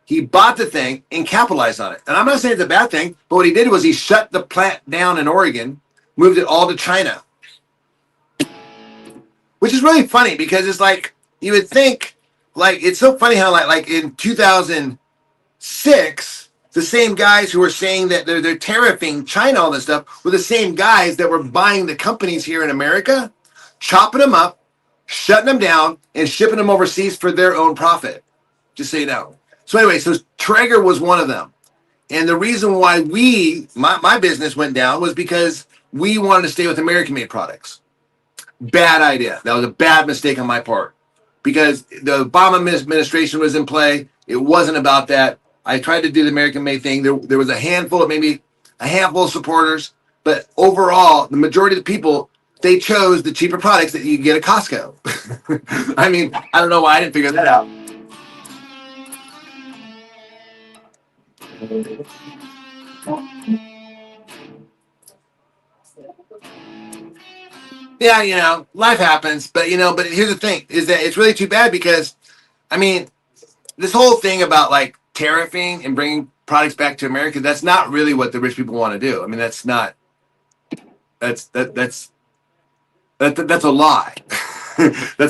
He bought the thing and capitalized on it. And I'm not saying it's a bad thing, but what he did was he shut the plant down in Oregon, moved it all to China. Which is really funny because it's like, you would think, like, it's so funny how like in 2006, the same guys who were saying that they're tariffing China, all this stuff, were the same guys that were buying the companies here in America, chopping them up, shutting them down, and shipping them overseas for their own profit. Just so you know. So anyway, so Traeger was one of them. And the reason why my business went down was because we wanted to stay with American-made products. Bad idea. That was a bad mistake on my part. Because the Obama administration was in play. It wasn't about that. I tried to do the American-made thing. There was maybe a handful of supporters. But overall, the majority of the people, they chose the cheaper products that you get at Costco. I mean, I don't know why I didn't figure that out. Yeah, life happens. But here's the thing, is that it's really too bad because, I mean, this whole thing about like tariffing and bringing products back to America, that's not really what the rich people want to do. I mean, that's a lie. That's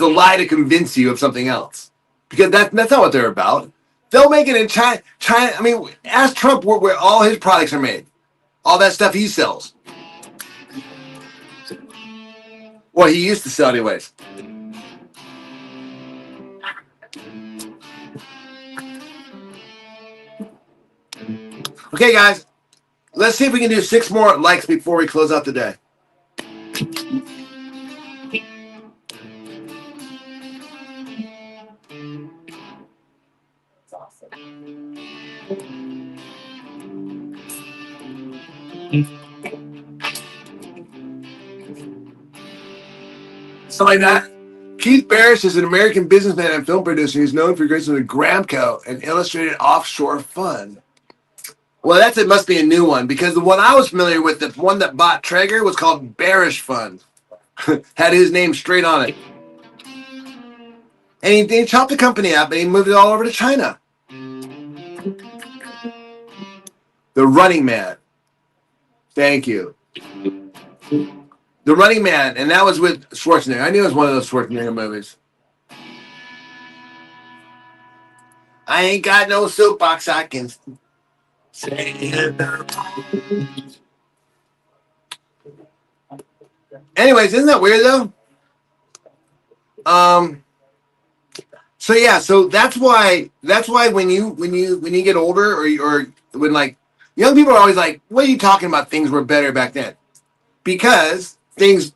a lie to convince you of something else, because that's not what they're about. They'll make it in China. I mean, ask Trump where all his products are made, all that stuff he sells. Well, he used to sell anyways. Okay, guys, let's see if we can do 6 more likes before we close out the day. It's awesome. Something like that. Keith Barris is an American businessman and film producer. He's known for creating the Gramco, an illustrated offshore fund. Well, it must be a new one, because the one I was familiar with, the one that bought Traeger, was called Barris Fund. Had his name straight on it. And he chopped the company up and he moved it all over to China. The Running Man. Thank you. The Running Man, and that was with Schwarzenegger. I knew it was one of those Schwarzenegger movies. I ain't got no soapbox I can say. Anyways, isn't that weird though? So that's why when you get older, or when like young people are always like, what are you talking about? Things were better back then. Because things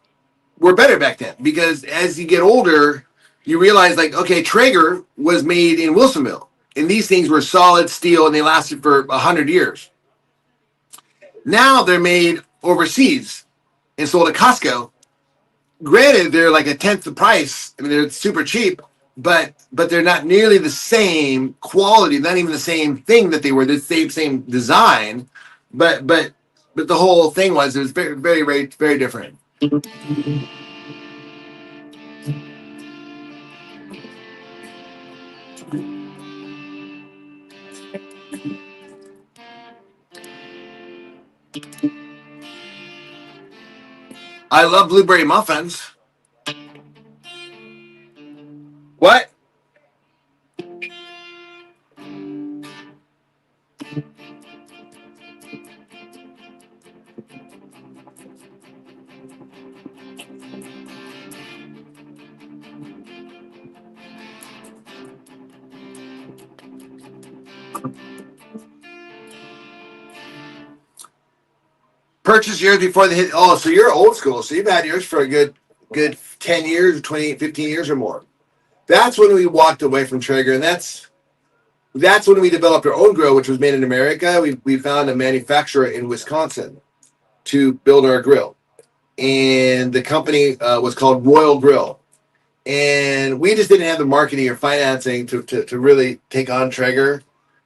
were better back then. Because as you get older, you realize, like, okay, Traeger was made in Wilsonville, and these things were solid steel, and they lasted for 100 years. Now they're made overseas and sold at Costco. Granted, they're like a tenth the price. I mean, they're super cheap, but they're not nearly the same quality, not even the same thing that they were, the same design. But the whole thing was, it was very, very, very, very different. I love blueberry muffins. What? Purchase yours before they hit. Oh, so you're old school. So you've had yours for a good 10 years, 20, 15 years or more. That's when we walked away from Traeger, and that's when we developed our own grill, which was made in America. We found a manufacturer in Wisconsin to build our grill, and the company was called Royal Grill. And we just didn't have the marketing or financing to really take on Traeger.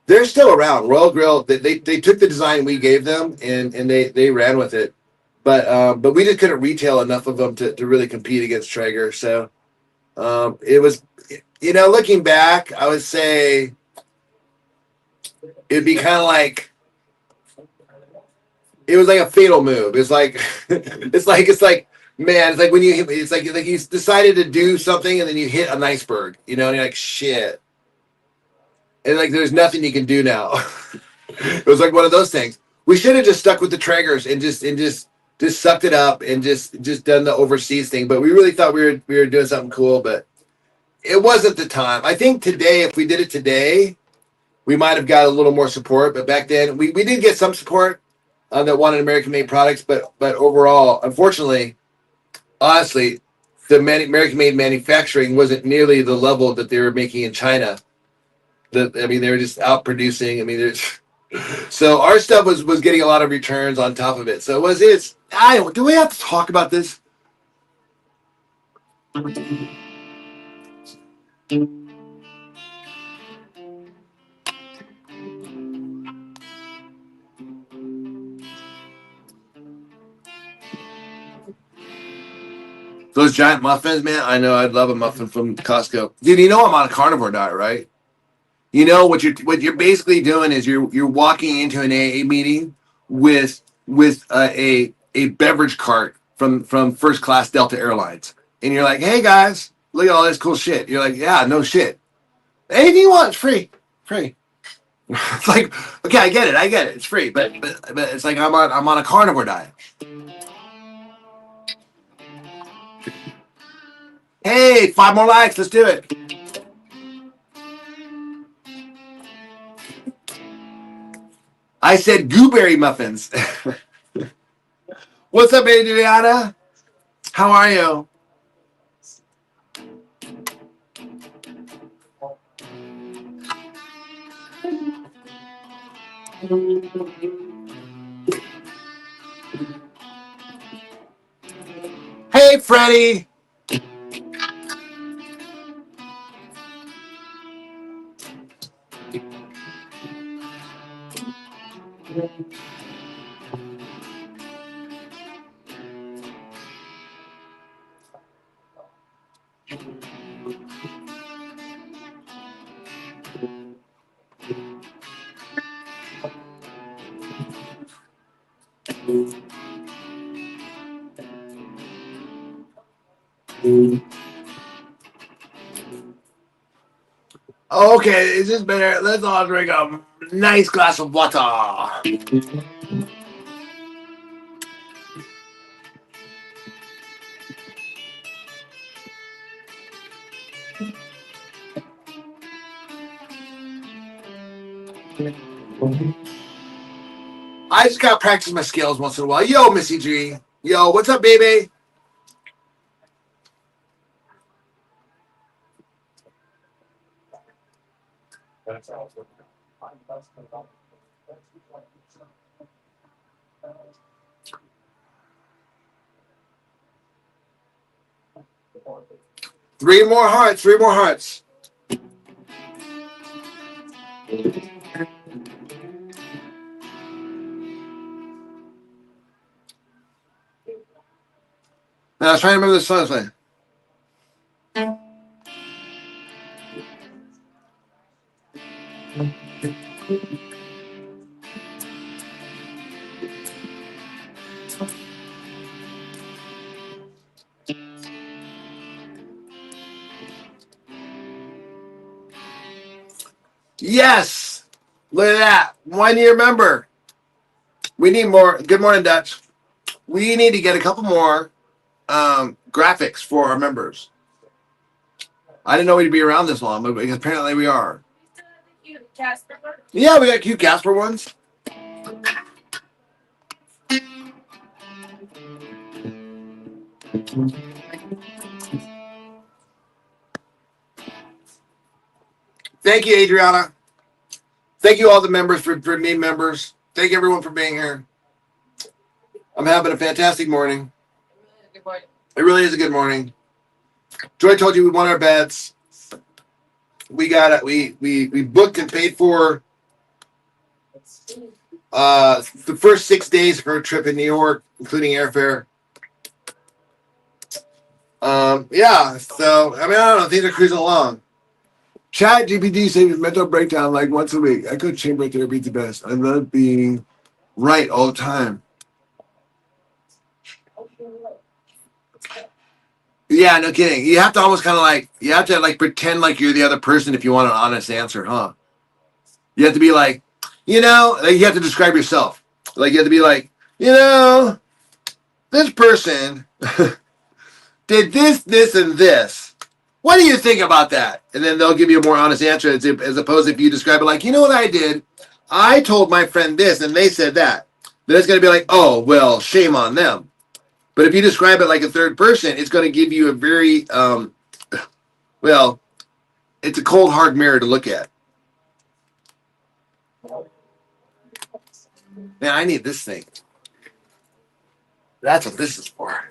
They're still around. Royal Grill, they took the design we gave them and they ran with it. But we just couldn't retail enough of them to really compete against Traeger. So it was, looking back, I would say it'd be kind of like, it was like a fatal move. It's like, man, it's like when it's like you decided to do something and then you hit an iceberg, and you're like, shit. And like, there's nothing you can do now. It was like one of those things. We should have just stuck with the Traegers and just sucked it up and just done the overseas thing. But we really thought we were doing something cool, but it wasn't the time. I think today, if we did it today, we might have got a little more support. But back then, we did get some support that wanted American-made products. But overall, unfortunately, honestly, the American-made manufacturing wasn't nearly the level that they were making in China. They were just outproducing. So our stuff was getting a lot of returns on top of it. So do we have to talk about this? Those giant muffins, man. I know I'd love a muffin from Costco. Dude, I'm on a carnivore diet, right? What you're basically doing is you're walking into an AA meeting with a beverage cart from first class Delta Airlines, and you're like, hey guys, look at all this cool shit. You're like, yeah, no shit. Anything you want, it's free. It's like, okay, I get it, it's free, but it's like I'm on a carnivore diet. Hey, 5 more likes, let's do it. I said gooberry muffins. What's up, Adriana? How are you? Hey, Freddie. Okay, is this better? Let's all drink a nice glass of water. 'Cause I just gotta practice my skills once in a while. Yo, Missy G. Yo, what's up, baby? Three more hearts. Now, I was trying to remember the song. Yes. Look at that. 1 year member. We need more. Good morning, Dutch. We need to get a couple more graphics for our members. I didn't know we'd be around this long, but apparently we are. Yeah, we got cute Casper ones. Thank you, Adriana. Thank you all the members for being members. Thank everyone for being here. I'm having a fantastic morning. Good morning. It really is a good morning. Joy told you we won our bets. We got it. We booked and paid for the first 6 days of our trip in New York, including airfare. Yeah. So I mean, I don't know. Things are cruising along. Chat GPT says mental breakdown like once a week. Echo chamber therapy is the best. I love being right all the time. Yeah, no kidding. You have to almost kind of like pretend like you're the other person if you want an honest answer, huh? You have to be like, you have to describe yourself. Like you have to be like, this person did this, and this. What do you think about that? And then they'll give you a more honest answer as opposed to if you describe it like, you know what I did? I told my friend this and they said that. Then it's going to be like, oh, well, shame on them. But if you describe it like a third person, it's going to give you a very, it's a cold, hard mirror to look at. Man, I need this thing. That's what this is for.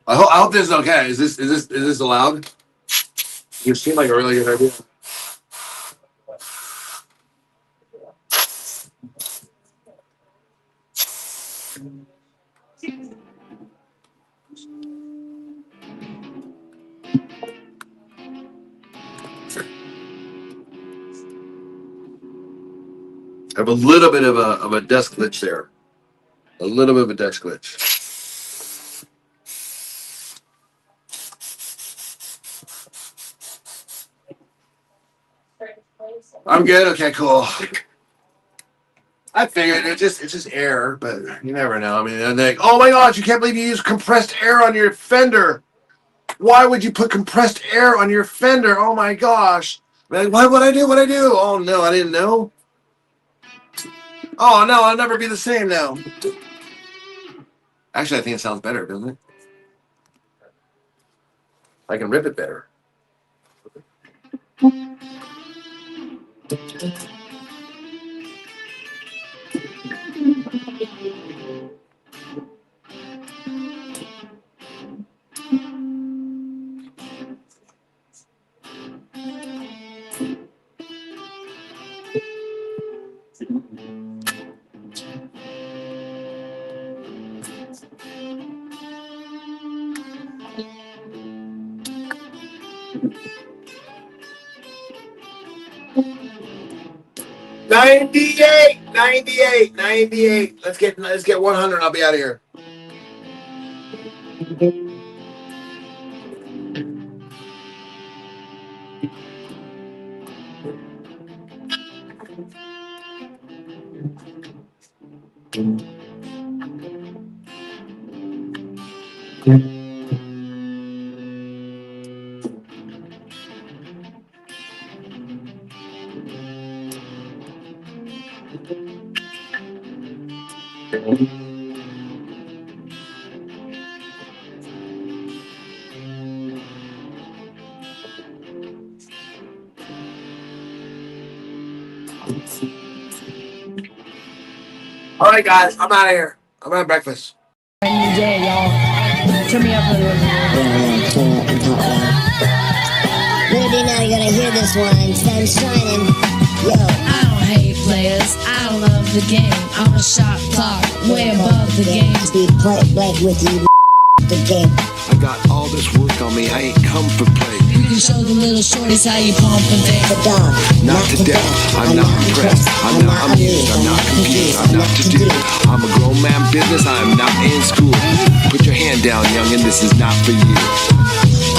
I hope this is okay. Is this allowed? You seem like a really good idea. I have a little bit of a desk glitch there. A little bit of a desk glitch. I'm good. Okay, cool. I figured it's just air, but you never know. I mean, and they, oh my gosh, you can't believe you used compressed air on your fender. Why would you put compressed air on your fender? Oh my gosh. Like, why would I do what I do? Oh no, I didn't know. Oh no, I'll never be the same now. Actually, I think it sounds better, doesn't it? I can rip it better. $98. Let's get 100. I'll be out of here. All right, guys, I'm out of here. I'm having breakfast. Brand new day, y'all. Turn me up a little bit. Maybe now you're gonna hear this one. Sun shining. Yo. I don't hate players. I love the game. I'm a shot clock, way above the game. Be point blank with you, the game. I got all this work on me. I ain't come for play. can show the little shorties how you pump and fake. The dog, Not to death, I'm not impressed, I'm not amused, I'm not confused, I'm not to do. I'm a grown man business, I'm not in school. Put your hand down, youngin', this is not for you.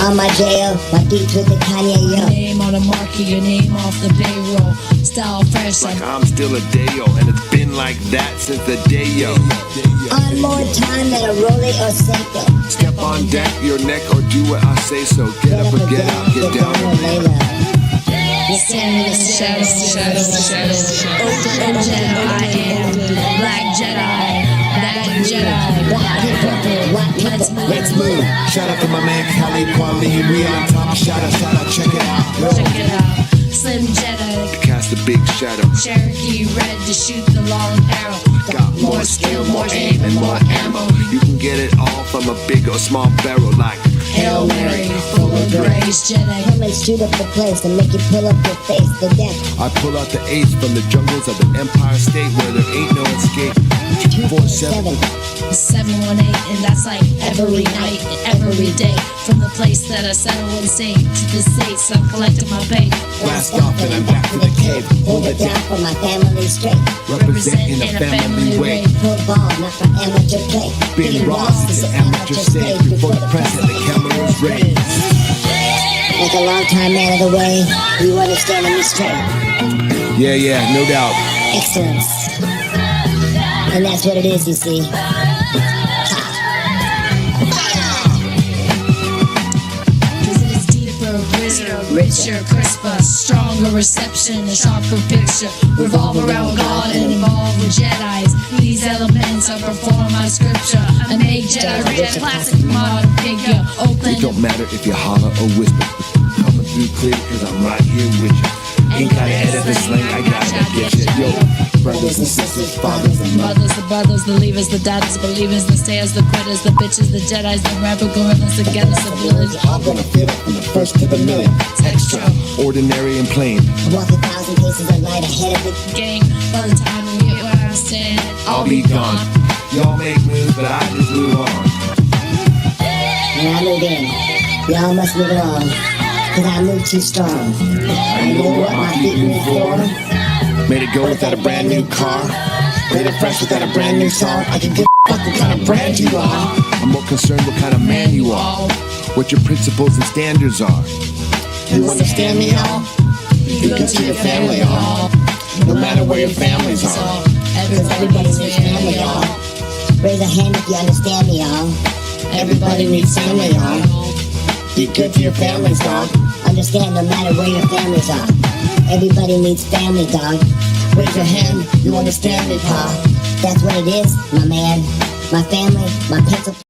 On my jail, my beats with the Kanye, Your yo. name on the market, your name off the payroll. Style fresh, Like I'm still a Dayo, and it's been like that since the day-yo. On more time than a Rollie or Seiko. Step on deck, your neck, or do what I say so. Get up or get out, get down and lay low. standing in the shadows. Open Jedi, I am Black Jedi, that Jedi, black and purple. Let's move. Shout out to my man Cali Quali. We on top. Shout out, check it out. Check it out. Slim Jedi, Cast a big shadow. Cherokee red to shoot the long arrow. Got More skill, more aim, and more ammo. You can get it all from a big or small barrel like Hail Mary, full of grace, Jedi. Come and shoot up the place and make you pull up your face. The death. I pull out the ace from the jungles of the Empire State where there ain't no escape. 247. 718, and that's like every night, every day. From the place that I settle and sing to the states, I'm collecting my pay. Blast off and I'm back to the cave. Hold it down for my family straight. Represent in a family way. Football, not for amateur play. Being Ross is an amateur stage before the press and the cameras raised. Like a long time man of the way, you understanding me straight. Yeah, no doubt. Excellence. And that's what it is, you see. Richer, crisper, stronger reception, a sharper picture. Revolve around God and evolve with Jedis. These elements I perform my scripture. I make Jedi read a classic modern figure. It don't matter if you holler or whisper. Coming through clear cause I'm right here with you. Ain't gotta edit the slang, I gotta get you. Yo, brothers and sisters, fathers and mothers. The brothers, the leavers, the daughters, believers, the stayers, the quitters, the bitches, the Jedis, the rapper gorillas, together, the village. All gonna feel it from the first to the million. Extra, ordinary and plain. Walk 1,000 paces a night ahead of the Gang, by the time you get where I'm standing, I'll be gone. Y'all make moves, but I just move on. When I move in, y'all must move along. Cause I move too strong. I know what my feet move for. Made it go without a brand new car. Made it fresh without a brand new song. I can give a fuck what kind of brand you are. I'm more concerned what kind of man you are. What your principles and standards are. You understand me, y'all? Be good to your family, y'all. No matter where your families are. Cause everybody needs family, y'all. Raise a hand if you understand me, y'all. Everybody needs family, y'all. Be good to your families, dog. Understand no matter where your families are. Everybody needs family, dog. Raise your hand, you understand me, pa. That's what it is, my man. My family, my pencil.